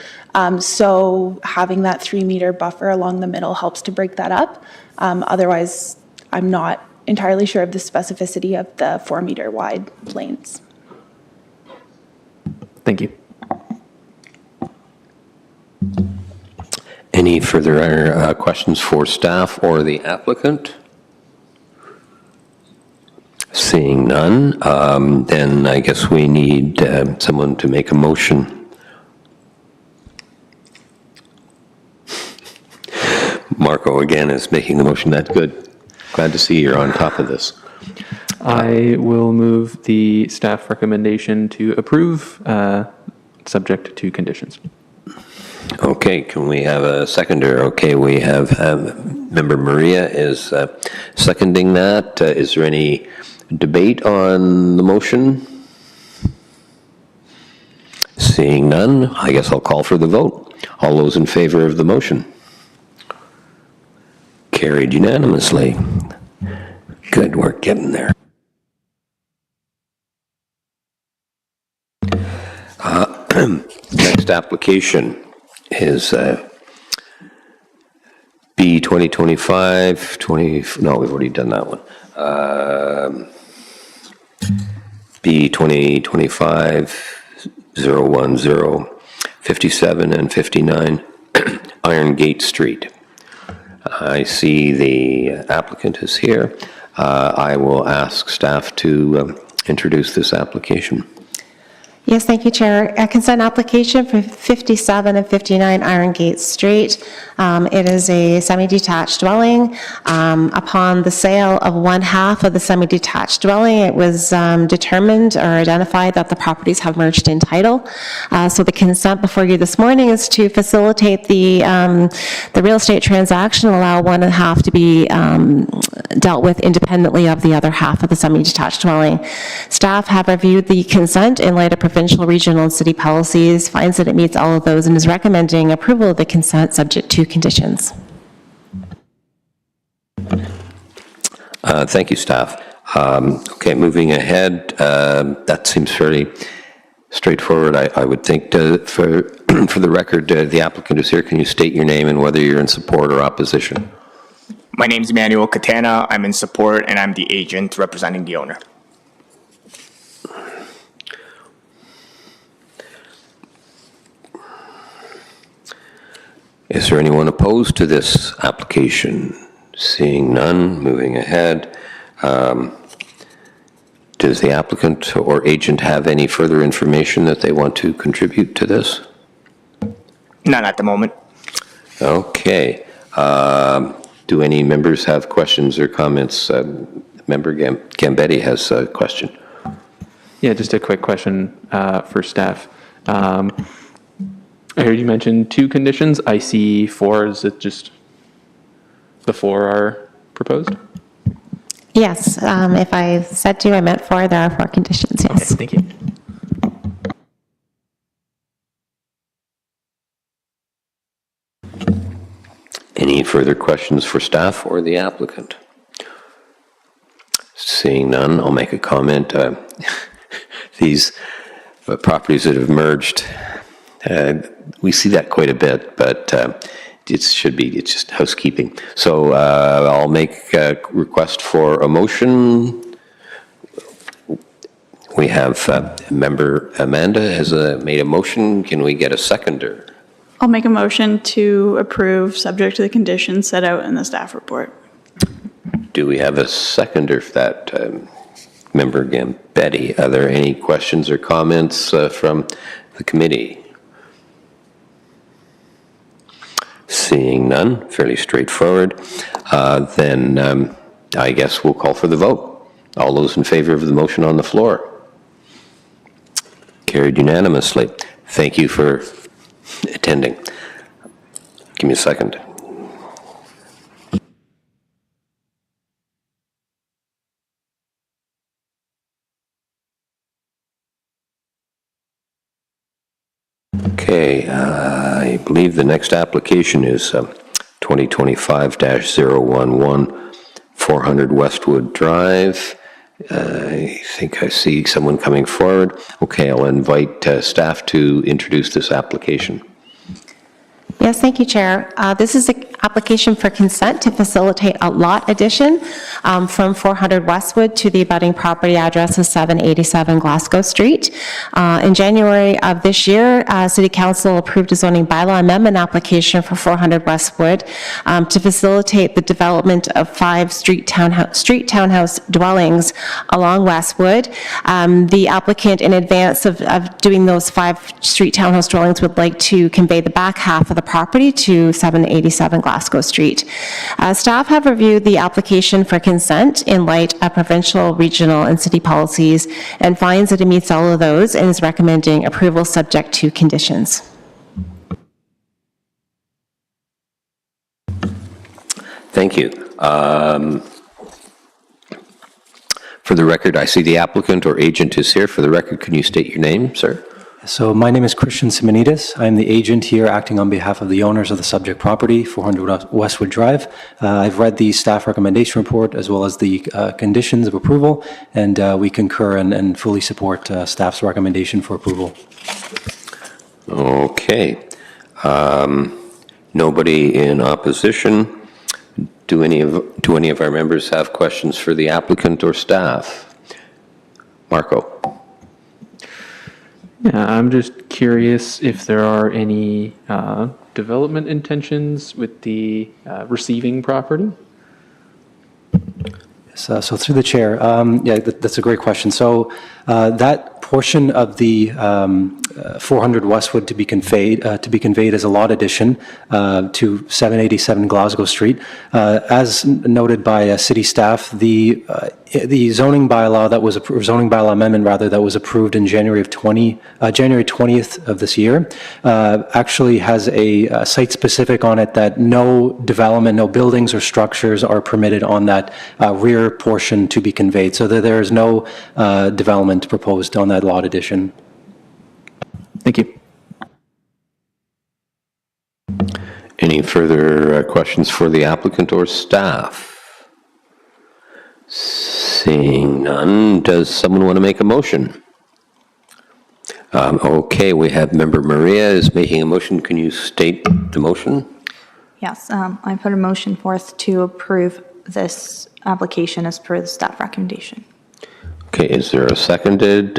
So having that 3-meter buffer along the middle helps to break that up. Otherwise, I'm not entirely sure of the specificity of the 4-meter wide lanes. Thank you. Any further questions for staff or the applicant? Seeing none, then I guess we need someone to make a motion. Marco again is making the motion. That's good. Glad to see you're on top of this. I will move the staff recommendation to approve, subject to conditions. Okay, can we have a seconder? Okay, we have Member Maria is seconding that. Is there any debate on the motion? Seeing none, I guess I'll call for the vote. All those in favor of the motion? Carried unanimously. Good work getting there. Next application is B 2025-20, no, we've already done that one. B 2025-010, 57 and 59 Iron Gate Street. I see the applicant is here. I will ask staff to introduce this application. Yes, thank you, Chair. A consent application for 57 and 59 Iron Gate Street. It is a semi-detached dwelling. Upon the sale of one half of the semi-detached dwelling, it was determined or identified that the properties have merged in title. So the consent before you this morning is to facilitate the real estate transaction, allow one half to be dealt with independently of the other half of the semi-detached dwelling. Staff have reviewed the consent in light of provincial, regional, and city policies, finds that it meets all of those, and is recommending approval of the consent subject to conditions. Thank you, staff. Okay, moving ahead, that seems fairly straightforward, I would think. For the record, the applicant is here. Can you state your name and whether you're in support or opposition? My name is Emmanuel Katana. I'm in support, and I'm the agent representing the owner. Is there anyone opposed to this application? Seeing none, moving ahead. Does the applicant or agent have any further information that they want to contribute to this? None at the moment. Okay. Do any members have questions or comments? Member Gambetti has a question. Yeah, just a quick question for staff. I heard you mention 2 conditions. I see 4. Is it just the 4 are proposed? Yes, if I said 2, I meant 4. There are 4 conditions, yes. Okay, thank you. Any further questions for staff or the applicant? Seeing none, I'll make a comment. These properties that have merged, we see that quite a bit, but it's just housekeeping. So I'll make a request for a motion. We have member Amanda has made a motion. Can we get a seconder? I'll make a motion to approve, subject to the conditions set out in the staff report. Do we have a seconder for that? Member Gambetti, are there any questions or comments from the committee? Seeing none, fairly straightforward, then I guess we'll call for the vote. All those in favor of the motion on the floor? Carried unanimously. Thank you for attending. Give me a second. Okay, I believe the next application is 2025-011, 400 Westwood Drive. I think I see someone coming forward. Okay, I'll invite staff to introduce this application. Yes, thank you, Chair. This is an application for consent to facilitate a lot addition from 400 Westwood to the abutting property address of 787 Glasgow Street. In January of this year, City Council approved a zoning bylaw amendment application for 400 Westwood to facilitate the development of 5 street townhouse dwellings along Westwood. The applicant, in advance of doing those 5 street townhouse dwellings, would like to convey the back half of the property to 787 Glasgow Street. Staff have reviewed the application for consent in light of provincial, regional, and city policies and finds that it meets all of those and is recommending approval subject to conditions. Thank you. For the record, I see the applicant or agent is here. For the record, can you state your name, sir? So my name is Christian Simonides. I'm the agent here acting on behalf of the owners of the subject property, 400 Westwood Drive. I've read the staff recommendation report as well as the conditions of approval, and we concur and fully support staff's recommendation for approval. Okay. Nobody in opposition. Do any of our members have questions for the applicant or staff? Marco. Yeah, I'm just curious if there are any development intentions with the receiving property? So through the chair, yeah, that's a great question. So that portion of the 400 Westwood to be conveyed as a lot addition to 787 Glasgow Street, as noted by city staff, the zoning bylaw that was zoning bylaw amendment rather that was approved in January 20th of this year actually has a site specific on it that no development, no buildings or structures are permitted on that rear portion to be conveyed. So there is no development proposed on that lot addition. Thank you. Any further questions for the applicant or staff? Seeing none, does someone want to make a motion? Okay, we have member Maria is making a motion. Can you state the motion? Yes, I put a motion forth to approve this application as per the staff recommendation. Okay, is there a seconded?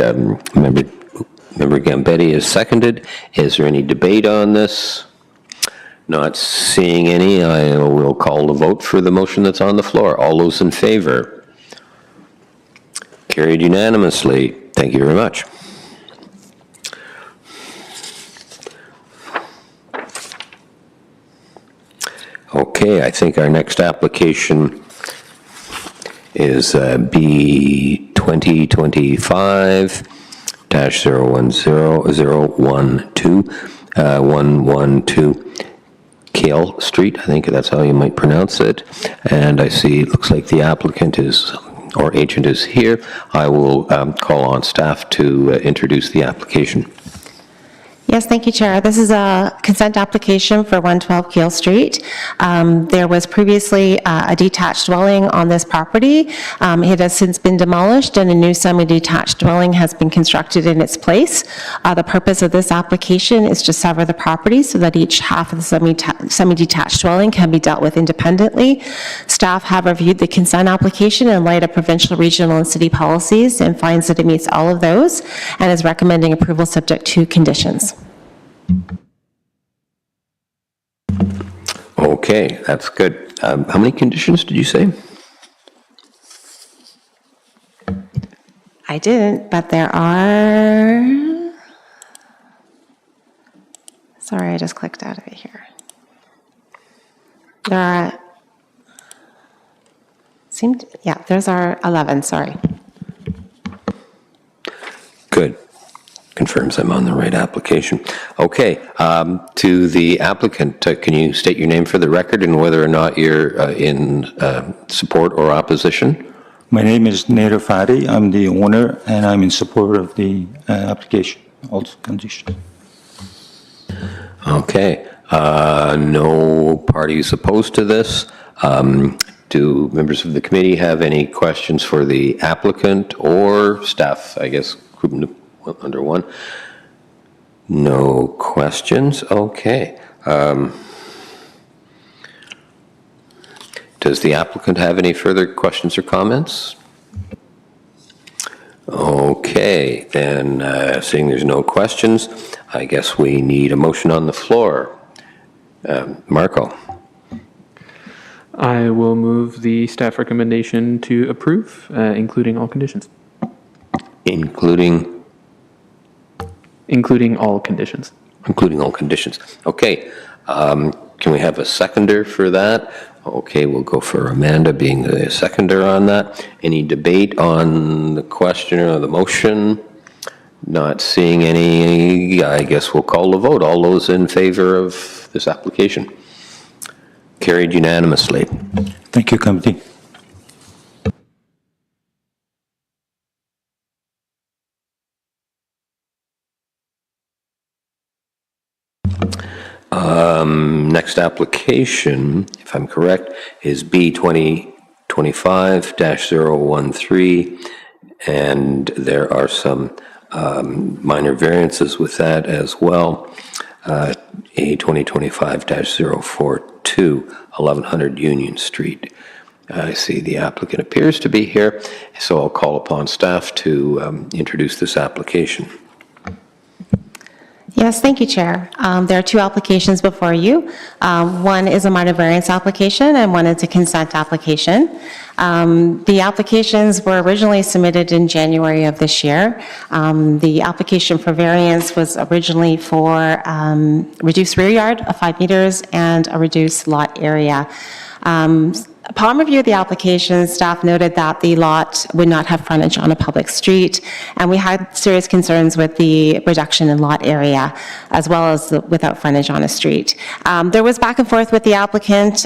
Member Gambetti is seconded. Is there any debate on this? Not seeing any, I will call the vote for the motion that's on the floor. All those in favor? Carried unanimously. Thank you very much. Okay, I think our next application is B 2025-010012 Kale Street, I think that's how you might pronounce it. And I see it looks like the applicant is, or agent is here. I will call on staff to introduce the application. Yes, thank you, Chair. This is a consent application for 112 Keel Street. There was previously a detached dwelling on this property. It has since been demolished and a new semi-detached dwelling has been constructed in its place. The purpose of this application is to sever the property so that each half of the semi-detached dwelling can be dealt with independently. Staff have reviewed the consent application in light of provincial, regional, and city policies and finds that it meets all of those and is recommending approval subject to conditions. Okay, that's good. How many conditions did you say? I didn't, but there are, sorry, I just clicked out of it here. There are, there's our 11, sorry. Good. Confirms I'm on the right application. Okay, to the applicant, can you state your name for the record and whether or not you're in support or opposition? My name is Nader Fadi. I'm the owner, and I'm in support of the application, all conditions. Okay, no parties opposed to this. Do members of the committee have any questions for the applicant or staff, I guess, under one? No questions. Okay. Does the applicant have any further questions or comments? Okay, then seeing there's no questions, I guess we need a motion on the floor. Marco. I will move the staff recommendation to approve, including all conditions. Including all conditions. Including all conditions. Okay. Can we have a seconder for that? Okay, we'll go for Amanda being the seconder on that. Any debate on the question or the motion? Not seeing any, I guess we'll call the vote. All those in favor of this application? Carried unanimously. Thank you, committee. Next application, if I'm correct, is B 2025-013, and there are some minor variances with that as well. A 2025-042, 1100 Union Street. I see the applicant appears to be here, so I'll call upon staff to introduce this application. Yes, thank you, Chair. There are two applications before you. One is a minor variance application and one is a consent application. The applications were originally submitted in January of this year. The application for variance was originally for reduced rear yard of 5 meters and a reduced lot area. Upon review of the application, staff noted that the lot would not have frontage on a public street, and we had serious concerns with the reduction in lot area, as well as without frontage on a street. There was back and forth with the applicant.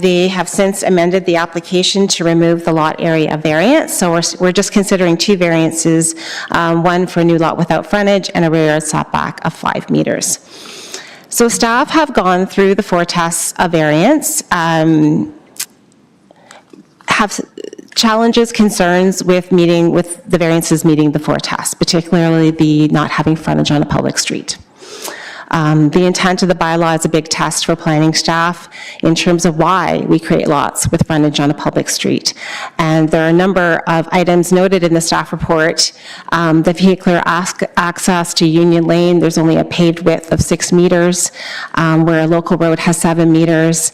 They have since amended the application to remove the lot area variance, so we're just considering two variances, one for a new lot without frontage and a rear yard setback of 5 meters. So staff have gone through the 4 tests of variance, have challenges, concerns with the variances meeting the 4 tests, particularly the not having frontage on a public street. The intent of the bylaw is a big test for planning staff in terms of why we create lots with frontage on a public street. And there are a number of items noted in the staff report. The vehicular access to Union Lane, there's only a paved width of 6 meters, where a local road has 7 meters.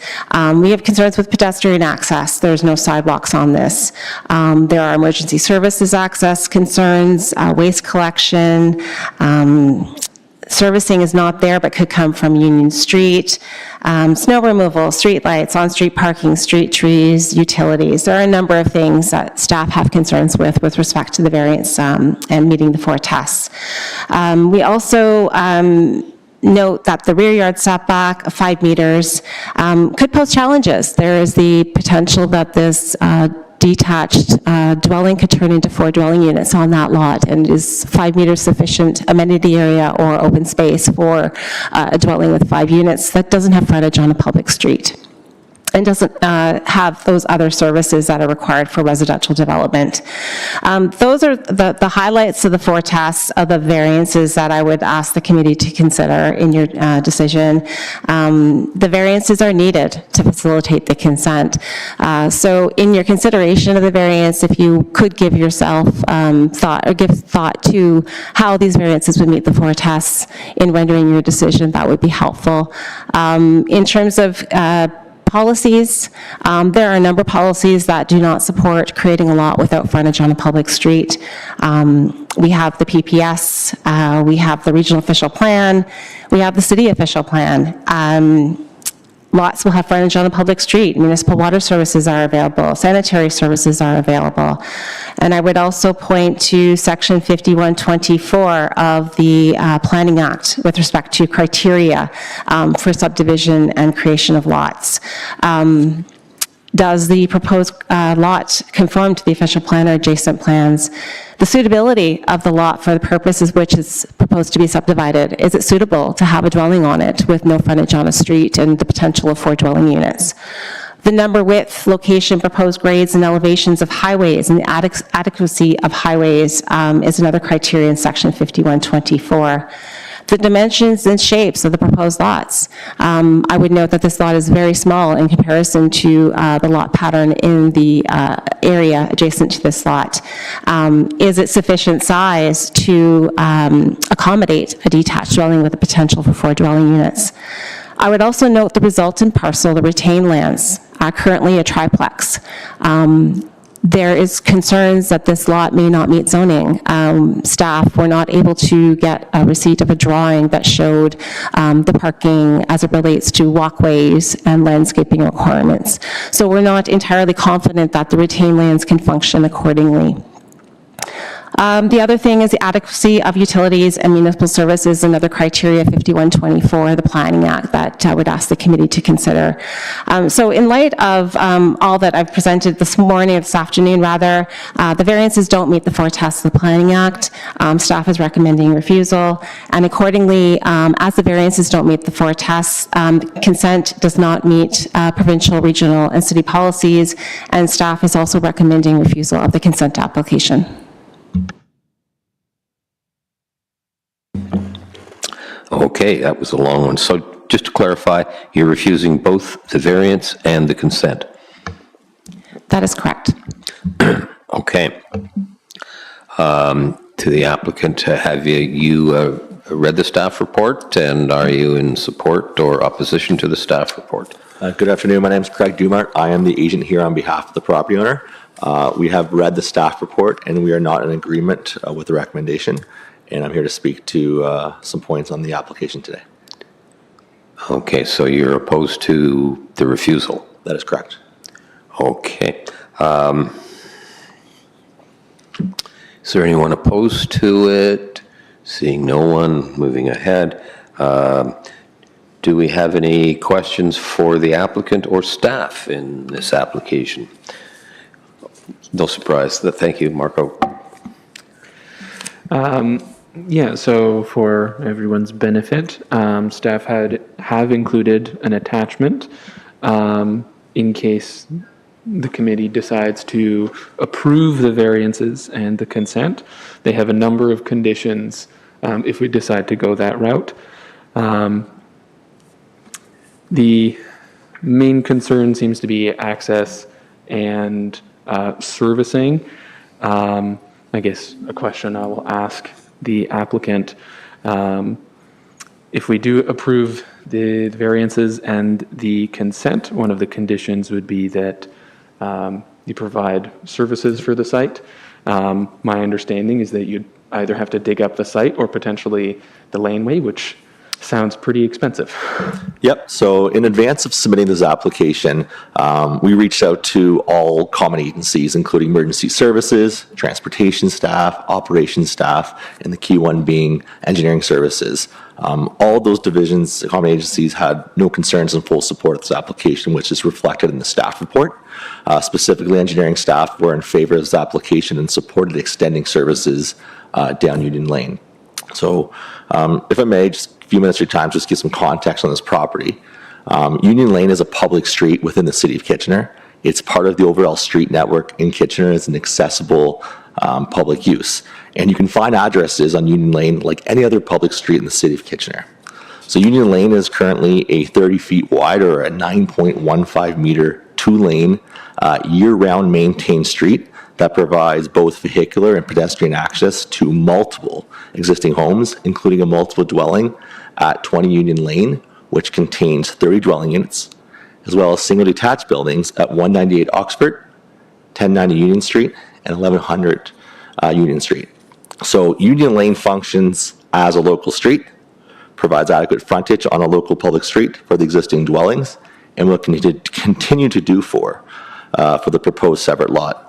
We have concerns with pedestrian access. There's no sidewalks on this. There are emergency services access concerns, waste collection, servicing is not there but could come from Union Street, snow removal, street lights, on-street parking, street trees, utilities. There are a number of things that staff have concerns with respect to the variance and meeting the 4 tests. We also note that the rear yard setback of 5 meters could pose challenges. There is the potential that this detached dwelling could turn into 4 dwelling units on that lot, and is 5 meters sufficient amenity area or open space for a dwelling with 5 units that doesn't have frontage on a public street and doesn't have those other services that are required for residential development. Those are the highlights of the 4 tasks of the variances that I would ask the committee to consider in your decision. The variances are needed to facilitate the consent. So in your consideration of the variance, if you could give yourself thought, or give thought to how these variances would meet the 4 tasks in rendering your decision, that would be helpful. In terms of policies, there are a number of policies that do not support creating a lot without frontage on a public street. We have the PPS, we have the regional official plan, we have the city official plan. Lots will have frontage on a public street. Municipal water services are available. Sanitary services are available. And I would also point to Section 5124 of the Planning Act with respect to criteria for subdivision and creation of lots. Does the proposed lot conform to the official plan or adjacent plans? The suitability of the lot for the purposes which is proposed to be subdivided. Is it suitable to have a dwelling on it with no frontage on a street and the potential of 4 dwelling units? The number, width, location, proposed grades and elevations of highways and the adequacy of highways is another criteria in Section 5124. The dimensions and shapes of the proposed lots. I would note that this lot is very small in comparison to the lot pattern in the area adjacent to this lot. Is it sufficient size to accommodate a detached dwelling with a potential for 4 dwelling units? I would also note the resultant parcel, the retained lands, currently a triplex. There is concerns that this lot may not meet zoning. Staff were not able to get a receipt of a drawing that showed the parking as it relates to walkways and landscaping requirements. So we're not entirely confident that the retained lands can function accordingly. The other thing is the adequacy of utilities and municipal services, another criteria, 5124, the Planning Act, that I would ask the committee to consider. So in light of all that I've presented this morning, this afternoon rather, the variances don't meet the 4 tasks of the Planning Act. Staff is recommending refusal, and accordingly, as the variances don't meet the 4 tasks, consent does not meet provincial, regional, and city policies, and staff is also recommending refusal of the consent application. Okay, that was a long one. So just to clarify, you're refusing both the variance and the consent? That is correct. Okay. To the applicant, have you read the staff report, and are you in support or opposition to the staff report? Good afternoon. My name is Craig Dumart. I am the agent here on behalf of the property owner. We have read the staff report, and we are not in agreement with the recommendation. And I'm here to speak to some points on the application today. Okay, so you're opposed to the refusal? That is correct. Okay. Is there anyone opposed to it? Seeing no one, moving ahead. Do we have any questions for the applicant or staff in this application? No surprise. Thank you, Marco. Yeah, so for everyone's benefit, staff have included an attachment in case the committee decides to approve the variances and the consent. They have a number of conditions if we decide to go that route. The main concern seems to be access and servicing. I guess a question I will ask the applicant, if we do approve the variances and the consent, one of the conditions would be that you provide services for the site. My understanding is that you'd either have to dig up the site or potentially the laneway, which Sounds pretty expensive. Yep. So in advance of submitting this application, we reached out to all common agencies, including emergency services, transportation staff, operations staff, and the key one being engineering services. All those divisions, common agencies, had no concerns and full support of this application, which is reflected in the staff report. Specifically, engineering staff were in favor of this application and supported extending services down Union Lane. So if I may, just a few minutes of your time, just give some context on this property. Union Lane is a public street within the city of Kitchener. It's part of the overall street network in Kitchener as an accessible public use. And you can find addresses on Union Lane like any other public street in the city of Kitchener. So Union Lane is currently a 30 feet wide or a 9.15 meter two-lane year-round maintained street that provides both vehicular and pedestrian access to multiple existing homes, including a multiple dwelling at 20 Union Lane, which contains 30 dwelling units, as well as single detached buildings at 198 Oxford, 1090 Union Street, and 1100 Union Street. So Union Lane functions as a local street, provides adequate frontage on a local public street for the existing dwellings, and will continue to do for the proposed separate lot.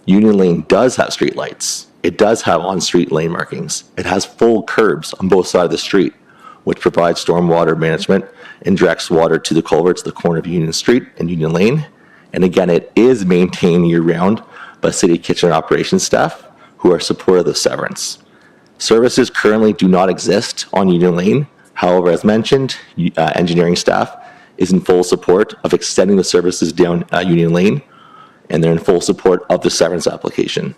Union Lane does have streetlights. It does have on-street lane markings. It has full curbs on both sides of the street, which provides stormwater management and directs water to the culverts at the corner of Union Street and Union Lane. And again, it is maintained year-round by City Kitchener operations staff who are supportive of severance. Services currently do not exist on Union Lane. However, as mentioned, engineering staff is in full support of extending the services down Union Lane, and they're in full support of the severance application.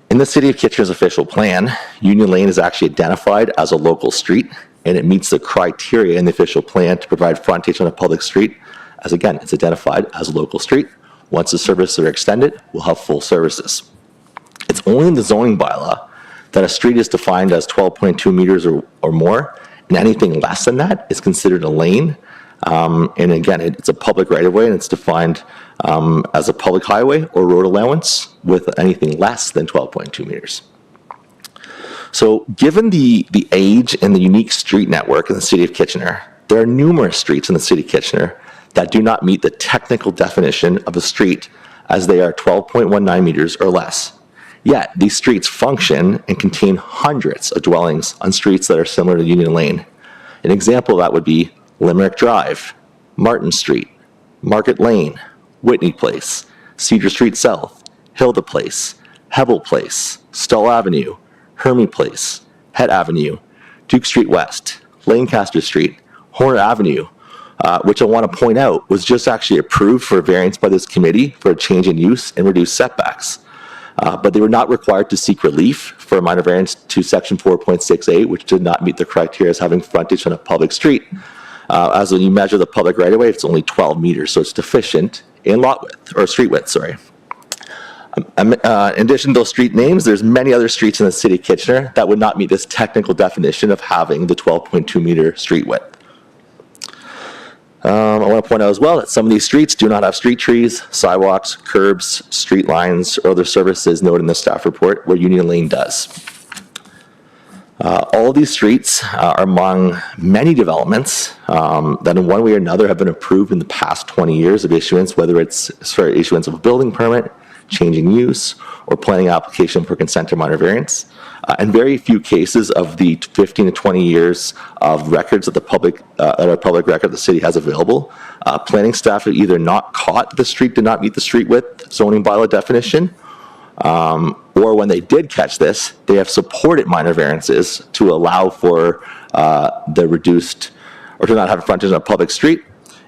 In the City of Kitchener's official plan, Union Lane is actually identified as a local street, and it meets the criteria in the official plan to provide frontage on a public street, as again, it's identified as a local street. Once the services are extended, we'll have full services. It's only in the zoning bylaw that a street is defined as 12.2 meters or more, and anything less than that is considered a lane. And again, it's a public right-of-way, and it's defined as a public highway or road allowance with anything less than 12.2 meters. So given the age and the unique street network in the City of Kitchener, there are numerous streets in the City of Kitchener that do not meet the technical definition of a street, as they are 12.19 meters or less. Yet, these streets function and contain hundreds of dwellings on streets that are similar to Union Lane. An example of that would be Limerick Drive, Martin Street, Market Lane, Whitney Place, Cedar Street South, Hilda Place, Hebel Place, Stull Avenue, Hermie Place, Head Avenue, Duke Street West, Lancaster Street, Horner Avenue, which I want to point out was just actually approved for a variance by this committee for a change in use and reduced setbacks. But they were not required to seek relief for a minor variance to section 4.68, which did not meet the criteria as having frontage on a public street. As when you measure the public right-of-way, it's only 12 meters, so it's deficient in lot width, or street width, sorry. In addition to those street names, there's many other streets in the City of Kitchener that would not meet this technical definition of having the 12.2 meter street width. I want to point out as well that some of these streets do not have street trees, sidewalks, curbs, street lines, or other services noted in the staff report, where Union Lane does. All of these streets are among many developments that in one way or another have been approved in the past 20 years of issuance, whether it's issuance of a building permit, changing use, or planning application for consent or minor variance. And very few cases of the 15 to 20 years of records that our public record the city has available. Planning staff have either not caught the street did not meet the street width zoning bylaw definition, or when they did catch this, they have supported minor variances to allow for the reduced, or to not have frontage on a public street,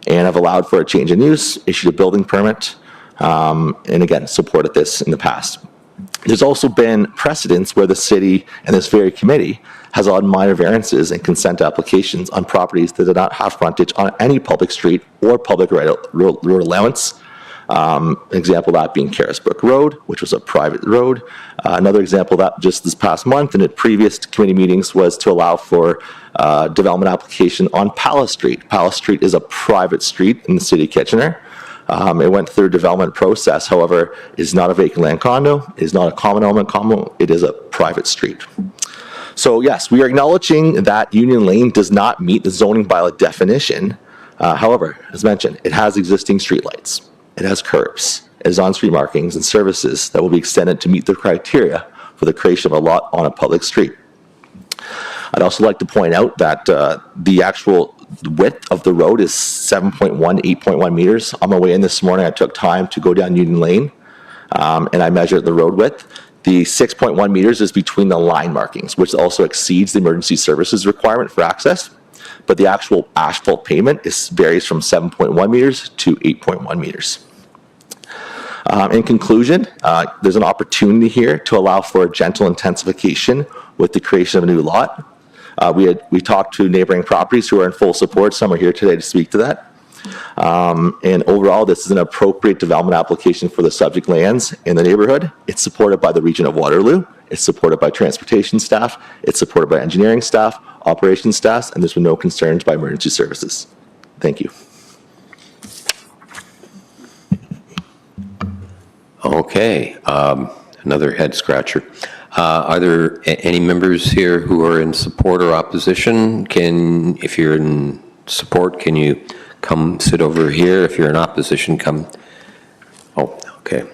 and have allowed for a change in use, issued a building permit, and again, supported this in the past. There's also been precedents where the city and this very committee has allowed minor variances and consent applications on properties that did not have frontage on any public street or public road allowance. An example of that being Carisbrook Road, which was a private road. Another example of that just this past month and at previous committee meetings was to allow for development application on Palace Street. Palace Street is a private street in the City of Kitchener. It went through a development process, however, it is not a vacant land condo, it is not a common element condo, it is a private street. So yes, we are acknowledging that Union Lane does not meet the zoning bylaw definition. However, as mentioned, it has existing streetlights. It has curbs. It has on-street markings and services that will be extended to meet the criteria for the creation of a lot on a public street. I'd also like to point out that the actual width of the road is 7.1, 8.1 meters. On my way in this morning, I took time to go down Union Lane, and I measured the road width. The 6.1 meters is between the line markings, which also exceeds the emergency services requirement for access. But the actual asphalt pavement varies from 7.1 meters to 8.1 meters. In conclusion, there's an opportunity here to allow for a gentle intensification with the creation of a new lot. We talked to neighboring properties who are in full support. Some are here today to speak to that. And overall, this is an appropriate development application for the subject lands in the neighborhood. It's supported by the Region of Waterloo. It's supported by transportation staff. It's supported by engineering staff, operations staff, and there's been no concerns by emergency services. Thank you. Okay, another head scratcher. Are there any members here who are in support or opposition? If you're in support, can you come sit over here? If you're in opposition, come. Oh, okay.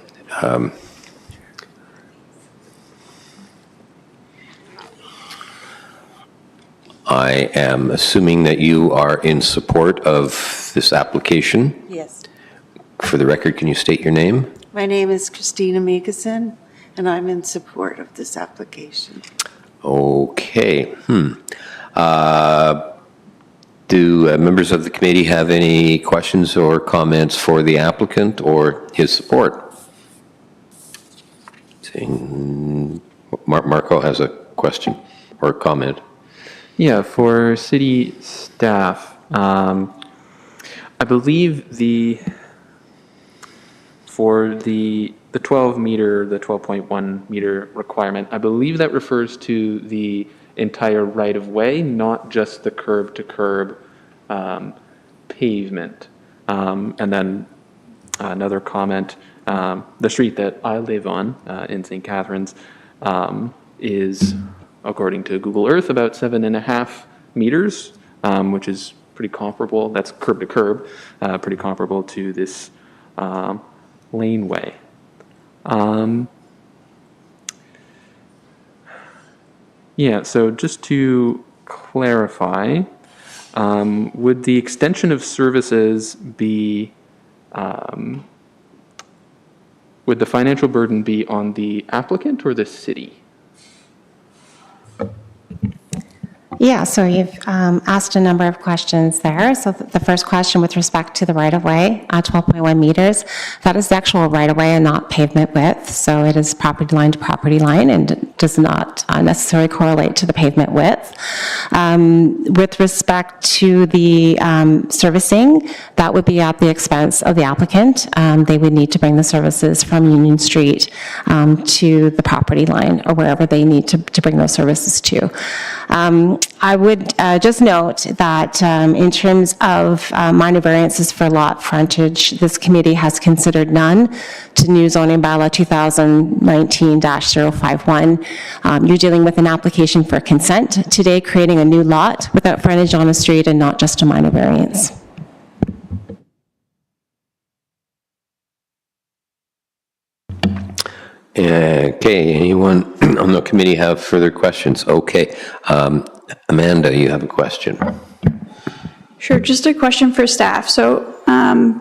I am assuming that you are in support of this application. Yes. For the record, can you state your name? My name is Christina Megason, and I'm in support of this application. Okay. Do members of the committee have any questions or comments for the applicant or his support? Seeing Marco has a question or a comment. Yeah, for city staff, I believe for the 12 meter, the 12.1 meter requirement, I believe that refers to the entire right of way, not just the curb to curb pavement. And then another comment, the street that I live on in St. Catharines is, according to Google Earth, about 7.5 meters, which is pretty comparable. That's curb to curb, pretty comparable to this laneway. Yeah, so just to clarify, would the extension of services be, would the financial burden be on the applicant or the city? Yeah, so you've asked a number of questions there. So the first question with respect to the right-of-way, 12.1 meters, that is the actual right-of-way and not pavement width. So it is property line to property line and does not necessarily correlate to the pavement width. With respect to the servicing, that would be at the expense of the applicant. They would need to bring the services from Union Street to the property line or wherever they need to bring those services to. I would just note that in terms of minor variances for lot frontage, this committee has considered none to new zoning bylaw 2019-051. You're dealing with an application for consent today, creating a new lot without frontage on a street and not just a minor variance. Okay, anyone on the committee have further questions? Okay, Amanda, you have a question. Sure, just a question for staff. So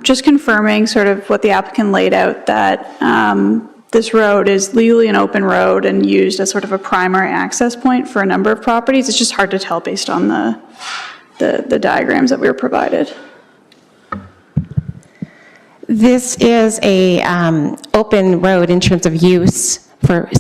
just confirming sort of what the applicant laid out, that this road is legally an open road and used as sort of a primary access point for a number of properties. It's just hard to tell based on the diagrams that we were provided. This is a open road in terms of use for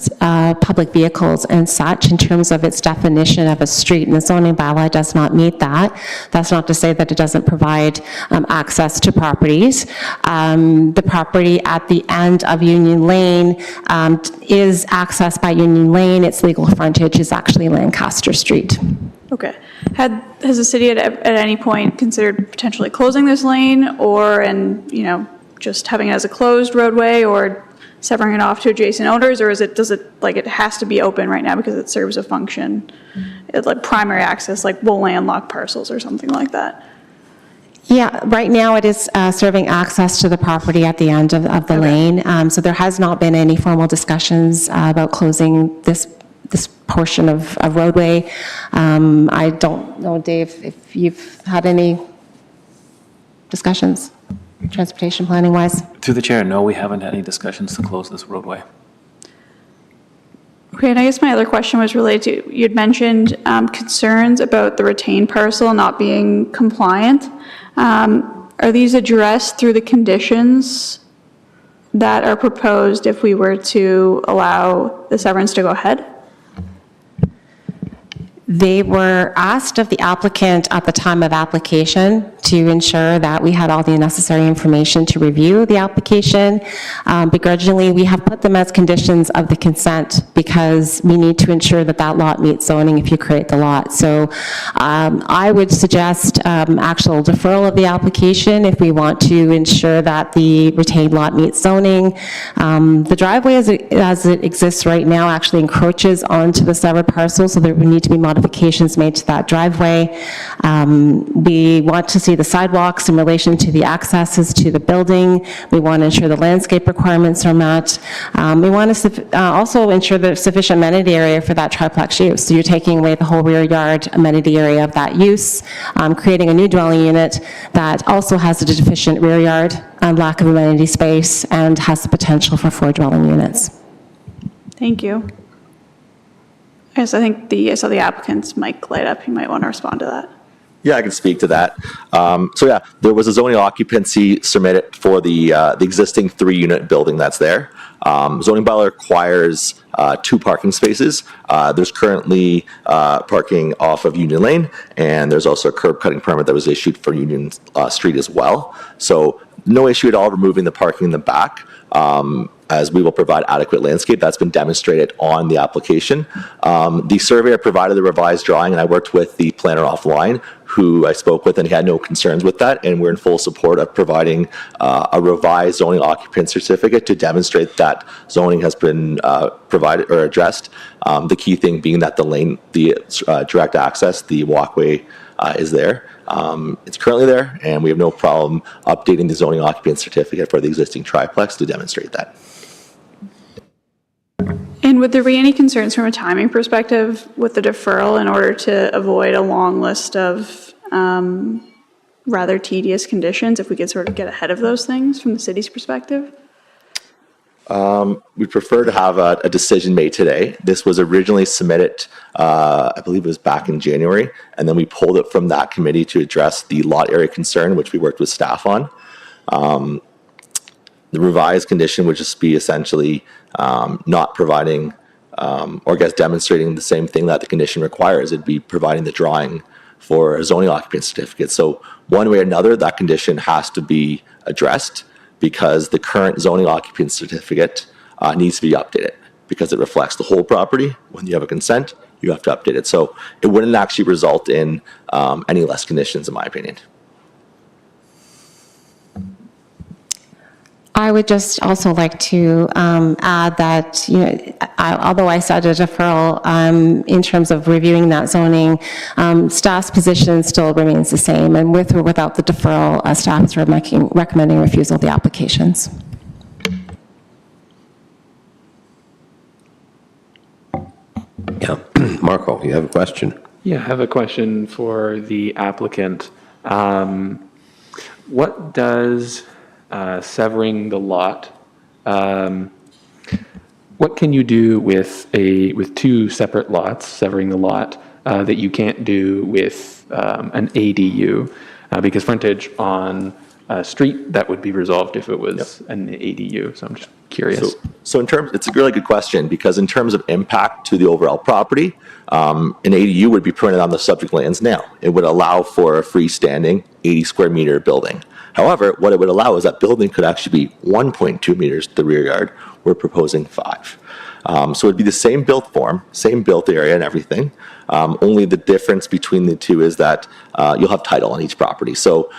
public vehicles and such in terms of its definition of a street, and the zoning bylaw does not meet that. That's not to say that it doesn't provide access to properties. The property at the end of Union Lane is accessed by Union Lane. Its legal frontage is actually Lancaster Street. Okay. Has the city at any point considered potentially closing this lane or, just having it as a closed roadway, or severing it off to adjacent owners, or does it, like, it has to be open right now because it serves a function? It's like primary access, like will landlocked parcels or something like that? Yeah, right now it is serving access to the property at the end of the lane. So there has not been any formal discussions about closing this portion of roadway. I don't know, Dave, if you've had any discussions, transportation planning wise? Through the chair, no, we haven't had any discussions to close this roadway. Okay, and I guess my other question was related to, you'd mentioned concerns about the retained parcel not being compliant. Are these addressed through the conditions that are proposed if we were to allow the severance to go ahead? They were asked of the applicant at the time of application to ensure that we had all the necessary information to review the application. Begrudgingly, we have put them as conditions of the consent because we need to ensure that that lot meets zoning if you create the lot. So I would suggest actual deferral of the application if we want to ensure that the retained lot meets zoning. The driveway as it exists right now actually encroaches onto the severed parcel, so there would need to be modifications made to that driveway. We want to see the sidewalks in relation to the accesses to the building. We want to ensure the landscape requirements are met. We want to also ensure the sufficient amenity area for that triplex use. So you're taking away the whole rear yard amenity area of that use, creating a new dwelling unit that also has a deficient rear yard and lack of amenity space and has the potential for 4 dwelling units. Thank you. I think I saw the applicant's mic light up. You might want to respond to that. Yeah, I can speak to that. So yeah, there was a zoning occupancy submitted for the existing 3-unit building that's there. Zoning bylaw requires 2 parking spaces. There's currently parking off of Union Lane, and there's also a curb cutting permit that was issued for Union Street as well. So no issue at all removing the parking in the back. As we will provide adequate landscape. That's been demonstrated on the application. The surveyor provided the revised drawing, and I worked with the planner offline, who I spoke with, and he had no concerns with that, and we're in full support of providing a revised zoning occupancy certificate to demonstrate that zoning has been provided or addressed. The key thing being that the lane, the direct access, the walkway is there. It's currently there, and we have no problem updating the zoning occupancy certificate for the existing triplex to demonstrate that. And would there be any concerns from a timing perspective with the deferral in order to avoid a long list of rather tedious conditions, if we could sort of get ahead of those things from the city's perspective? We prefer to have a decision made today. This was originally submitted, I believe it was back in January, and then we pulled it from that committee to address the lot area concern, which we worked with staff on. The revised condition would just be essentially not providing, or I guess demonstrating the same thing that the condition requires. It'd be providing the drawing for a zoning occupancy certificate. So one way or another, that condition has to be addressed because the current zoning occupancy certificate needs to be updated because it reflects the whole property. When you have a consent, you have to update it. So it wouldn't actually result in any less conditions, in my opinion. I would just also like to add that, although I said a deferral in terms of reviewing that zoning, staff's position still remains the same. And with or without the deferral, staff is recommending refusal of the applications. Yeah, Marco, you have a question? Yeah, I have a question for the applicant. What does severing the lot, what can you do with 2 separate lots, severing the lot, that you can't do with an ADU? Because frontage on a street, that would be resolved if it was an ADU, so I'm just curious. So in terms, it's a really good question, because in terms of impact to the overall property, an ADU would be permitted on the subject lands now. It would allow for a freestanding 80 square meter building. However, what it would allow is that building could actually be 1.2 meters to the rear yard. We're proposing 5. So it'd be the same built form, same built area and everything. Only the difference between the two is that you'll have title on each property. So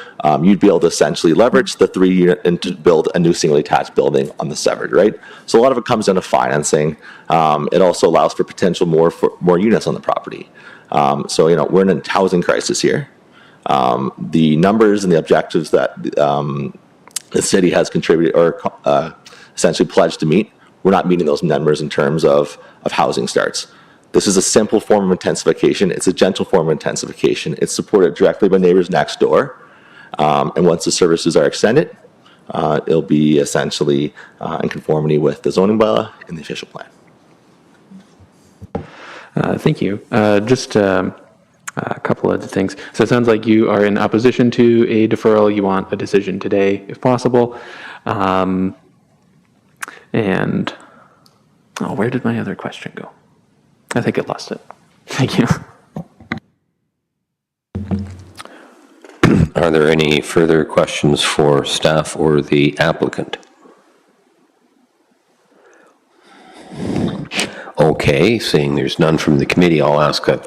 you'd be able to essentially leverage the 3-unit and to build a new single detached building on the severed, right? So a lot of it comes down to financing. It also allows for potential more units on the property. So, we're in a housing crisis here. The numbers and the objectives that the city has contributed or essentially pledged to meet, we're not meeting those numbers in terms of housing starts. This is a simple form of intensification. It's a gentle form of intensification. It's supported directly by neighbors next door. And once the services are extended, it'll be essentially in conformity with the zoning bylaw and the official plan. Thank you. Just a couple of things. So it sounds like you are in opposition to a deferral. You want a decision today, if possible. And where did my other question go? I think I lost it. Thank you. Are there any further questions for staff or the applicant? Okay, seeing there's none from the committee, I'll ask a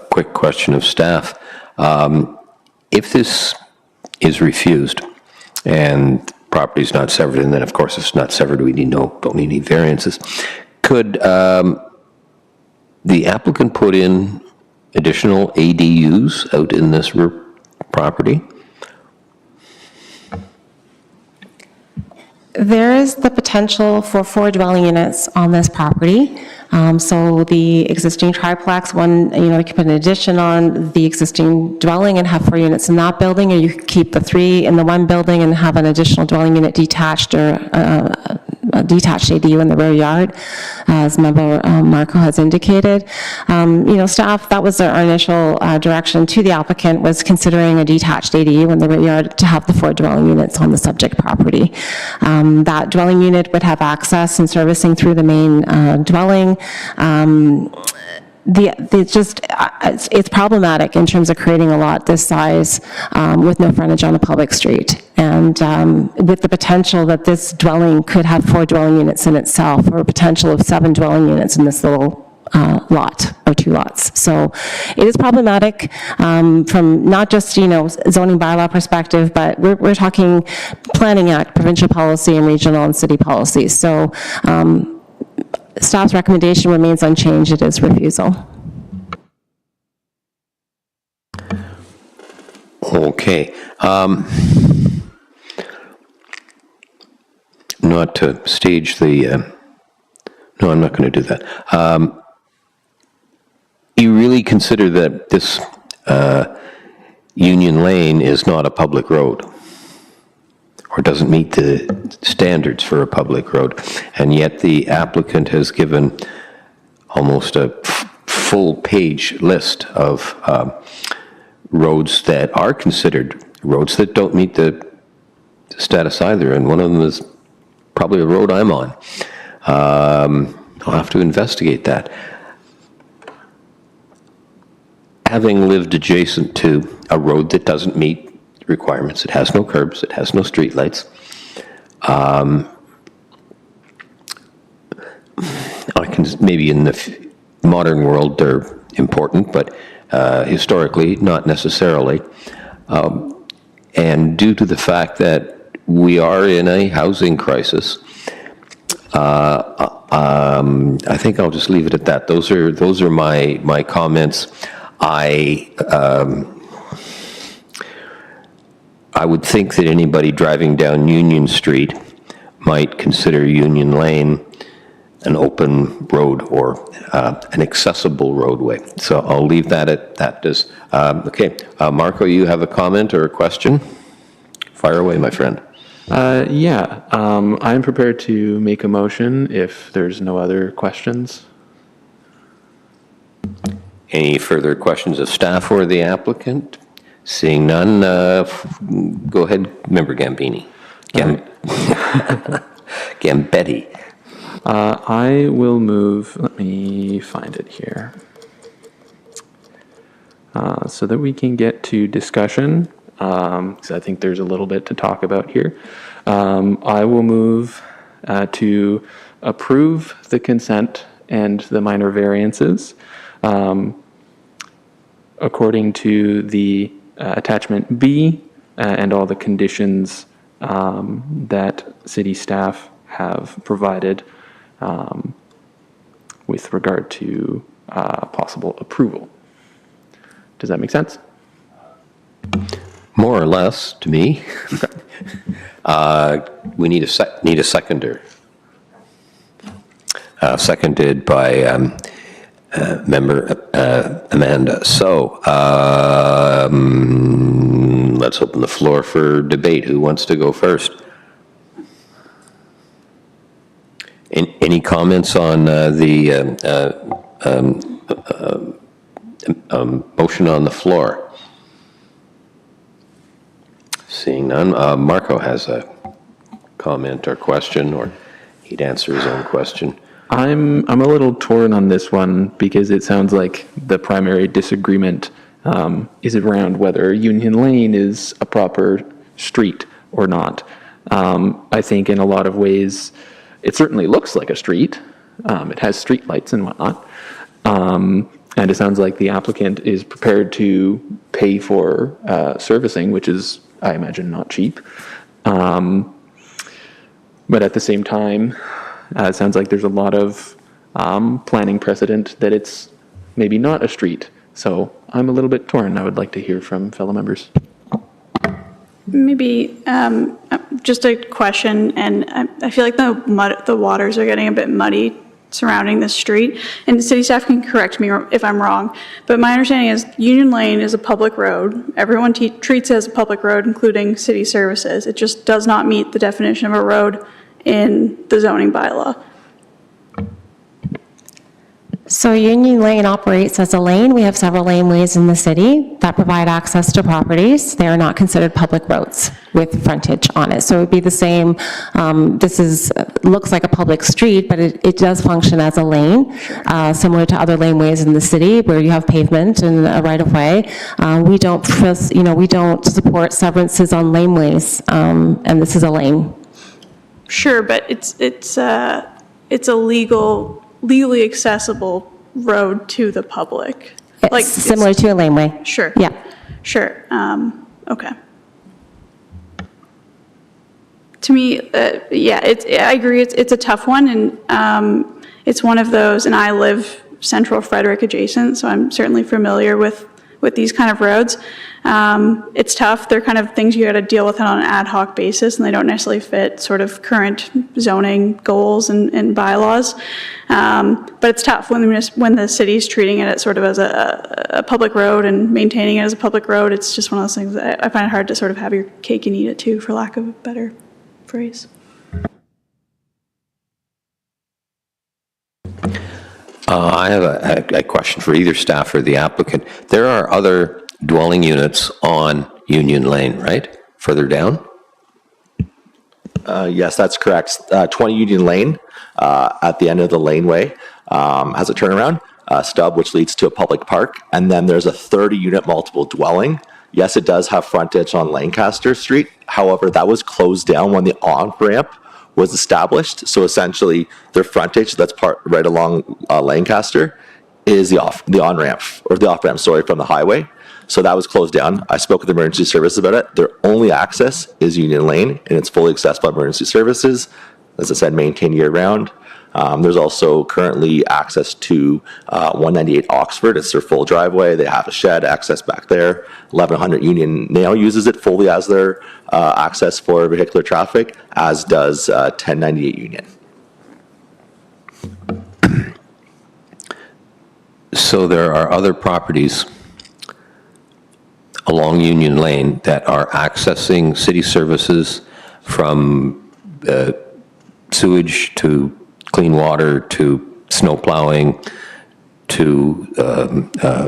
quick question of staff. If this is refused and property is not severed, and then of course if it's not severed, we don't need any variances, could the applicant put in additional ADUs out in this property? There is the potential for 4 dwelling units on this property. So the existing triplex, you could put an addition on the existing dwelling and have 4 units in that building, or you could keep the 3 in the one building and have an additional dwelling unit detached or a detached ADU in the rear yard, as Member Marco has indicated. Staff, that was our initial direction to the applicant, was considering a detached ADU in the rear yard to have the 4 dwelling units on the subject property. That dwelling unit would have access and servicing through the main dwelling. It's problematic in terms of creating a lot this size with no frontage on a public street, and with the potential that this dwelling could have 4 dwelling units in itself, or a potential of 7 dwelling units in this little lot or 2 lots. So it is problematic from not just zoning bylaw perspective, but we're talking Planning Act, provincial policy, and regional and city policies. So staff's recommendation remains unchanged. It is refusal. Okay. Not to stage the... no, I'm not going to do that. You really consider that this Union Lane is not a public road, or doesn't meet the standards for a public road, and yet the applicant has given almost a full-page list of roads that are considered roads that don't meet the status either, and one of them is probably a road I'm on. I'll have to investigate that. Having lived adjacent to a road that doesn't meet requirements, it has no curbs, it has no streetlights. I can maybe in the modern world they're important, but historically not necessarily. And due to the fact that we are in a housing crisis, I think I'll just leave it at that. Those are my comments. I would think that anybody driving down Union Street might consider Union Lane an open road or an accessible roadway. So I'll leave that at that. Okay, Marco, you have a comment or a question? Fire away, my friend. I'm prepared to make a motion if there's no other questions. Any further questions of staff or the applicant? Seeing none, go ahead, Member Gambini. Gambetti. I will move, let me find it here, so that we can get to discussion, because I think there's a little bit to talk about here. I will move to approve the consent and the minor variances according to the attachment B and all the conditions that city staff have provided with regard to possible approval. Does that make sense? More or less, to me. We need a seconder. Seconded by member Amanda. So let's open the floor for debate. Who wants to go first? Any comments on the motion on the floor? Seeing none, Marco has a comment or question, or he'd answer his own question. I'm a little torn on this one because it sounds like the primary disagreement is around whether Union Lane is a proper street or not. I think in a lot of ways it certainly looks like a street. It has street lights and whatnot. And it sounds like the applicant is prepared to pay for servicing, which is, I imagine, not cheap. But at the same time, it sounds like there's a lot of planning precedent that it's maybe not a street. So I'm a little bit torn. I would like to hear from fellow members. Maybe just a question, and I feel like the waters are getting a bit muddy surrounding this street, and the city staff can correct me if I'm wrong, but my understanding is Union Lane is a public road. Everyone treats it as a public road, including city services. It just does not meet the definition of a road in the zoning bylaw. So Union Lane operates as a lane. We have several laneways in the city that provide access to properties. They are not considered public roads with frontage on it. So it would be the same, looks like a public street, but it does function as a lane, similar to other laneways in the city where you have pavement and a right-of-way. We don't support severances on laneways, and this is a lane. Sure, but it's a legally accessible road to the public. It's similar to a laneway. Sure. Yeah. Sure. Okay. To me, yeah, I agree. It's a tough one, and it's one of those. And I live Central Frederick adjacent, so I'm certainly familiar with these kind of roads. It's tough. They're kind of things you got to deal with on an ad hoc basis, and they don't necessarily fit sort of current zoning goals and bylaws. But it's tough when the city's treating it as sort of as a public road and maintaining it as a public road. It's just one of those things that I find it hard to sort of have your cake and eat it too, for lack of a better phrase. I have a question for either staff or the applicant. There are other dwelling units on Union Lane, right? Further down? Yes, that's correct. 20 Union Lane, at the end of the laneway, has a turnaround stub, which leads to a public park. And then there's a 30-unit multiple dwelling. Yes, it does have frontage on Lancaster Street. However, that was closed down when the on-ramp was established. So essentially, their frontage that's right along Lancaster is the on-ramp, or the off-ramp, sorry, from the highway. So that was closed down. I spoke with emergency services about it. Their only access is Union Lane, and it's fully accessible by emergency services. As I said, maintained year-round. There's also currently access to 198 Oxford. It's their full driveway. They have a shed access back there. 1100 Union now uses it fully as their access for vehicular traffic, as does 1098 Union. So there are other properties along Union Lane that are accessing city services, from sewage to clean water to snow plowing to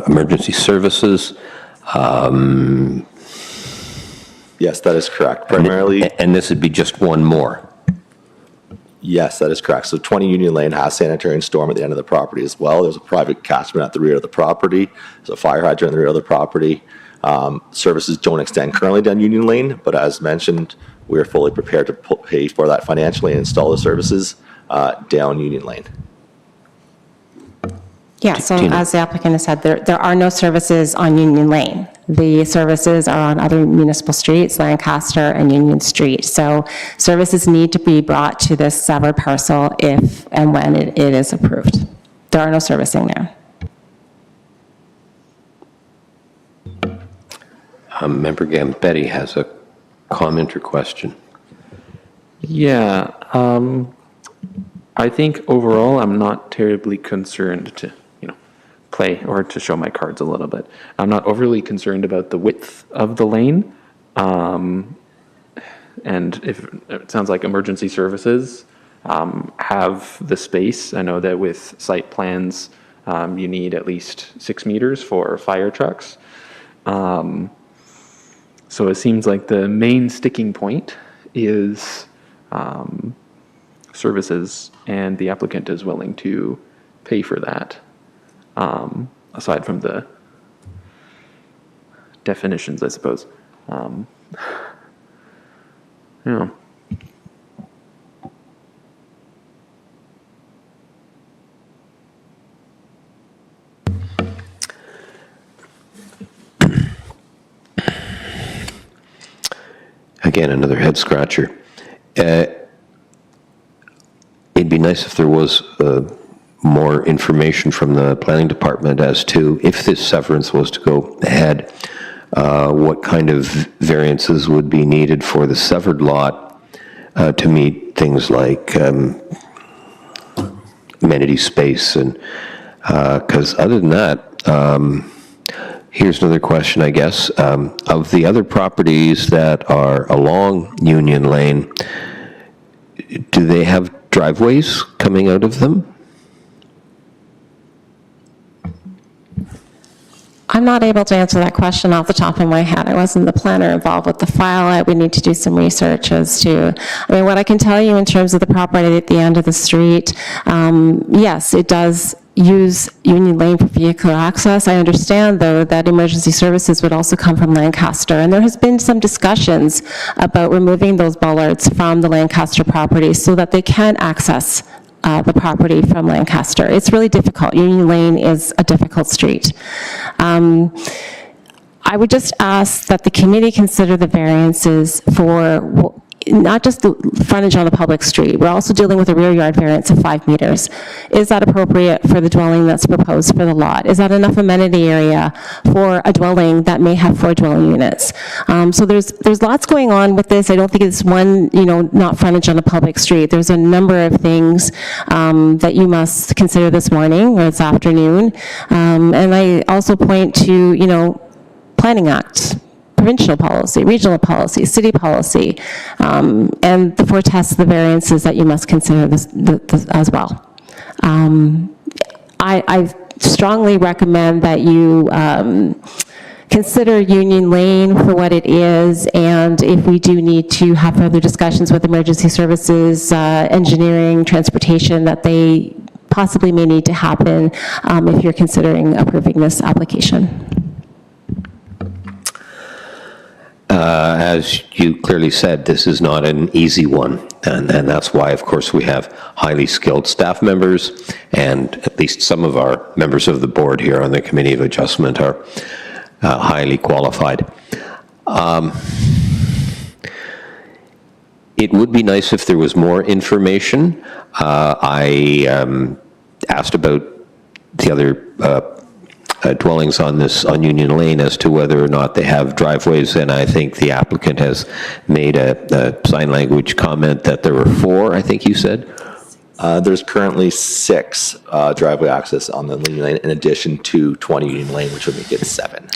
emergency services. Yes, that is correct. Primarily. And this would be just one more. Yes, that is correct. So 20 Union Lane has sanitary and storm at the end of the property as well. There's a private catchment at the rear of the property. There's a fire hydrant in the rear of the property. Services don't extend currently down Union Lane, but as mentioned we are fully prepared to pay for that financially and install the services down Union Lane. Yeah, so as the applicant has said, there are no services on Union Lane. The services are on other municipal streets, Lancaster and Union Street. So services need to be brought to this severed parcel if and when it is approved. There are no servicing there. Member Gambetti has a comment or question. Yeah, I think overall I'm not terribly concerned to, play or to show my cards a little bit. I'm not overly concerned about the width of the lane. And if it sounds like emergency services have the space. I know that with site plans, you need at least 6 meters for fire trucks. So it seems like the main sticking point is services, and the applicant is willing to pay for that, aside from the definitions, I suppose. Yeah. Again, another head scratcher. It'd be nice if there was more information from the planning department as to if this severance was to go ahead, what kind of variances would be needed for the severed lot to meet things like amenity space, and because other than that, here's another question, I guess. Of the other properties that are along Union Lane, do they have driveways coming out of them? I'm not able to answer that question off the top of my head. I wasn't the planner involved with the file. I would need to do some research as to, what I can tell you in terms of the property at the end of the street, yes, it does use Union Lane for vehicular access. I understand, though, that emergency services would also come from Lancaster, and there has been some discussions about removing those bollards from the Lancaster property so that they can access the property from Lancaster. It's really difficult. Union Lane is a difficult street. I would just ask that the committee consider the variances for not just the frontage on the public street. We're also dealing with a rear yard variance of 5 meters. Is that appropriate for the dwelling that's proposed for the lot? Is that enough amenity area for a dwelling that may have 4 dwelling units? So there's lots going on with this. I don't think it's one, not frontage on a public street. There's a number of things that you must consider this morning or this afternoon. And I also point to, Planning Act, provincial policy, regional policy, city policy, and the 4 tests of the variances that you must consider this as well. I strongly recommend that you consider Union Lane for what it is, and if we do need to have further discussions with emergency services, engineering, transportation, that they possibly may need to happen if you're considering approving this application. As you clearly said, this is not an easy one, and that's why, of course, we have highly skilled staff members, and at least some of our members of the board here on the Committee of Adjustment are highly qualified. It would be nice if there was more information. I asked about the other dwellings on Union Lane as to whether or not they have driveways, and I think the applicant has made a sign language comment that there were 4, I think you said? There's currently 6 driveway access on the Union Lane in addition to 20 Union Lane, which would make it 7.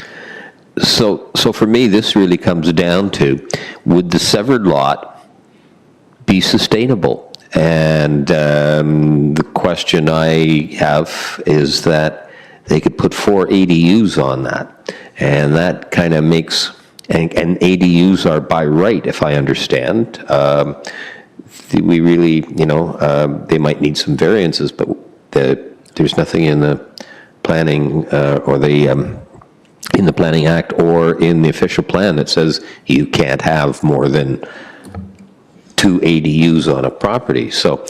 So for me, this really comes down to, would the severed lot be sustainable? And the question I have is that they could put 4 ADUs on that, and that kind of makes, and ADUs are by right, if I understand. We really, they might need some variances, but there's nothing in the planning or the in the Planning Act or in the official plan that says you can't have more than 2 ADUs on a property. So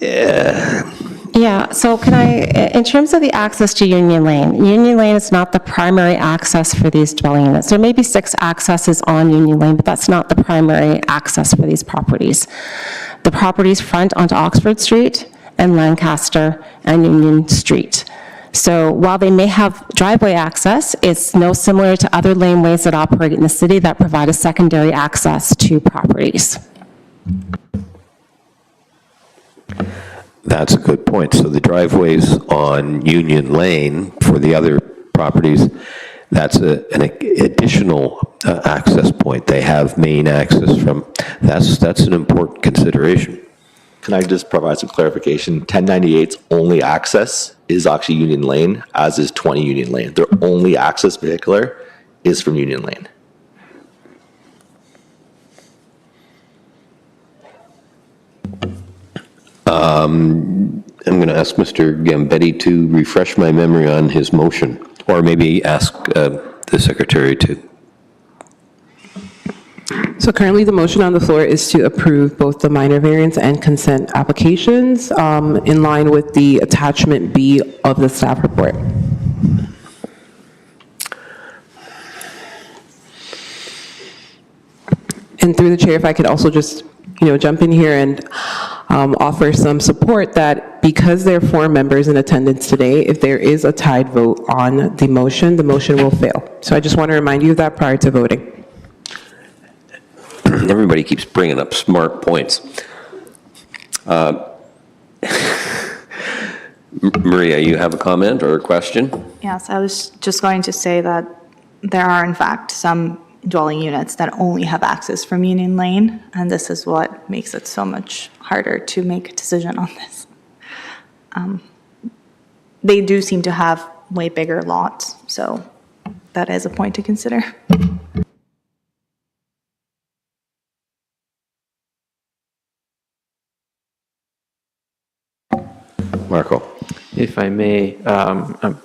Yeah, so can I, in terms of the access to Union Lane is not the primary access for these dwelling units. There may be 6 accesses on Union Lane, but that's not the primary access for these properties. The properties front onto Oxford Street and Lancaster and Union Street. So while they may have driveway access, it's no similar to other laneways that operate in the city that provide a secondary access to properties. that's a good point. So the driveways on Union Lane for the other properties, that's an additional access point. They have main access from, that's an important consideration. Can I just provide some clarification? 1098's only access is actually Union Lane, as is 20 Union Lane. Their only access vehicular is from Union Lane. I'm going to ask Mr. Gambetti to refresh my memory on his motion, or maybe ask the secretary to. So currently, the motion on the floor is to approve both the minor variance and consent applications in line with the attachment B of the staff report. And through the chair, if I could also just, jump in here and offer some support that because there are 4 members in attendance today, if there is a tied vote on the motion will fail. So I just want to remind you of that prior to voting. Everybody keeps bringing up smart points. Maria, you have a comment or a question? Yes, I was just going to say that there are in fact some dwelling units that only have access from Union Lane, and this is what makes it so much harder to make a decision on this. They do seem to have way bigger lots, so that is a point to consider. Marco. If I may, I'm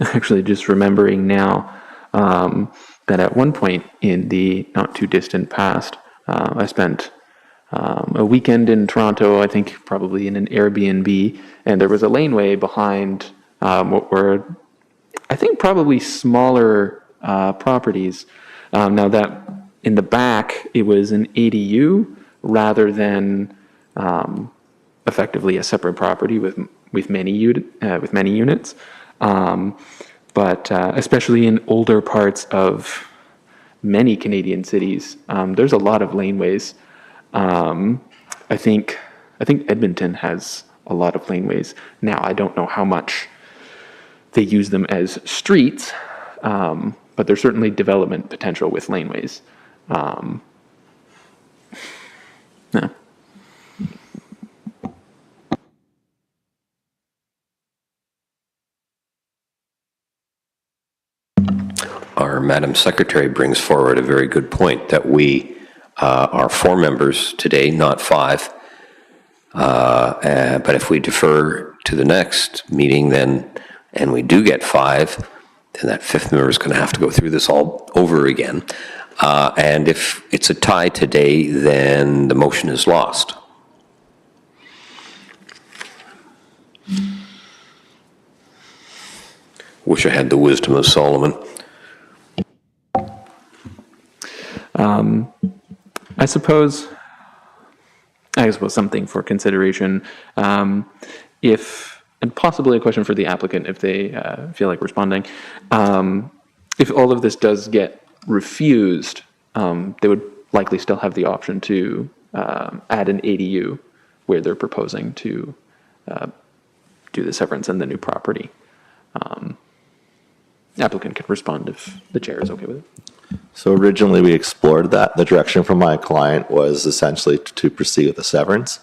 actually just remembering now that at one point in the not too distant past, I spent a weekend in Toronto, I think probably in an Airbnb, and there was a laneway behind what were, I think, probably smaller properties. Now that in the back, it was an ADU rather than effectively a separate property with many units. But especially in older parts of many Canadian cities, there's a lot of laneways. I think Edmonton has a lot of laneways. Now, I don't know how much they use them as streets, but there's certainly development potential with laneways. Yeah. Our Madam Secretary brings forward a very good point that we are 4 members today, not 5. But if we defer to the next meeting, then, and we do get 5, then that 5th member is going to have to go through this all over again. And if it's a tie today, then the motion is lost. Wish I had the wisdom of Solomon. I suppose something for consideration. If, and possibly a question for the applicant if they feel like responding, if all of this does get refused, they would likely still have the option to add an ADU where they're proposing to do the severance and the new property. Applicant can respond if the chair is okay with it. So originally we explored that. The direction from my client was essentially to proceed with the severance.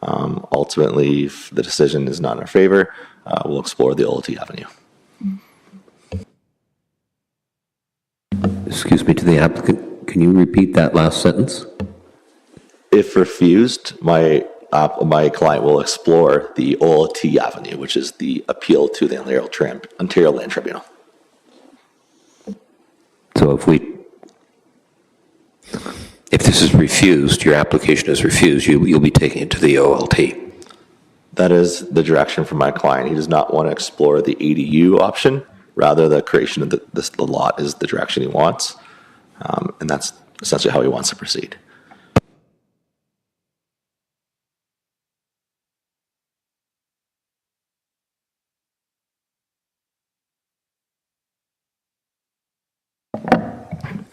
Ultimately, if the decision is not in our favor, we'll explore the OLT avenue. Excuse me, to the applicant, can you repeat that last sentence? If refused, my client will explore the OLT avenue, which is the appeal to the Ontario Land Tribunal. So if this is refused, your application is refused, you'll be taking it to the OLT. That is the direction from my client. He does not want to explore the ADU option. Rather, the creation of the lot is the direction he wants. And that's essentially how he wants to proceed.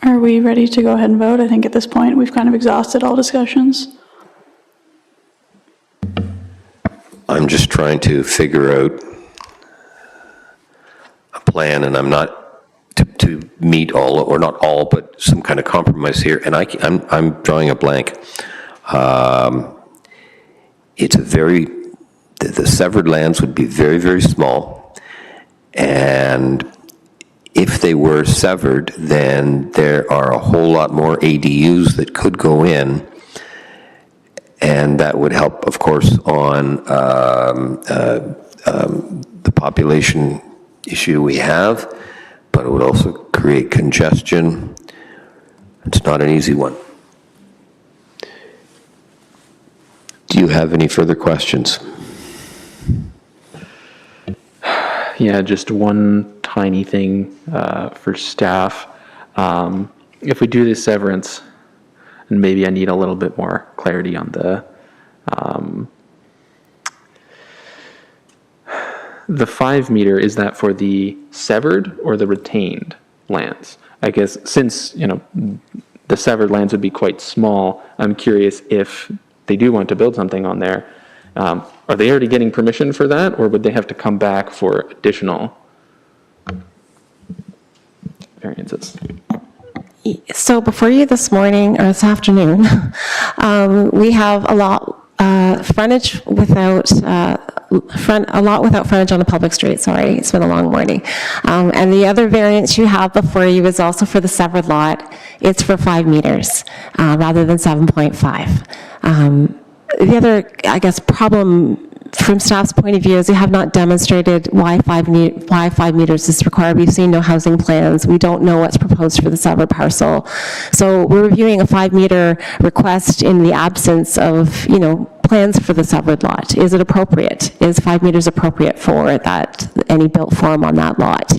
Are we ready to go ahead and vote? I think at this point, we've kind of exhausted all discussions. I'm just trying to figure out a plan, and I'm not to meet all, or not all, but some kind of compromise here, and I'm drawing a blank. It's a very, the severed lands would be very, very small, and if they were severed, then there are a whole lot more ADUs that could go in, and that would help, of course, on the population issue we have, but it would also create congestion. It's not an easy one. Do you have any further questions? Yeah, just one tiny thing for staff. If we do this severance, and maybe I need a little bit more clarity on the 5 meter, is that for the severed or the retained lands? I guess since, the severed lands would be quite small, I'm curious if they do want to build something on there, are they already getting permission for that, or would they have to come back for additional variances? So before you this morning, or this afternoon, we have a lot frontage without a lot without frontage on a public street. Sorry, it's been a long morning. And the other variance you have before you is also for the severed lot. It's for 5 meters rather than 7.5. The other, I guess, problem from staff's point of view is we have not demonstrated why 5 meters is required. We've seen no housing plans. We don't know what's proposed for the severed parcel. So we're reviewing a 5 meter request in the absence of, plans for the severed lot. Is it appropriate? Is 5 meters appropriate for that, any built form on that lot?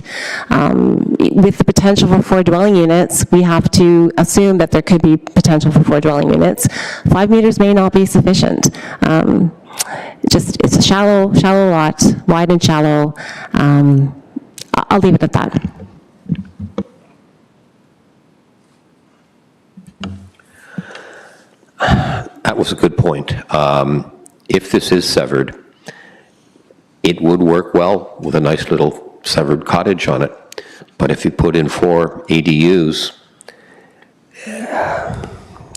With the potential for 4 dwelling units, we have to assume that there could be potential for 4 dwelling units. 5 meters may not be sufficient. It's a shallow lot, wide and shallow. I'll leave it at that. That was a good point. If this is severed, it would work well with a nice little severed cottage on it. But if you put in 4 ADUs,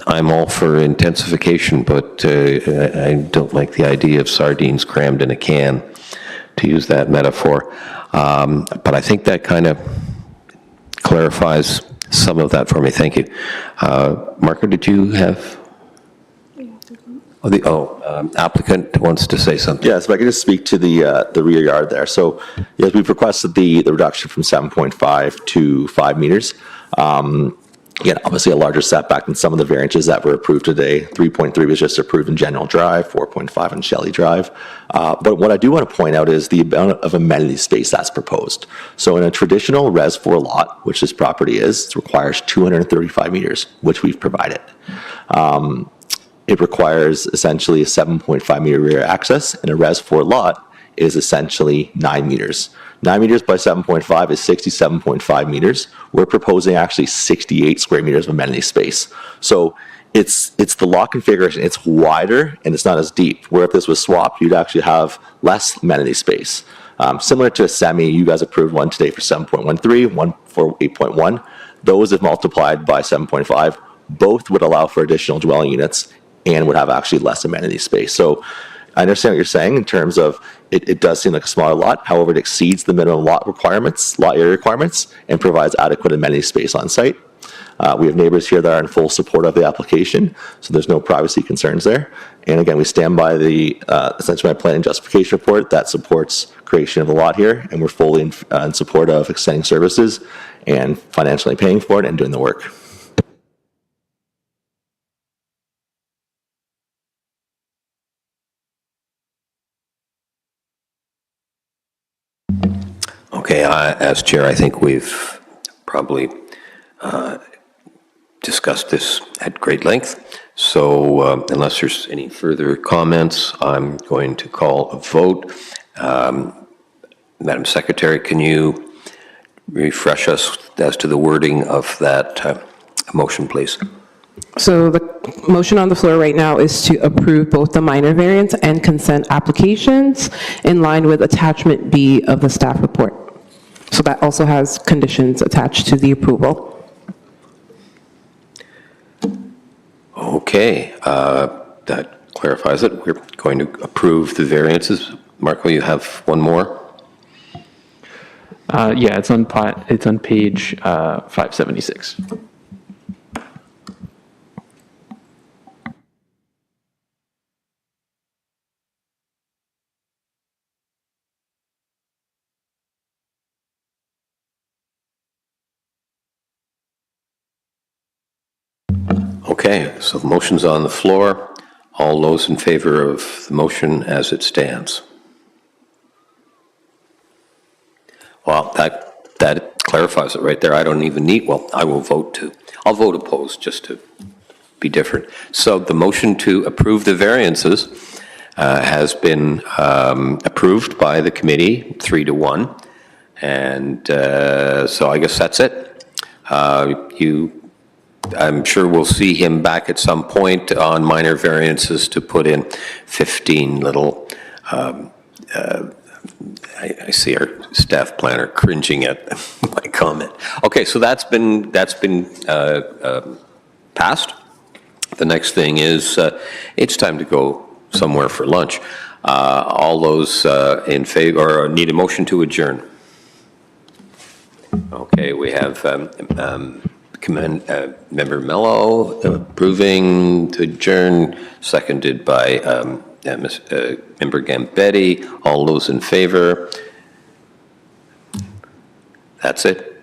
I'm all for intensification, but I don't like the idea of sardines crammed in a can, to use that metaphor. But I think that kind of clarifies some of that for me. Thank you. Marco, did you have? Applicant wants to say something. Yes, if I could just speak to the rear yard there. So, yes, we've requested the reduction from 7.5 to 5 meters. Again, obviously a larger setback than some of the variances that were approved today. 3.3 was just approved in General Drive, 4.5 in Shelley Drive. But what I do want to point out is the amount of amenity space that's proposed. So in a traditional Res 4 lot, which this property is, it requires 235 meters, which we've provided. It requires essentially a 7.5 meter rear access, and a Res 4 lot is essentially 9 meters. 9 meters by 7.5 is 67.5 meters. We're proposing actually 68 square meters of amenity space. So it's the lot configuration. It's wider and it's not as deep. Where if this was swapped, you'd actually have less amenity space. Similar to a semi, you guys approved one today for 7.13, one for 8.1. Those, if multiplied by 7.5, both would allow for additional dwelling units and would have actually less amenity space. So I understand what you're saying in terms of it does seem like a smaller lot. However, it exceeds the minimum lot area requirements, and provides adequate amenity space on site. We have neighbors here that are in full support of the application, so there's no privacy concerns there. And again, we stand by the essentially my planning justification report that supports creation of the lot here, and we're fully in support of extending services and financially paying for it and doing the work. Okay, as chair, I think we've probably discussed this at great length. So unless there's any further comments, I'm going to call a vote. Madam Secretary, can you refresh us as to the wording of that motion, please? So the motion on the floor right now is to approve both the minor variance and consent applications in line with attachment B of the staff report. So that also has conditions attached to the approval. Okay, that clarifies it. We're going to approve the variances. Marco, you have one more? Yeah, it's on page 576. Okay, so the motion's on the floor. All those in favor of the motion as it stands? Well, that clarifies it right there. I don't even need, well, I'll vote opposed just to be different. So the motion to approve the variances has been approved by the committee 3-1. And so I guess that's it. I'm sure we'll see him back at some point on minor variances to put in 15 little, I see our staff planner cringing at my comment. Okay, so that's been passed. The next thing is it's time to go somewhere for lunch. All those in favor, or need a motion to adjourn? Okay, we have Member Mello approving to adjourn, seconded by Member Gambetti. All those in favor? That's it.